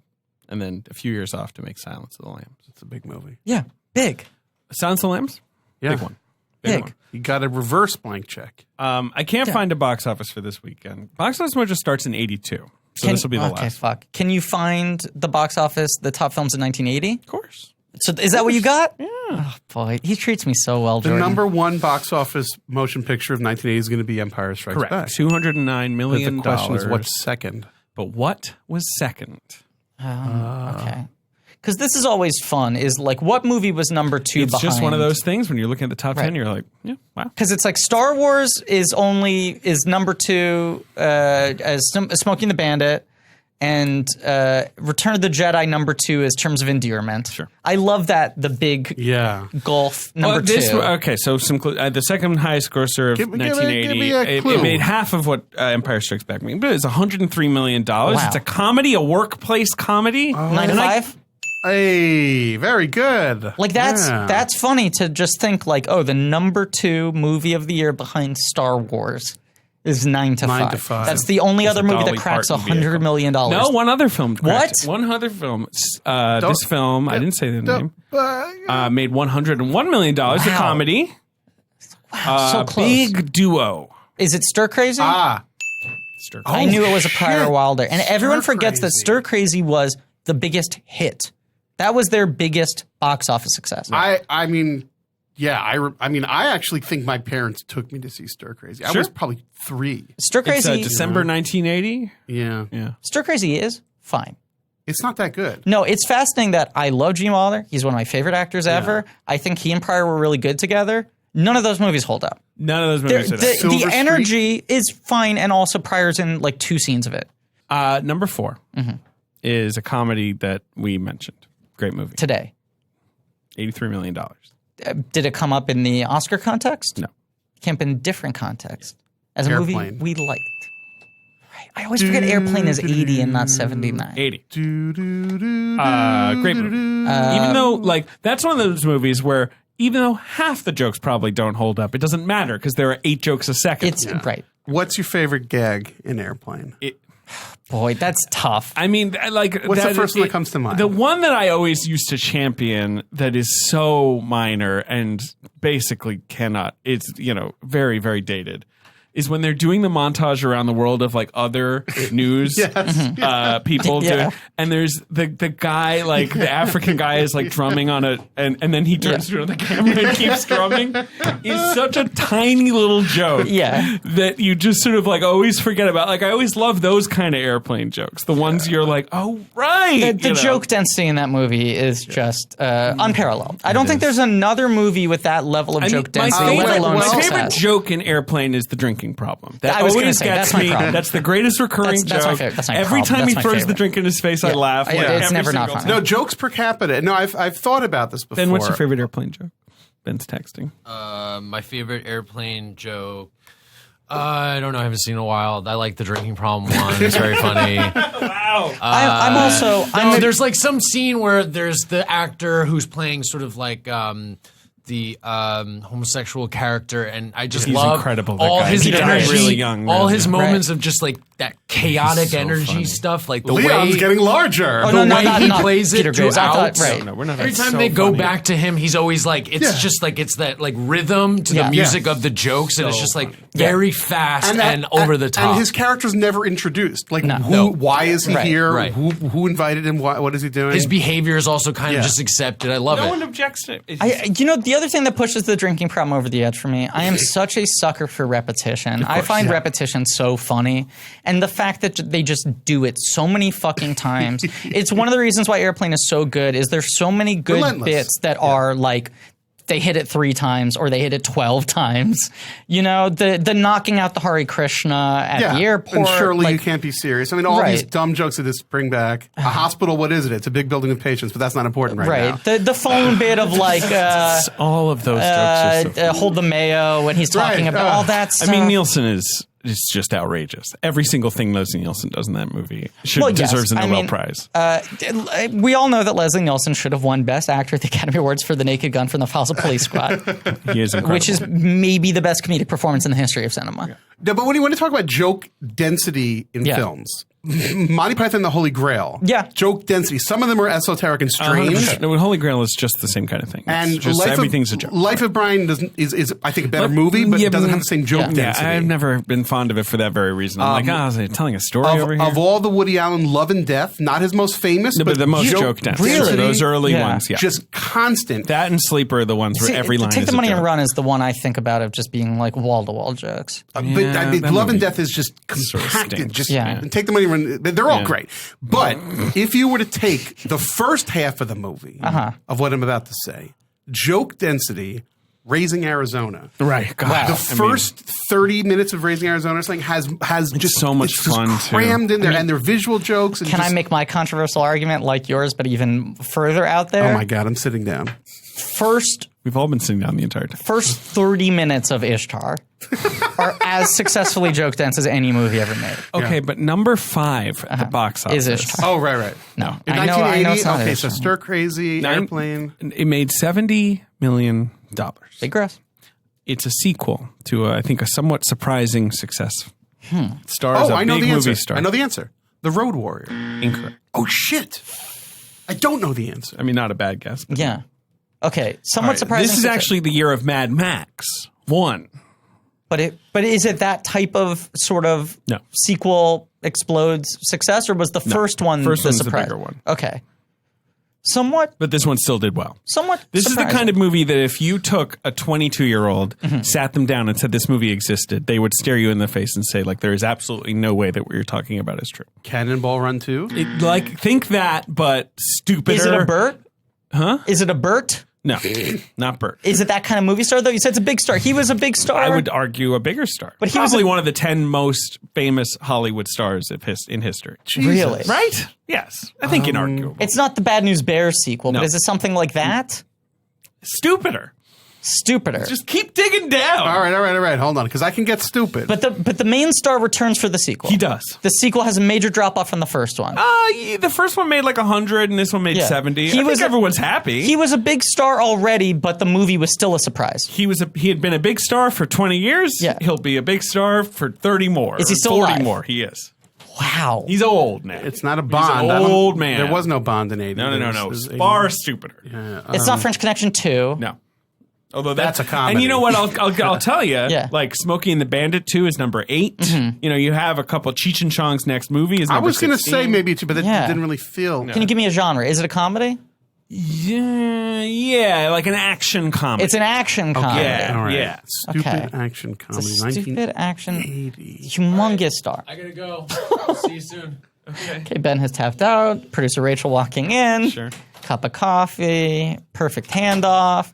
and then a few years off to make Silence of the Lambs. It's a big movie. Yeah, big. Silence of the Lambs, Yeah. big one. Big. one. You got a reverse blank check. I can't find a box office for this weekend. Box office mojo starts in '82, so this will be the okay, last. fuck. Can you find the box office, the top films in 1980? Of course. So is that what you got? Yeah. Oh, boy, he treats me so well, The Jordan. number 1 box office motion picture of 1980 is going to be Empire Strikes Back. Correct. $209 But million. the question is, what's second? But what was second? Okay. Because this is always fun, is like what movie was number 2 It's behind? just one of those things when you're looking at the top 10, you're like, yeah, wow. Because it's like Star Wars is number 2 as Smoking the Bandit, and Return of the Jedi number 2 is Terms of Endearment. Sure. I love that the big Yeah. gulf number 2. Okay, so some the second highest grosser of Give me a 1980. clue. It made half of what Empire Strikes Back made, but it's $103 million. It's a comedy, a workplace comedy. 9 to 5. Hey, very good. Like that's funny to just think like, oh, the number 2 movie of the year behind Star Wars is 9 to 5. 9 to 5. That's the only other movie that Dolly cracks Parton $100 million. No, one other film. What? One other film. This film, I didn't say the name, made $101 million. A comedy. So close. Big duo. Is it Stir Crazy? Stir I knew it was a Pryor shit. Wilder. And everyone Stir forgets that Crazy. Stir Crazy was the biggest hit. That was their biggest box office success. I mean, yeah. I actually think my parents took me to see Stir Crazy. I Sure. was probably 3. Stir It's Crazy, December 1980. Yeah. Yeah. Stir Crazy is fine. It's not that good. No, it's fascinating that I love Gene Wilder. He's one of my favorite actors ever. I think he and Pryor were really good together. None of those movies hold up. None of those The, movies. did that. Silver the Streak? energy is fine, and also Pryor's in like 2 scenes of it Number 4 is a comedy that we mentioned. Great movie. today. $83 million. Did it come up in the Oscar context? No. Came up in different context. As a Airplane. movie we liked. Right. I always forget Airplane is 80 and not 79. 80. Do, do, do, Great movie. Even though, like, that's one of those movies where even though half the jokes probably don't hold up, it doesn't matter because there are 8 jokes a second. It's right. What's your favorite gag in Airplane? Boy, that's tough. I mean, like, What's the first one that comes to mind? The one that I always used to champion that is so minor and basically cannot, it's, very, very dated, is when they're doing the montage around the world of like other news people doing, and there's the guy, like the African guy is like drumming on and then he turns to the camera and keeps drumming. Is such a tiny little joke that you just sort of like always forget about. Like I always love those kind of Airplane jokes. The ones you're like, oh right. The joke density in that movie is just unparalleled. I don't think there's another movie with that level of joke density, let alone my success. favorite joke in Airplane is the drinking problem. That I was gonna always say, gets that's my me. problem. That's the greatest recurring That's my joke. favorite. That's my Every problem. time he That's my throws the favorite. drink in his face, I laugh. It's every never not single funny. time. No, jokes per capita. No, I've thought about this before. Ben, what's your favorite Airplane joke? Ben's texting. My favorite Airplane joke. I don't know. I haven't seen it in a while. I like the drinking problem one. It's very funny. Wow. I'm also. There's like some scene where there's the actor who's playing sort of like the homosexual character, and I just He's love incredible, that all guy. his He died energy, really young, all really his young. moments of just like that chaotic so energy funny. stuff, like the Leon's way getting larger. Oh, the no, way not he not plays Peter it Graves. I throughout. thought, right. No, we're not. Every That's time so they go funny. back to him, he's always like, it's just like, it's that like rhythm to Yeah. the music of the jokes, and it's just like very fast that- and over the top. And his character's never introduced. Like, No. why is he Right, here? right. Who invited him? What is he doing? His behavior is also kind of Yeah. just accepted. I love No it. one objects to it. The other thing that pushes the drinking problem over the edge for me, I am such a sucker for repetition. I find repetition so funny. And the fact that they just do it so many fucking times. It's one of the reasons why Airplane is so good, is there's so many good Relentless. bits that are like, they hit it 3 times or they hit it 12 times. You know, the knocking out the Hare Krishna at the airport. And surely like, you can't be serious. I mean, all these Right. dumb jokes that just bring back. A hospital, what is it? It's a big building with patients, but that's not important right now. the phone bit of like All of those jokes are so funny. hold the mayo when he's talking Right, about all that stuff. I mean, Nielsen is just outrageous. Every single thing Leslie Nielsen does in that movie Well, yes. deserves a I Nobel mean, Prize. We all know that Leslie Nielsen should have won Best Actor at the Academy Awards for The Naked Gun from the Files of Police Squad, He is incredible. which is maybe the best comedic performance in the history of cinema. No, but when you want to talk about joke density in Yeah. films, Monty Python and the Holy Grail. Yeah. Joke density. Some of them are esoteric and strange. 100%. No, Holy Grail is just the same kind of thing. And It's just everything's a joke. Life of Brian is I think a better movie, but yeah, it doesn't have the same joke yeah. density. I've never been fond of it for that very reason. I'm like, is it telling a story over here? Of all the Woody Allen Love and Death, not his most famous, No, but the most joke dense. Really? Those early Yeah. ones, yeah. just constant. That and Sleeper are the ones where See, every line Take is the a Money joke. and Run is the one I think about of just being like wall-to-wall jokes. But Yeah, I mean, that Love and movie Death is just sort of compacted. stinks. Just Yeah. and Take the Money and Run. They're all Yeah. great. But if you were to take the first half of the movie of what I'm about to say, joke density, Raising Arizona. Right. God. The first 30 minutes of Raising Arizona or something has just so much it's just fun, too. crammed in there, and they're visual jokes. And Can I just- make my controversial argument like yours, but even further out there? Oh my God, I'm sitting down. We've all been sitting down the entire time. First 30 minutes of Ishtar are as successfully joke dense as any movie ever made. Okay, but number 5 at the box office. Is Ishtar. Oh, right. No, In I know 1980, it's not okay, Ishtar. so Stir Crazy, Nine- Airplane. It made $70 million. Big gross. It's a sequel to, I think, a somewhat surprising success. It stars Oh, a I know big the answer. movie star. I know the answer. The Road Warrior. Incorrect. Oh, shit. I don't know the answer. I mean, not a bad guess. But Yeah. Okay. Somewhat All right, surprising. this is success. actually the year of Mad Max 1. But is it that type of sort of No. sequel explodes success, or was the first one First the one's the surprise? bigger one. Okay. Somewhat. But this one still did well. This is the kind of movie that if you took a 22-year-old, sat them down and said this movie existed, they would stare you in the face and say, like, there is absolutely no way that what you're talking about is true. Cannonball Run 2. Think that, but stupider. Is it a Burt? Huh? Is it a Burt? No, not Burt. Is it that kind of movie star though? You said it's a big star. He was a big star. I would argue a bigger star. But he was probably a- one of the 10 most famous Hollywood stars in history. Really? Right? Yes. I think inarguable. It's not the Bad News Bears sequel, No. but is it something like that? Stupider. Stupider. Just keep digging down. All right. Hold on, because I can get stupid. But the main star returns for the sequel. He does. The sequel has a major drop off from the first one. Yeah, the first one made like 100 and this one made Yeah. 70. He I was think everyone's happy. He was a big star already, but the movie was still a surprise. He had been a big star for 20 years. Yeah. He'll be a big star for 30 more. Is he or still 40 alive? more. He is. Wow. He's old now. it's not a Bond. He's an old man. There was no Bond in 80. No. Far stupider. It's not French Connection 2. No. Although That's a comedy. And you know what? I'll tell you. Yeah. Like Smokey and the Bandit 2 is number 8. You know, you have a couple. Cheech and Chong's next movie is I number was going to 16. say maybe two, but it Yeah. didn't really feel. Can you give me a genre? Is it a comedy? Yeah, like an action comedy. It's an action comedy. Yeah. All right. Yeah. Stupid Okay. action It's a comedy. stupid action, 1980. humongous star. I gotta go. See you soon. Okay, Ben has tapped out. Producer Rachel walking in. Sure. Cup of coffee. Perfect handoff.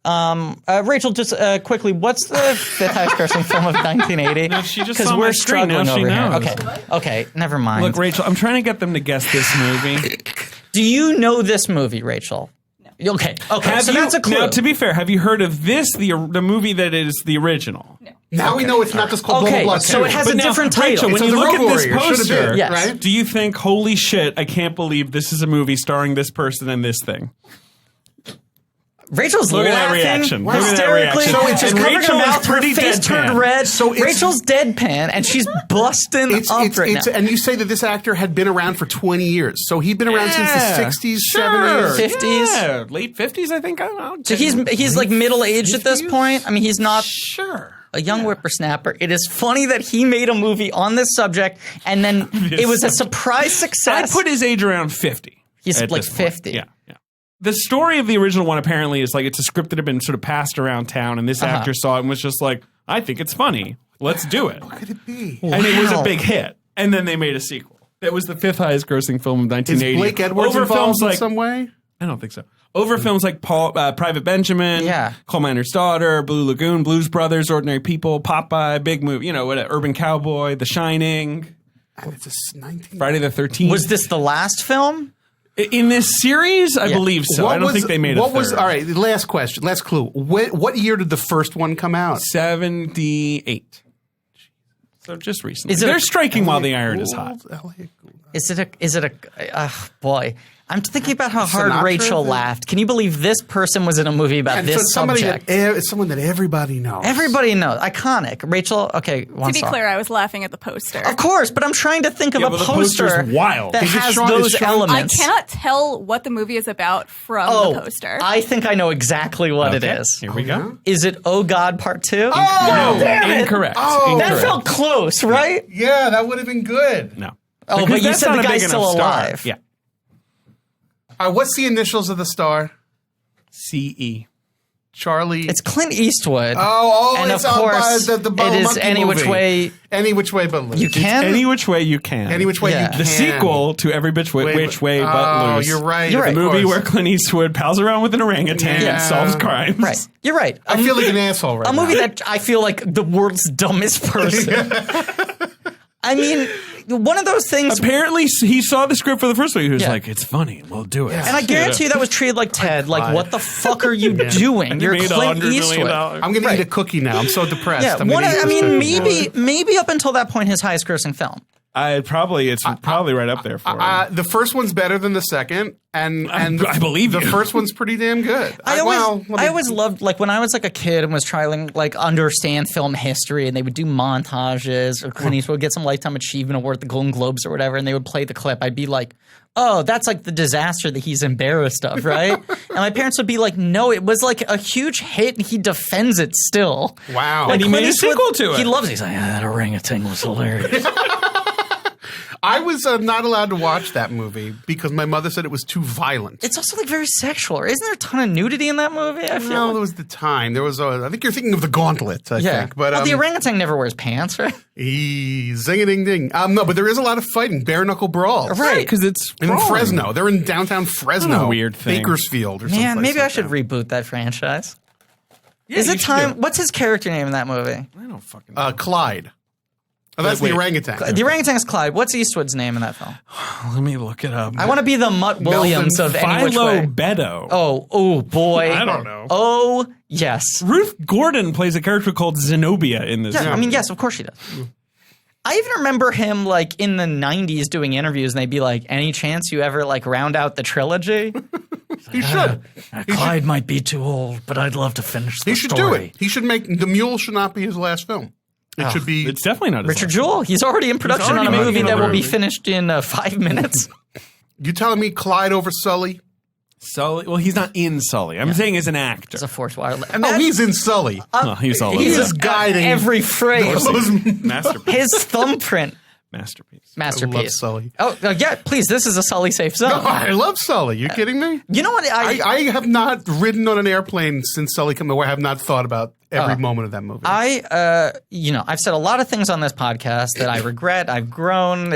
Rachel, just quickly, what's the fifth highest grossing film of 1980? No, she just Because saw we're my screen. Now struggling she over knows. here. Okay, never mind. Look, Rachel, I'm trying to get them to guess this movie. Do you know this movie, Rachel? No. Okay. Have So you, that's a clue. Now, to be fair, have you heard of this, the movie that is the original? No. Now we know it's not just called Okay, Blah, Blah, Blah so 2. it has But a now, different Rachel, title. when It's you The look Road at this Warrior. Should've poster, been, Yes. right? do you think, holy shit, I can't believe this is a movie starring this person and this thing? Rachel's Look at that laughing reaction. Look at that hysterically. reaction. So it's She's just covering Rachel her is mouth, her pretty face deadpan. turned red. So it's- Rachel's deadpan, and she's busting up right now. And you say that this actor had been around for 20 years. So he'd been around since the 60s, 70s. 50s. Yeah, late 50s, I think. I don't know. So he's like middle aged at this 50s? point. I mean, he's not Sure. a young whippersnapper. It is funny that he made a movie on this subject, and then it was a surprise success. I put his age around 50. He's at like this point. 50. Yeah. The story of the original one apparently is like it's a script that had been sort of passed around town, and this actor saw it and was just like, I think it's funny. Let's do it. What could it be? And it was a Wow. big hit. And then they made a sequel. It was the 5th highest grossing film of Is 1980. Blake Edwards Over involved films in like, some way? I don't think so. Over films like Private Benjamin, Yeah. Coal Miner's Daughter, Blue Lagoon, Blues Brothers, Ordinary People, Popeye, Big Movie, Urban Cowboy, The Shining, And it's a 19... Friday the 13th. Was this the last film? In this series? I believe so. I don't think they made a third. All right, last question, last clue. What year did the first one come out? 78. So just recently. Is it They're a- striking while the iron is hot. Is it a boy? I'm thinking about how hard Sinatra? Rachel laughed. Can you believe this person was in a movie about And this so somebody subject? it's someone that everybody knows. Everybody knows. Iconic. Rachel, okay, one To be song. clear, I was laughing at the poster. Of course, but I'm trying to think of Yeah, a but the poster poster's wild. that Is it has Sean- those is Sean- I elements. cannot tell what the movie is about from the poster. I think I know exactly what it Okay, is. Here we go. Is it Oh God Part 2? Oh, damn it. Incorrect. Oh. That Incorrect. felt close, right? yeah, that would have been good. No. Oh, Because but you that's said not the a big guy's still enough star. alive. Yeah. What's the initials of the star? CE. Charlie. It's Clint Eastwood. and and it's of course, the it is monkey Any Which movie. Way Any Which Way But Loose. You Can. Any Which Way You Can. Any Which Way Yeah. You Can. The sequel to Every Which Way But Loose. You're right. You're The right. movie Of where course. Clint Eastwood pals around with an orangutan Yeah. and solves crimes. Right. You're right. I feel like an asshole right A now. movie that I feel like the world's dumbest person. I mean, one of those things. Apparently, he saw the script for the first one. He was Yeah. like, "It's funny. We'll do it." And I guarantee you that was treated like Ted. Like, what the fuck are you doing? You're made Clint $100 million. Eastwood. I'm going to eat a cookie now. I'm so depressed. Yeah, I'm gonna eat this cookie. maybe up until that point, his highest grossing film. It's probably right up there for him. The first one's better than the second, and I believe the you. first one's pretty damn good. I always loved, like, when I was like a kid and was trying to like understand film history, and they would do montages, or Clint Eastwood would get some Lifetime Achievement Award at the Golden Globes or whatever, and they would play the clip. I'd be like, oh, that's like the disaster that he's embarrassed of, right? And my parents would be like, no, it was like a huge hit, and he defends it still. Wow. Like, And he made Clint a Eastwood, sequel to it. He loves it. He's like, that orangutan was hilarious. I was not allowed to watch that movie because my mother said it was too violent. It's also like very sexual. Isn't there a ton of nudity in that movie? I feel No, like. there was the time. There was. I think you're thinking of The Gauntlet. I think, but well, the orangutan never wears pants, right? zing-a-ding-ding. No, but there is a lot of fighting, bare knuckle brawls. Right. Because it's In wrong. Fresno, they're in downtown Fresno. What a weird thing. Bakersfield or something. Man, maybe I should reboot that franchise. Is you it should time? do it. What's his character name in that movie? I don't fucking know. Clyde. Oh, that's Wait. the orangutan. The orangutan is Clyde. What's Eastwood's name in that film? Let me look it up. I want to be the Mutt Williams of Any Which Philo Way. Beto. Oh boy. I don't know. Oh yes. Ruth Gordon plays a character called Zenobia in this. Yeah, film. I mean, yes, of course she does. I even remember him like in the '90s doing interviews, and they'd be like, "Any chance you ever like round out the trilogy?" He should. Clyde might be too old, but I'd love to finish the He should do it. He should make The Mule should not be his last film. It should be. It's definitely not. Richard Jewell, he's already in production on already a making movie that another will be movie. finished in 5 minutes. You telling me Clyde over Sully? Sully. Well, he's not in Sully. I'm saying as an actor. It's a force wildlife. Oh, he's in Sully. Well, he's all He's over. He's guiding every phrase. Masterpiece. His thumbprint. Masterpiece. Masterpiece. I love Sully. Oh, yeah, please, this is a Sully safe zone. I love Sully. You kidding me? You know what? I have not ridden on an airplane since Sully came where I have not thought about every moment of that movie. I've said a lot of things on this podcast that I regret. I've grown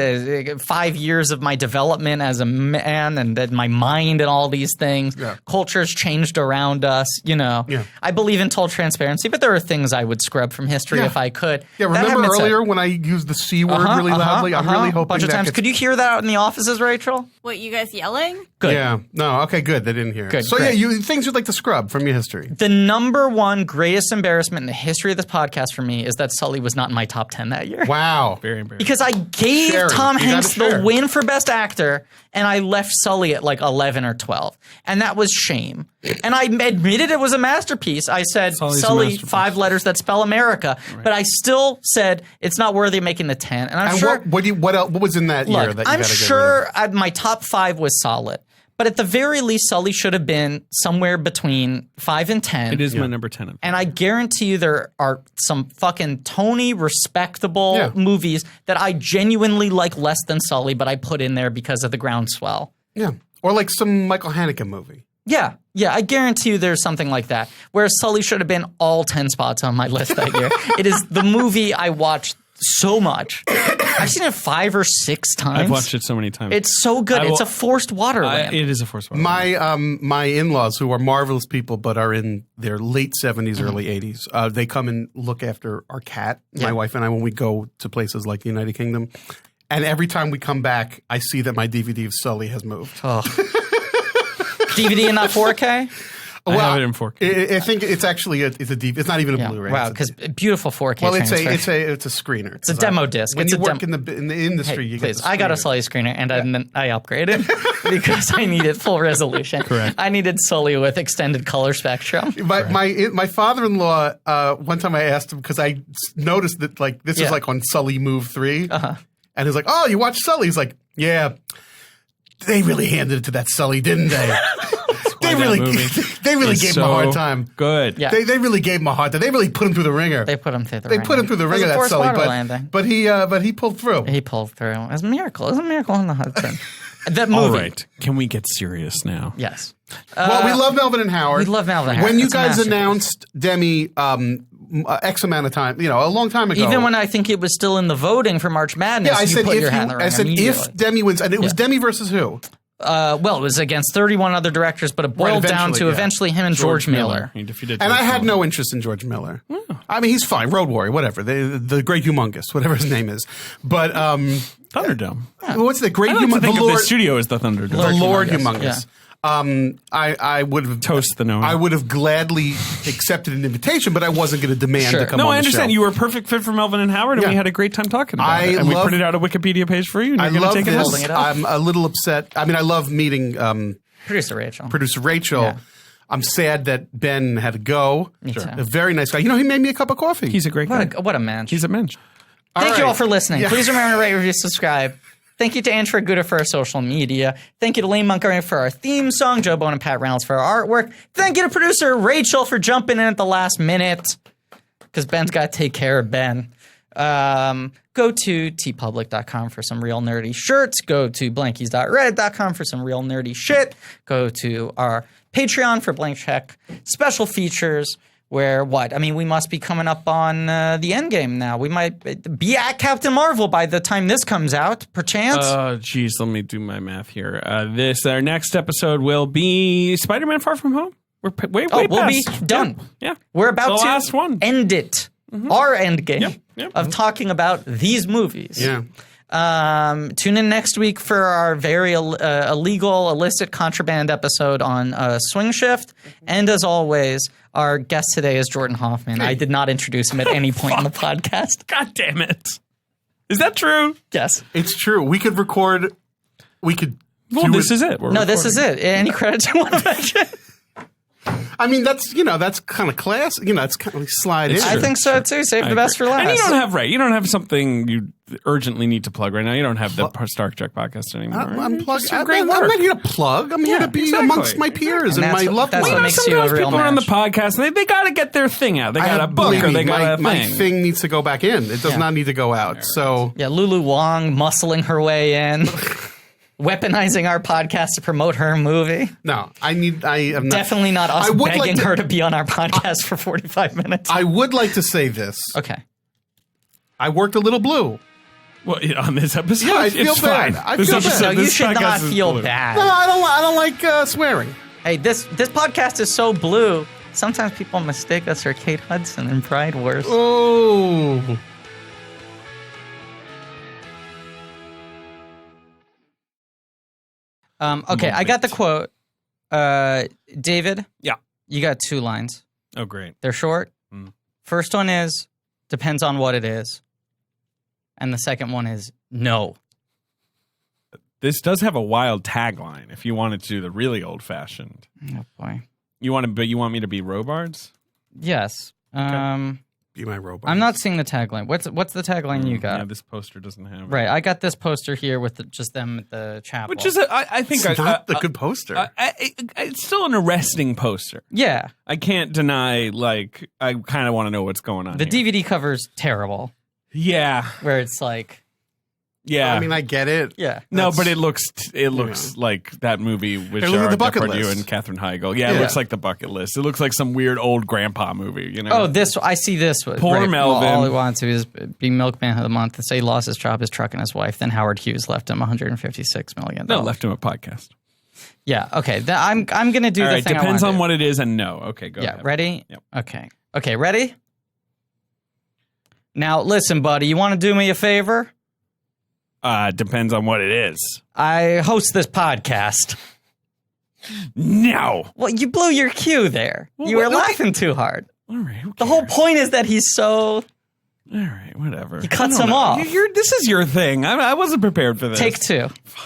5 years of my development as a man and then my mind and all these things. Yeah. Culture's changed around us, Yeah. I believe in total transparency, but there are things I would scrub from history Yeah. if I could. yeah, That remember having been said- earlier when I used the C word really loudly? I'm really hoping a bunch of that times. gets- Could you hear that out in the offices, Rachel? What, you guys yelling? Good. Yeah. No. Okay. Good. They didn't hear. Good, So great. yeah, things you'd like to scrub from your history. The number one greatest embarrassment in the history of this podcast for me is that Sully was not in my top 10 that year. Wow. Very embarrassing. Because I gave Sharing. Tom You gotta Hanks the share. win for Best Actor, and I left Sully at like 11 or 12. And that was shame. And I admitted it was a masterpiece. I said, Sully's a Sully, masterpiece. 5 letters that spell America. But I still said it's not worthy of making the 10. And I'm And sure. what else? What was in that year Look, that you I'm gotta get rid sure my top 5 was solid. But at the very least, Sully should have been somewhere between 5 and 10. It is my number 10. And I guarantee you there are some fucking Tony respectable movies that I genuinely like less than Sully, but I put in there because of the groundswell. Yeah. Or like some Michael Haneke movie. Yeah, I guarantee you there's something like that. Whereas Sully should have been all 10 spots on my list that year. It is the movie I watched so much. I've seen it 5 or 6 times. I've watched it so many times. It's so good. It's a forced waterland. It is a forced water. My in-laws, who are marvelous people but are in their late 70s, early 80s, they come and look after our cat, my wife and I, when we go to places like the United Kingdom. And every time we come back, I see that my DVD of Sully has moved. Oh. DVD and not 4K? I have it in 4K. I think it's actually it's not even a Blu-ray. Wow, because beautiful 4K well, transfer. it's a screener. It's a demo disc. When It's you a work in the industry, Hey, you please, get the I got a screener. Sully screener, and then I upgraded because I needed full resolution. Correct. I needed Sully with extended color spectrum. My father-in-law, one time I asked him, because I noticed that like this was like on Sully Move 3. And he's like, oh, you watched Sully? He's like, yeah, they really handed it to that Sully, didn't they? They really gave him a hard time. Good. Yeah. They really gave him a hard time. They really put him through the ringer. They put him through the They ringer. put him through the It was ringer, a that forced Sully. water landing. But he pulled through. He pulled through. It was a miracle. It was a miracle on the Hudson. That movie. All right. Can we get serious now? Yes. Well, we love Melvin and Howard. we love Melvin and Howard. When you It's a guys masterpiece. announced Demme X amount of time, a long time ago. Even when I think it was still in the voting for March Madness, I you said put if your hat in the ring immediately. if Demme wins, and it was Demme versus who? Well, it was against 31 other directors, but it boiled down to eventually him and George Miller. He defeated And George I had Miller. no interest in George Miller. I mean, he's fine. Road Warrior, whatever. The Great Humongous, whatever his name is. But Thunderdome. what's the Great I like to Humongous? think The of Lord, the studio as the Thunderdome. the Lord Humongous, Humongous. I would have Toast the knowing. I would have gladly accepted an invitation, but I wasn't going to demand Sure. to come No, on I the understand. show. You were a perfect fit for Melvin and Howard, and Yeah. we had a great time talking about I it. And we love- printed out a Wikipedia page for you, and I you're going love to take it this. home. Holding it up. I'm a little upset. I mean, I love meeting Producer Rachel. producer Rachel. Yeah. I'm sad that Ben had to go. Me too. A very nice guy. He made me a cup of coffee. He's a great guy. What a man. He's a mensch. Thank you right. all for listening. Yeah. Please remember to rate, review, subscribe. Thank you to Andrew Guda for our social media. Thank you to Lane Montgomery for our theme song, Joe Bone and Pat Reynolds for our artwork. Thank you to producer Rachel for jumping in at the last minute because Ben's got to take care of Ben. Go to tpublic.com for some real nerdy shirts. Go to blankies.reddit.com for some real nerdy shit. Go to our Patreon for Blank Check special features. Where what? I mean, we must be coming up on the end game now. We might be at Captain Marvel by the time this comes out, perchance. Geez, let me do my math here. Our next episode will be Spider-Man: Far From Home. We're way we'll past. be done. Yeah. We're about The to last one. end it. Our end game Yep. of talking about these movies. Yeah. Tune in next week for our very illegal, illicit contraband episode on Swing Shift. And as always, our guest today is Jordan Hoffman. I did not introduce him at any point in the podcast. God damn it. Is that true? Yes. It's true. We could record. We could. Well, this is it. No, this is it. Any credits you want to mention? I mean, that's kind of class. It's kind of like slide in. I think so too. Save the best for last. And you don't have something you urgently need to plug right now. You don't have the Star Trek podcast anymore. I'm plugged. Just some great I'm work. not here to plug. I'm here to be exactly. amongst my peers and And my that's loved that's ones. what makes you a Sometimes real people are on the match. podcast and they got to get their thing out. They got a book Believe or me, they got my a thing. thing needs to go back in. It does not need to go out. So Yeah, Lulu Wong muscling her way in, weaponizing our podcast to promote her movie. no, I am not. Definitely not us I would begging like to- her to be on our podcast for 45 minutes. I would like to say this. Okay. I worked a little blue. Well, on this episode, Yeah, I feel it's bad. fine. I This feel episode- bad. No, you this should podcast not is feel blue. No, bad. I don't like swearing. Hey, this podcast is so blue. Sometimes people mistake us for Kate Hudson in Pride Wars. Oh. Okay, I got the quote. David? Yeah. You got 2 lines. Oh, great. They're short. Mm. First one is, depends on what it is. And the second one is, no. This does have a wild tagline if you wanted to do the really old-fashioned. Oh, boy. You want me to be Robards? Yes. Be my robot. I'm not seeing the tagline. What's the tagline you got? Yeah, this poster doesn't have it. Right, I got this poster here with just them at the chapel. Which is, I think, It's not the good poster. it's still an arresting poster. yeah. I can't deny, like, I kind of want to know what's going on The here. DVD cover's terrible, Yeah. where it's like, Yeah. I mean, I get it. yeah. No, That's- but it looks like that movie with Hey, look at Gerard the bucket Depardieu list. and Katherine Heigl. Yeah, it Yeah. looks like the bucket list. It looks like some weird old grandpa movie, you know? Oh, I see this one. Poor Well, Melvin. all he wanted to is be milkman of the month. To say he lost his job, his truck, and his wife. Then Howard Hughes left him $156 million. No, left him a podcast. Yeah. Okay. I'm gonna do All the right, thing. depends I on wanna what it is and no. Okay, go do. Yeah. ahead. Ready? Yep. Okay. Okay. Ready? Now listen, buddy. You want to do me a favor? Depends on what it is. I host this podcast. No. Well, you blew your cue there. Well, You were okay. laughing too hard. All right. Who The whole cares? point is that he's so. All right, whatever. He cuts I don't him know. off. This is your thing. I wasn't prepared for this. Take 2. Fine.